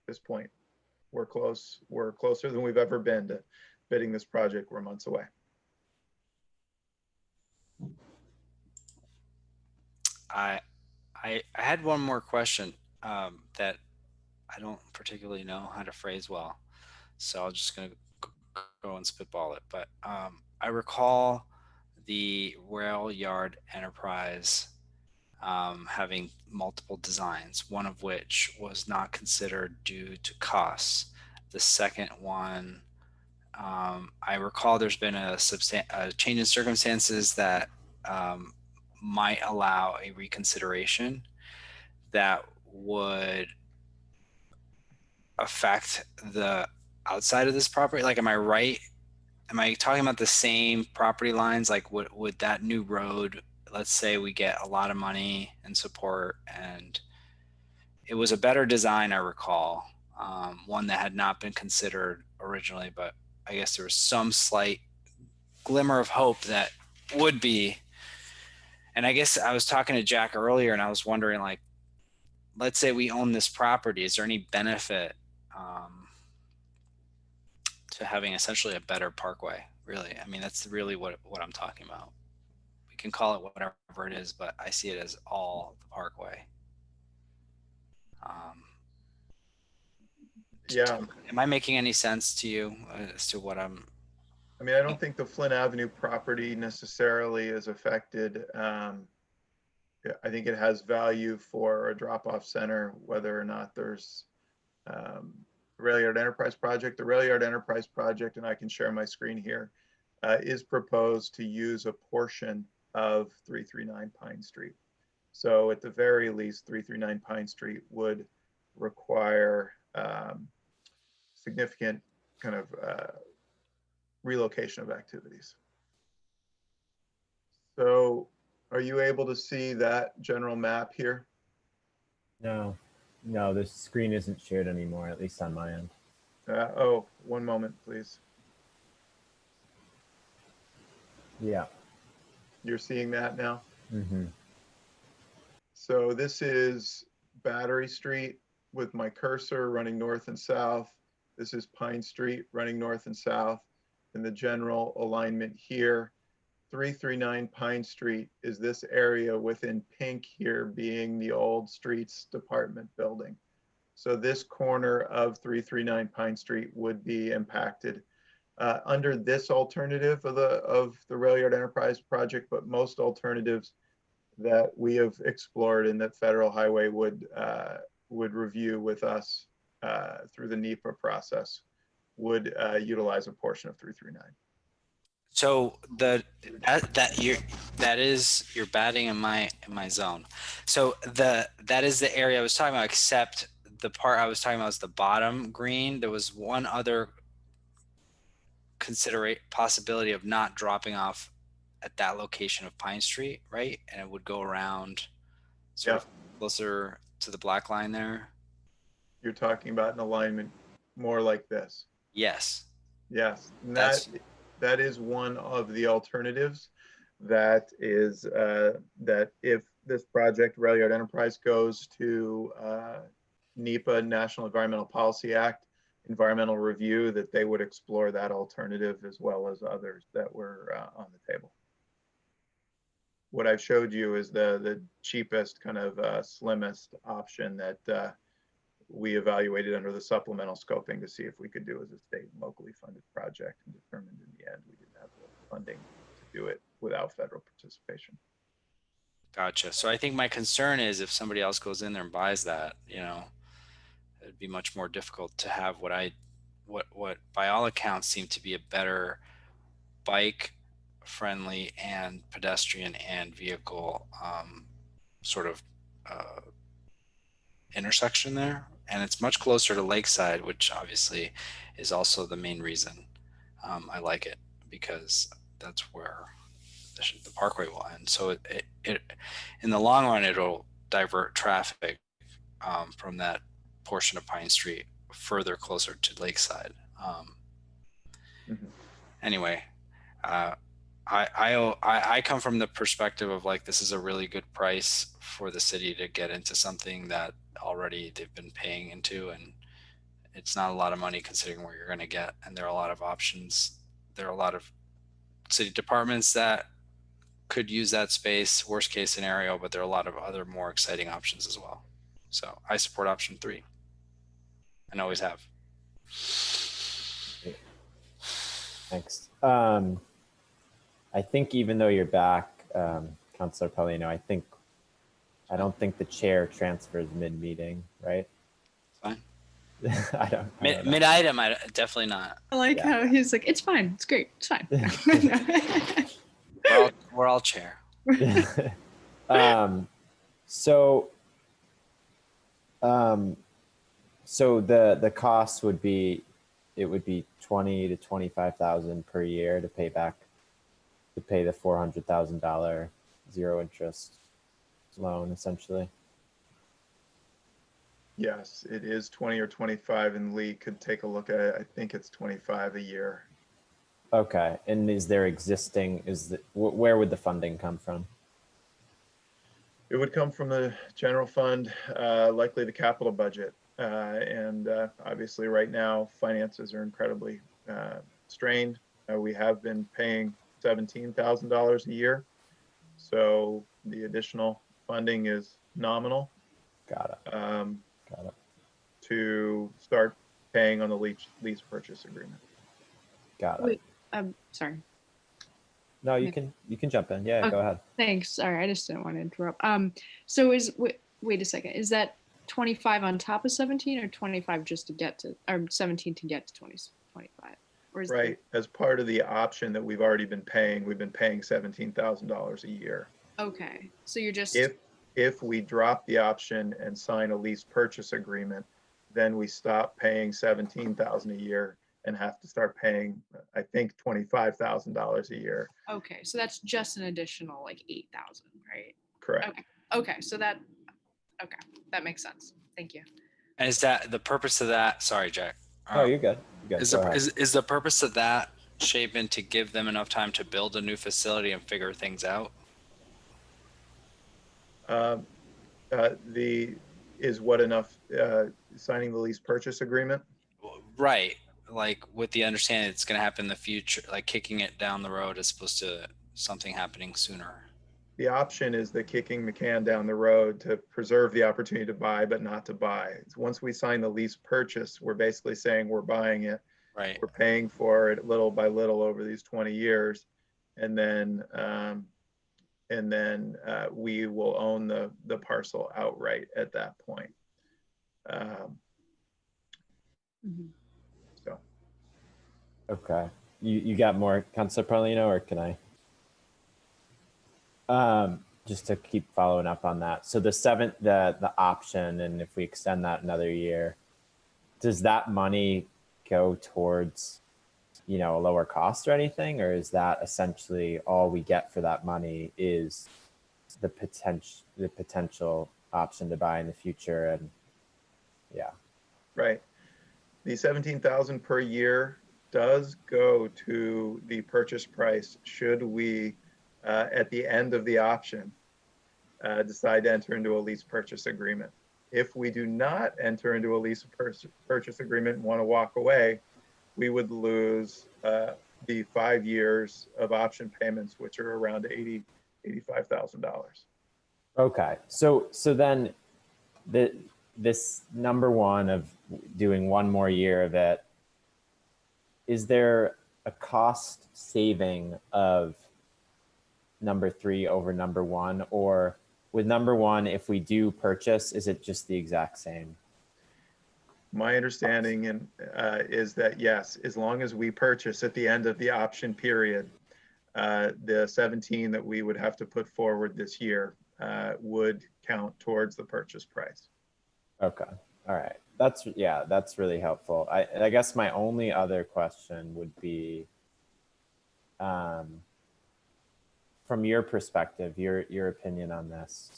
this point, we're close. We're closer than we've ever been to bidding this project. We're months away. I had one more question that I don't particularly know how to phrase well, so I'm just gonna go and spitball it. But I recall the rail yard enterprise having multiple designs, one of which was not considered due to costs. The second one, I recall there's been a change in circumstances that might allow a reconsideration that would affect the outside of this property. Like, am I right? Am I talking about the same property lines? Like, would that new road, let's say we get a lot of money and support, and it was a better design, I recall, one that had not been considered originally, but I guess there was some slight glimmer of hope that would be. And I guess I was talking to Jack earlier and I was wondering, like, let's say we own this property. Is there any benefit to having essentially a better parkway? Really? I mean, that's really what I'm talking about. We can call it whatever it is, but I see it as all the parkway. Yeah. Am I making any sense to you as to what I'm? I mean, I don't think the Flynn Avenue property necessarily is affected. Yeah, I think it has value for a drop-off center, whether or not there's Rail Yard Enterprise Project. The Rail Yard Enterprise Project, and I can share my screen here, is proposed to use a portion of 339 Pine Street. So at the very least, 339 Pine Street would require significant kind of relocation of activities. So are you able to see that general map here? No, the screen isn't shared anymore, at least on my end. Oh, one moment, please. Yeah. You're seeing that now? Mm-hmm. So this is Battery Street with my cursor running north and south. This is Pine Street running north and south. And the general alignment here, 339 Pine Street is this area within pink here being the old streets department building. So this corner of 339 Pine Street would be impacted under this alternative of the Rail Yard Enterprise Project, but most alternatives that we have explored and that Federal Highway would review with us through the NEPA process would utilize a portion of 339. So you're batting in my zone. So that is the area I was talking about, except the part I was talking about is the bottom green. There was one other possibility of not dropping off at that location of Pine Street, right? And it would go around sort of closer to the black line there. You're talking about an alignment more like this. Yes. Yes, and that is one of the alternatives. That is that if this project, Rail Yard Enterprise, goes to NEPA, National Environmental Policy Act, environmental review, that they would explore that alternative as well as others that were on the table. What I've showed you is the cheapest, kind of slimmest option that we evaluated under the supplemental scoping to see if we could do as a state and locally funded project, and determined in the end we didn't have the funding to do it without federal participation. Gotcha. So I think my concern is if somebody else goes in there and buys that, you know, it'd be much more difficult to have what by all accounts seemed to be a better bike friendly and pedestrian and vehicle sort of intersection there. And it's much closer to Lakeside, which obviously is also the main reason I like it, because that's where the parkway will end. So it in the long run, it'll divert traffic from that portion of Pine Street further closer to Lakeside. Anyway, I come from the perspective of like, this is a really good price for the city to get into something that already they've been paying into, and it's not a lot of money considering where you're going to get. And there are a lot of options. There are a lot of city departments that could use that space, worst case scenario, but there are a lot of other more exciting options as well. So I support option 3 and always have. Thanks. I think even though you're back, Councilor Paulino, I don't think the chair transfers mid-meeting, right? Fine. I don't mid-item, definitely not. I like how he's like, it's fine, it's great, it's fine. we're all chair. So the cost would be, it would be 20 to 25,000 per year to pay the $400,000 zero interest loan, essentially. Yes, it is 20 or 25, and Lee could take a look at it. I think it's 25 a year. Okay, and is there where would the funding come from? It would come from the general fund, likely the capital budget. And obviously right now, finances are incredibly strained. We have been paying $17,000 a year. So the additional funding is nominal. Got it. Got it. To start paying on the lease purchase agreement. Got it. Wait, sorry. No, you can jump in. Yeah, Okay. Go ahead. Thanks. Sorry, I just didn't want to interrupt. So wait a second. Is that 25 on top of 17 or 25 just to get to, or 17 to get to 25? Or is right. As part of the option that we've already been paying, we've been paying $17,000 a year. Okay. So you're just. If we drop the option and sign a lease purchase agreement, then we stop paying $17,000 a year and have to start paying, I think, $25,000 a year. Okay. So that's just an additional like 8,000, right? Correct. Okay. Okay. So that makes sense. Thank you. And is that the purpose of that? Sorry, Jack. Oh, you're good. Is the purpose of that, Chapin, to give them enough time to build a new facility and figure things out? Signing the lease purchase agreement? Right. Like with the understanding it's going to happen in the future, like kicking it down the road as opposed to something happening sooner. The option is the kicking the can down the road to preserve the opportunity to buy, but not to buy. Once we sign the lease purchase, we're basically saying we're buying it. Right. We're paying for it little by little over these 20 years. And then we will own the parcel outright at that point. So. Okay. You got more, Councilor Paulino, or can I? just to keep following up on that. So the option, and if we extend that another year, does that money go towards, you know, a lower cost or anything? Or is that essentially all we get for that money is the potential option to buy in the future? And yeah. Right. The 17,000 per year does go to the purchase price should we, at the end of the option, decide to enter into a lease purchase agreement. If we do not enter into a lease purchase agreement and want to walk away, we would lose the 5 years of option payments, which are around $85,000. Okay, so then this number one of doing one more year of it, is there a cost saving of number 3 over number 1, or with number 1, if we do purchase, is it just the exact same? My understanding is that yes, as long as we purchase at the end of the option period, the 17 that we would have to put forward this year would count towards the purchase price. Okay, all right. That's really helpful. I guess my only other question would be, from your perspective, your opinion on this.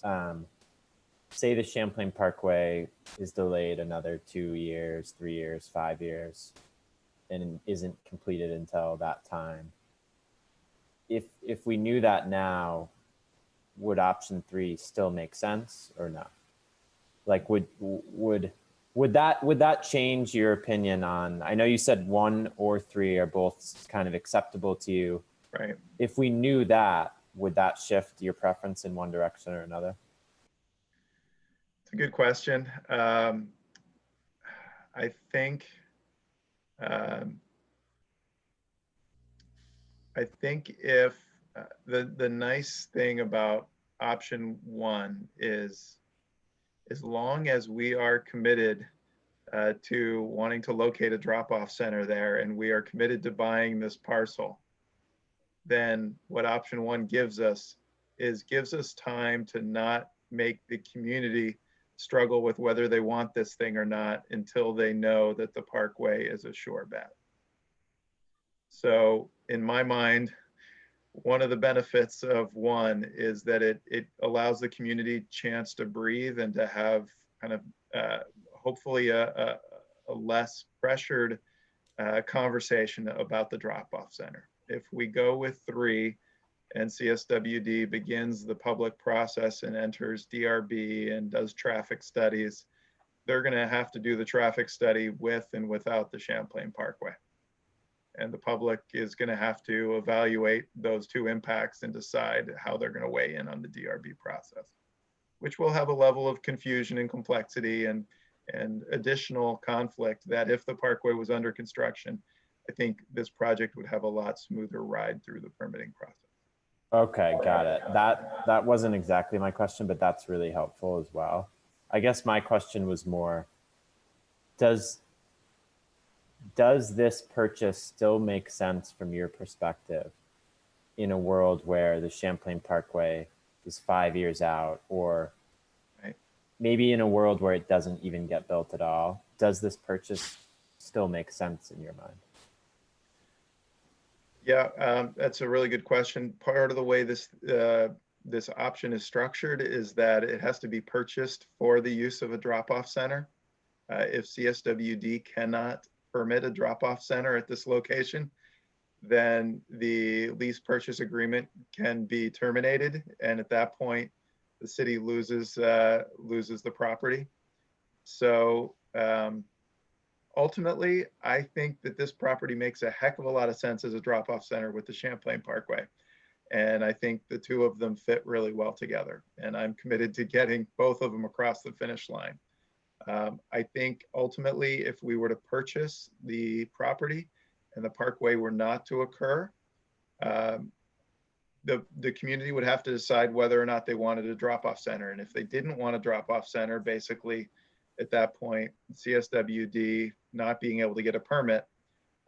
Say the Champlain Parkway is delayed another 2 years, 3 years, 5 years, and isn't completed until that time. If we knew that now, would option 3 still make sense or no? Like would that change your opinion on, I know you said 1 or 3 are both kind of acceptable to you. Right. If we knew that, would that shift your preference in one direction or another? It's a good question. I think if the nice thing about option 1 is, as long as we are committed to wanting to locate a drop-off center there, and we are committed to buying this parcel, then what option 1 gives us time to not make the community struggle with whether they want this thing or not until they know that the parkway is a sure bet. So in my mind, one of the benefits of 1 is that it allows the community chance to breathe and to have kind of hopefully a less pressured conversation about the drop-off center. If we go with 3 and CSWD begins the public process and enters DRB and does traffic studies, they're going to have to do the traffic study with and without the Champlain Parkway. And the public is going to have to evaluate those 2 impacts and decide how they're going to weigh in on the DRB process, which will have a level of confusion and complexity and additional conflict that if the parkway was under construction, I think this project would have a lot smoother ride through the permitting process. Okay, got it. That wasn't exactly my question, but that's really helpful as well. I guess my question was more, does this purchase still make sense from your perspective in a world where the Champlain Parkway is 5 years out, or maybe in a world where it doesn't even get built at all? Does this purchase still make sense in your mind? Yeah, that's a really good question. Part of the way this option is structured is that it has to be purchased for the use of a drop-off center. If CSWD cannot permit a drop-off center at this location, then the lease purchase agreement can be terminated, and at that point, the city loses the property. So ultimately, I think that this property makes a heck of a lot of sense as a drop-off center with the Champlain Parkway. And I think the 2 of them fit really well together. And I'm committed to getting both of them across the finish line. I think ultimately, if we were to purchase the property and the parkway were not to occur, the community would have to decide whether or not they wanted a drop-off center. And if they didn't want a drop-off center, basically, at that point, CSWD, not being able to get a permit,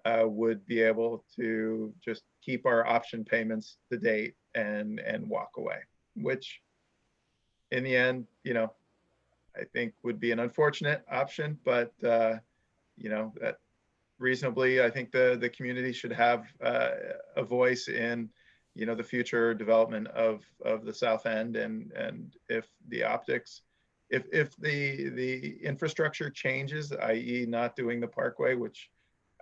would be able to just keep our option payments to date and walk away, which in the end, I think would be an unfortunate option, but that reasonably, I think the community should have a voice in, the future development of the South End, and if the optics, if the infrastructure changes, i.e. not doing the parkway, which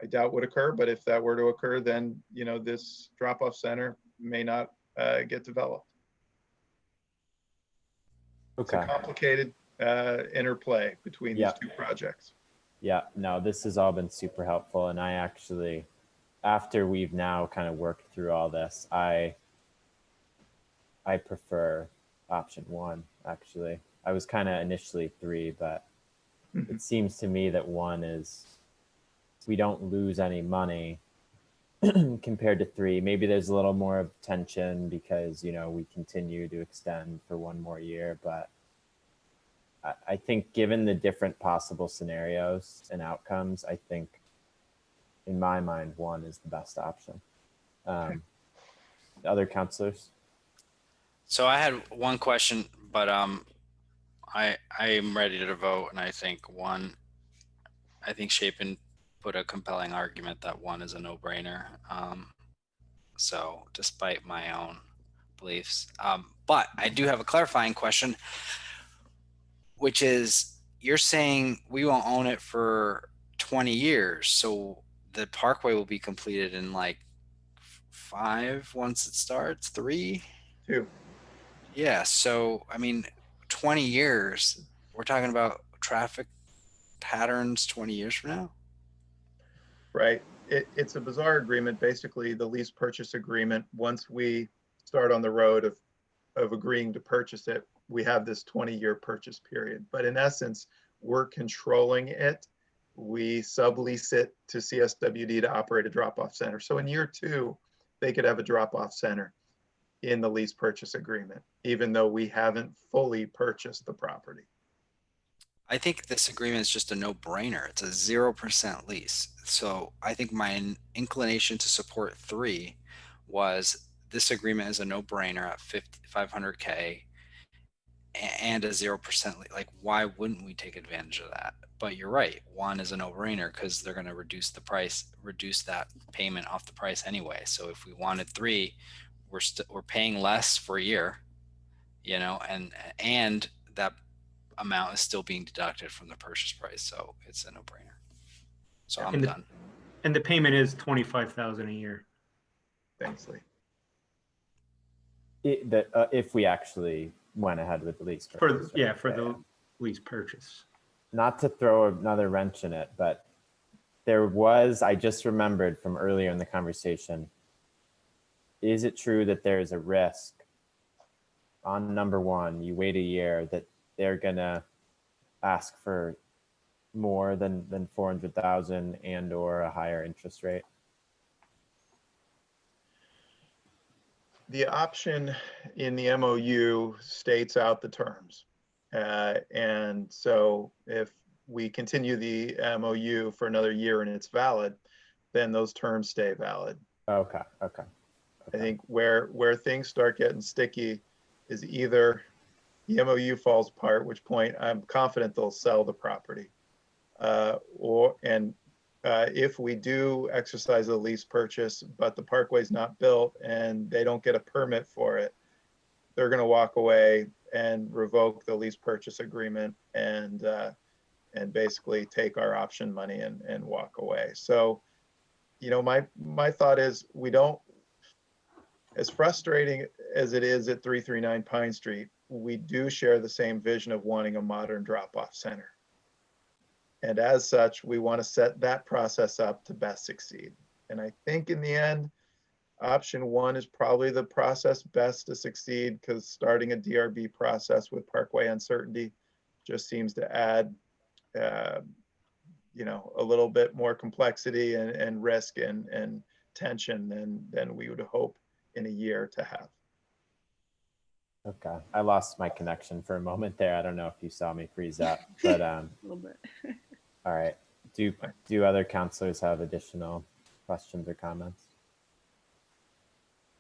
I doubt would occur, but if that were to occur, then, this drop-off center may not get developed. Okay. It's a complicated interplay between these two projects. Yeah, no, this has all been super helpful. And I actually, after we've now kind of worked through all this, I prefer option 1, actually. I was kind of initially 3, but it seems to me that 1 is, we don't lose any money compared to 3. Maybe there's a little more of tension because, we continue to extend for 1 more year, but I think given the different possible scenarios and outcomes, I think in my mind, 1 is the best option. Other councilors? So I had one question, but I am ready to vote, and I think Chapin put a compelling argument that 1 is a no-brainer. So despite my own beliefs, but I do have a clarifying question, which is, you're saying we won't own it for 20 years. So the parkway will be completed in like 5 once it starts, 3? 2. Yeah. So, 20 years, we're talking about traffic patterns 20 years from now? Right. It's a bizarre agreement. Basically, the lease purchase agreement, once we start on the road of agreeing to purchase it, we have this 20-year purchase period. But in essence, we're controlling it. We sublease it to CSWD to operate a drop-off center. So in year 2, they could have a drop-off center in the lease purchase agreement, even though we haven't fully purchased the property. I think this agreement is just a no-brainer. It's a 0% lease. So I think my inclination to support 3 was this agreement is a no-brainer at $500K and a 0%. Like, why wouldn't we take advantage of that? But you're right. 1 is a no-brainer because they're going to reduce the price, reduce that payment off the price anyway. So if we wanted 3, we're paying less for a year, and that amount is still being deducted from the purchase price. So it's a no-brainer. So I'm done. And the payment is $25,000 a year. Thanks, Lee. If we actually went ahead with the lease purchase. For the lease purchase. Not to throw another wrench in it, but I just remembered from earlier in the conversation, is it true that there is a risk on number 1, you wait a year, that they're gonna ask for more than 400,000 and or a higher interest rate? The option in the MOU states out the terms. And so if we continue the MOU for another year and it's valid, then those terms stay valid. Okay. I think where things start getting sticky is either the MOU falls apart, which point I'm confident they'll sell the property, if we do exercise the lease purchase, but the parkway's not built and they don't get a permit for it, they're going to walk away and revoke the lease purchase agreement and basically take our option money and walk away. So, my thought is, we don't, as frustrating as it is at 339 Pine Street, we do share the same vision of wanting a modern drop-off center. And as such, we want to set that process up to best succeed. And I think in the end, option 1 is probably the process best to succeed, because starting a DRB process with parkway uncertainty just seems to add, a little bit more complexity and risk and tension than we would hope in a year to have. Okay, I lost my connection for a moment there. I don't know if you saw me freeze up, but A little bit. all right. Do other councilors have additional questions or comments?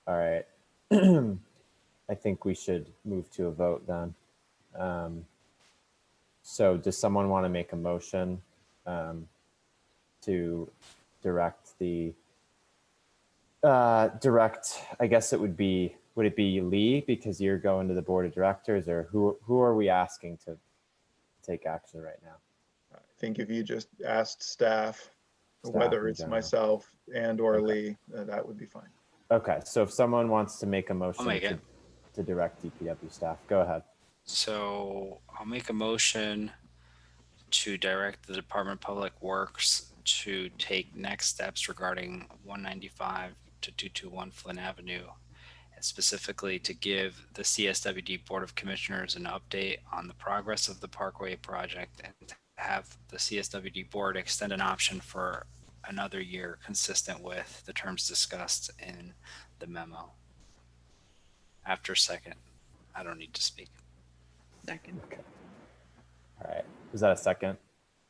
All right. I think we should move to a vote then. So does someone want to make a motion to direct I guess it would it be Lee, because you're going to the board of directors, or who are we asking to take action right now? I think if you just asked staff, Staff whether in it's general. myself and or Okay. Lee, that would be fine. Okay, so if someone wants to make a motion make it. to direct DPW staff, go ahead. So I'll make a motion to direct the Department of Public Works to take next steps regarding 195 to 221 Flynn Avenue, and specifically to give the CSWD Board of Commissioners an update on the progress of the Parkway project, and to have the CSWD Board extend an option for another year consistent with the terms discussed in the memo. After second, I don't need to speak. Second. Okay. All right. Was that a second?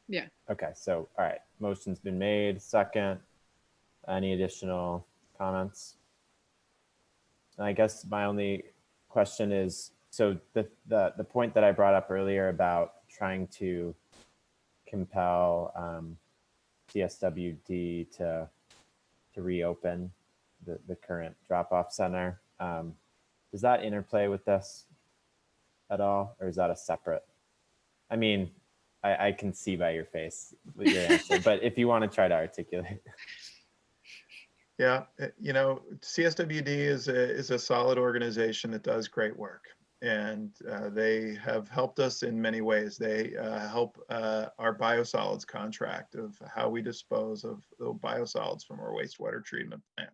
Yeah. Okay. So, all right. Motion's been made. Second. Any additional comments? And I guess my only question is, so the point that I brought up earlier about trying to compel CSWD to reopen the current drop-off center, does that interplay with this at all, or is that a separate? I mean, I can see by your face with your answer, but if you want to try to articulate. Yeah, you know, CSWD is a solid organization that does great work, and they have helped us in many ways. They help our biosolids contract of how we dispose of the biosolids from our wastewater treatment plant.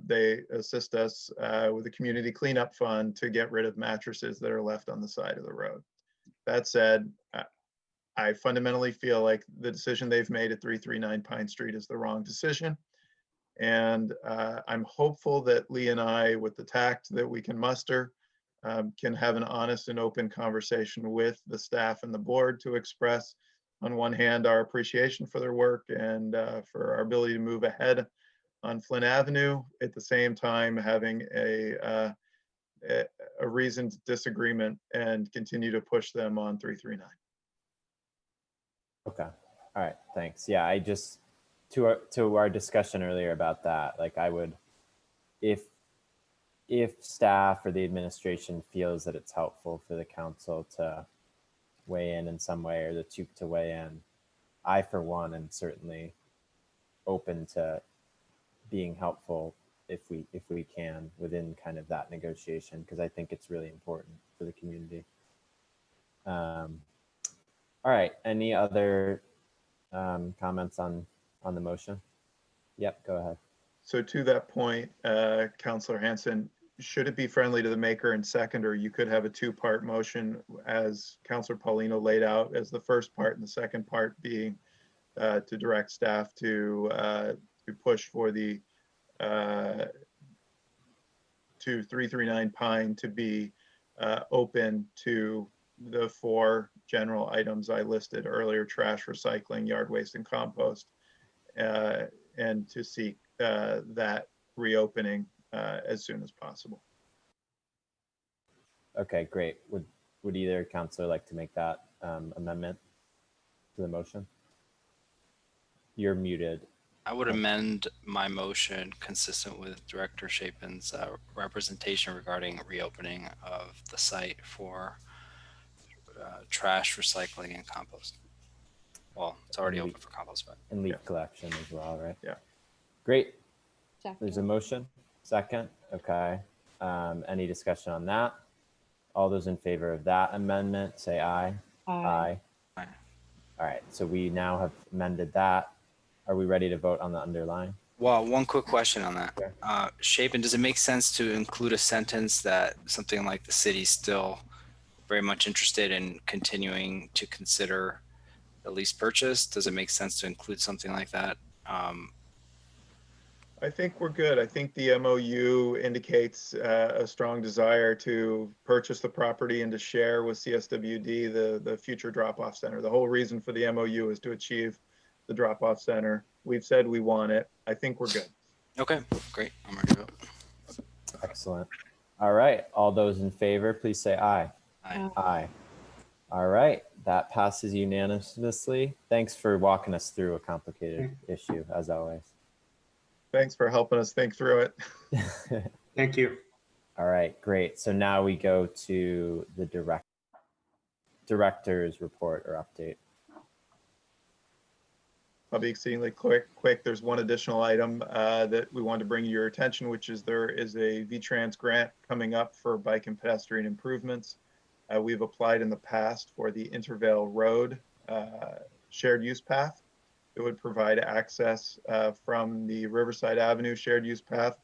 They assist us with the community cleanup fund to get rid of mattresses that are left on the side of the road. That said, I fundamentally feel like the decision they've made at 339 Pine Street is the wrong decision. And I'm hopeful that Lee and I, with the tact that we can muster, can have an honest and open conversation with the staff and the board to express, on one hand, our appreciation for their work and for our ability to move ahead on Flynn Avenue, at the same time having a reasoned disagreement and continue to push them on 339. Okay. All right. Thanks. Yeah, I just, to our discussion earlier about that, like I would, if staff or the administration feels that it's helpful for the council to weigh in some way, or the chief to weigh in, I for one am certainly open to being helpful if we can within kind of that negotiation, because I think it's really important for the community. All right. Any other comments on the motion? Yep, go ahead. So to that point, Councillor Hanson, should it be friendly to the maker and seconder, you could have a two-part motion as Councillor Paulino laid out, as the first part, and the second part being to direct staff to push for the to 339 Pine to be open to the four general items I listed earlier: trash, recycling, yard waste, and compost, and to seek that reopening as soon as possible. Okay, great. Would either councillor like to make that amendment to the motion? You're muted. I would amend my motion consistent with Director Chapin's representation regarding reopening of the site for trash, recycling, and compost. Well, it's already open for compost, but. And leaf collection as well, right? Yeah. Great. Second. There's a motion. Second. Okay. Any discussion on that? All those in favor of that amendment, say aye. Aye. Aye. All right. So we now have amended that. Are we ready to vote on the underline? Well, one quick question on that. Sure. Chapin, does it make sense to include a sentence that something like the city's still very much interested in continuing to consider the lease purchase? Does it make sense to include something like that? I think we're good. I think the MOU indicates a strong desire to purchase the property and to share with CSWD the future drop-off center. The whole reason for the MOU is to achieve the drop-off center. We've said we want it. I think we're good. Okay, great. I'm ready to vote. Excellent. All right. All those in favor, please say aye. Aye. Aye. All right, that passes unanimously. Thanks for walking us through a complicated issue, as always. Thanks for helping us think through it. Thank you. All right, great. So now we go to the director's report or update. I'll be exceedingly quick. There's one additional item that we want to bring to your attention, which is there is a VTrans grant coming up for bike and pedestrian improvements. We've applied in the past for the Intervale Road shared use path. It would provide access from the Riverside Avenue shared use path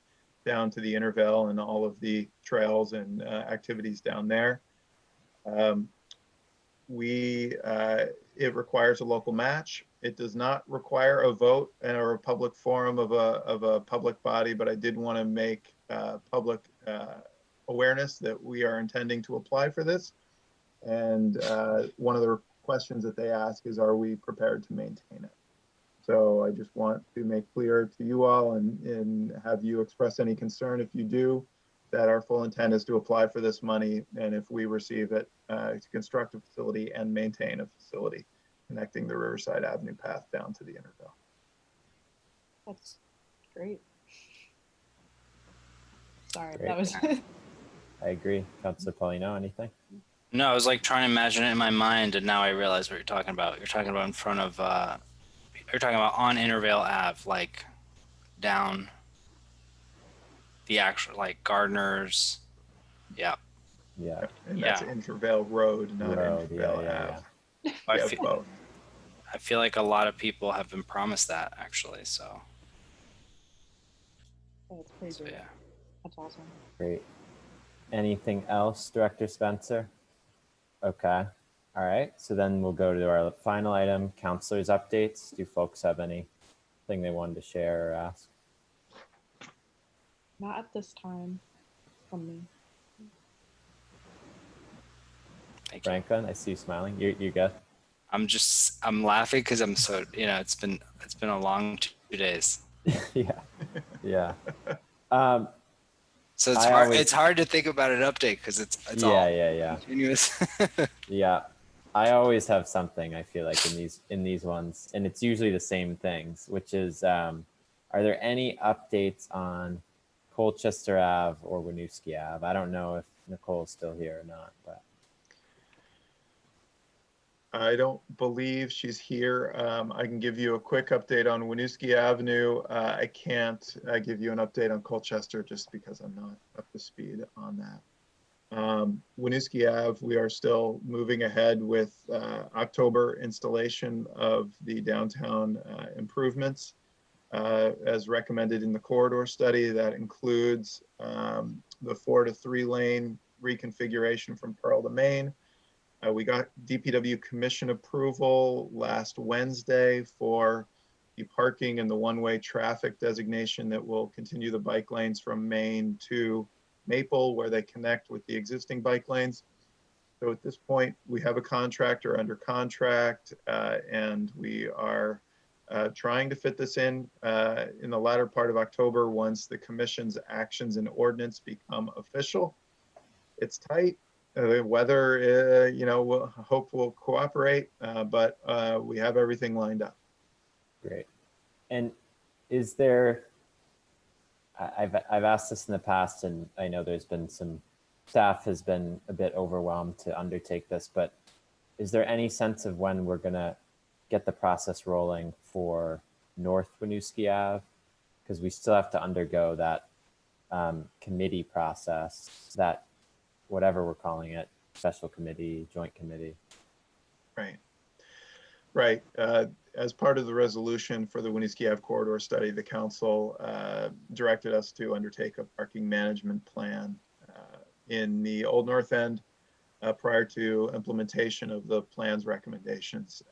down to the Intervale and all of the trails and activities down there. It requires a local match. It does not require a vote or a public forum of a public body, but I did want to make public awareness that we are intending to apply for this. And one of the questions that they ask is, are we prepared to maintain it? So I just want to make clear to you all and have you express any concern if you do, that our full intent is to apply for this money, and if we receive it, to construct a facility and maintain a facility connecting the Riverside Avenue path down to the Intervale. That's great. Sorry, Great. that was. I agree. Councilor Paulino, anything? No, I was like trying to imagine it in my mind, and now I realize what you're talking about. You're talking about in front of, you're talking about on Intervale Ave, like down the actual, like Gardner's. Yeah. Yeah. And that's Intervale Road, not Intervale Ave. I feel like a lot of people have been promised that, actually, so. That's pretty great. Yeah. That's awesome. Great. Anything else, Director Spencer? Okay. All right. So then we'll go to our final item, Councilors updates. Do folks have anything they wanted to share or ask? Not at this time from me. Thank you. Franklin, I see you smiling. You're good. I'm laughing because I'm so, it's been a long 2 days. Yeah. So it's hard to think about an update because it's all continuous. Yeah. I always have something, I feel like, in these ones, and it's usually the same things, which is, are there any updates on Colchester Ave or Winooski Ave? I don't know if Nicole's still here or not, but. I don't believe she's here. I can give you a quick update on Winooski Avenue. I can't give you an update on Colchester just because I'm not up to speed on that. Winooski Ave, we are still moving ahead with October installation of the downtown improvements as recommended in the corridor study. That includes the 4 to 3 lane reconfiguration from Pearl to Main. We got DPW commission approval last Wednesday for the parking and the one-way traffic designation that will continue the bike lanes from Main to Maple, where they connect with the existing bike lanes. So at this point, we have a contractor under contract, and we are trying to fit this in the latter part of October once the commission's actions and ordinance become official. It's tight. The weather, we'll hope will cooperate, but we have everything lined up. Great. And is there, I've asked this in the past, and I know there's been some staff has been a bit overwhelmed to undertake this, but is there any sense of when we're gonna get the process rolling for North Winooski Ave? Because we still have to undergo that committee process, that whatever we're calling it, special committee, joint committee. Right. As part of the resolution for the Winooski Ave corridor study, the council directed us to undertake a parking management plan in the Old North End prior to implementation of the plan's recommendations.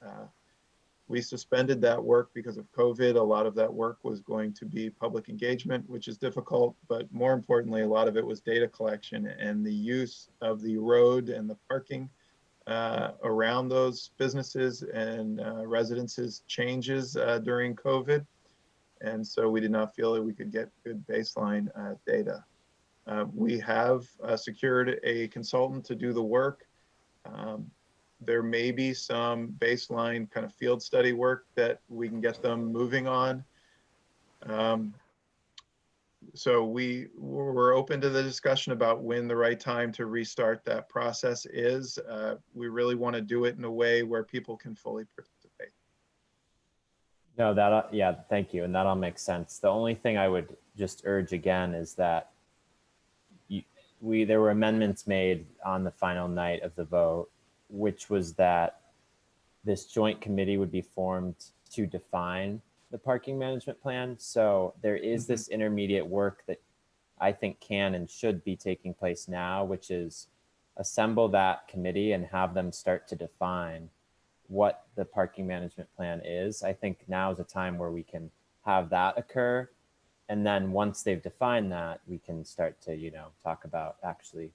We suspended that work because of COVID. A lot of that work was going to be public engagement, which is difficult, but more importantly, a lot of it was data collection and the use of the road and the parking around those businesses and residences changes during COVID. And so we did not feel that we could get good baseline data. We have secured a consultant to do the work. There may be some baseline kind of field study work that we can get them moving on. So we're open to the discussion about when the right time to restart that process is. We really want to do it in a way where people can fully participate. No, that, yeah, thank you. And that all makes sense. The only thing I would just urge again is that there were amendments made on the final night of the vote, which was that this joint committee would be formed to define the parking management plan. So there is this intermediate work that I think can and should be taking place now, which is assemble that committee and have them start to define what the parking management plan is. I think now is a time where we can have that occur. And then once they've defined that, we can start to, you know, talk about actually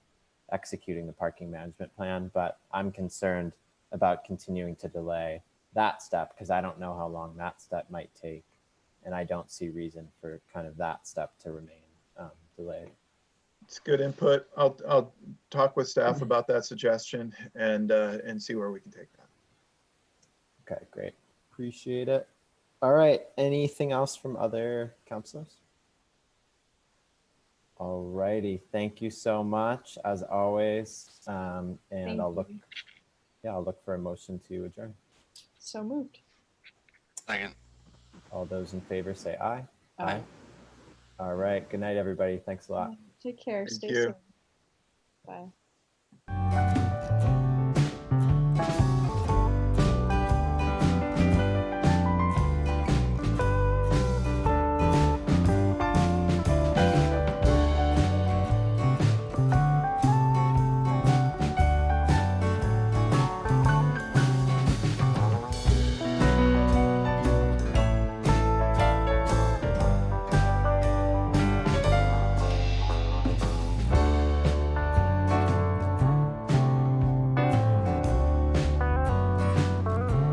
executing the parking management plan. But I'm concerned about continuing to delay that step because I don't know how long that step might take. And I don't see reason for kind of that step to remain delayed. It's good input. I'll talk with staff about that suggestion and see where we can take that. Okay, great. Appreciate it. All right. Anything else from other councilors? All righty. Thank you so much, as always. And Thank I'll look. you. Yeah, I'll look for a motion to adjourn. So moved. Second. All those in favor say aye. Aye. All right. Good night, everybody. Thanks a lot. Take care. Thank Stay you. safe. Bye.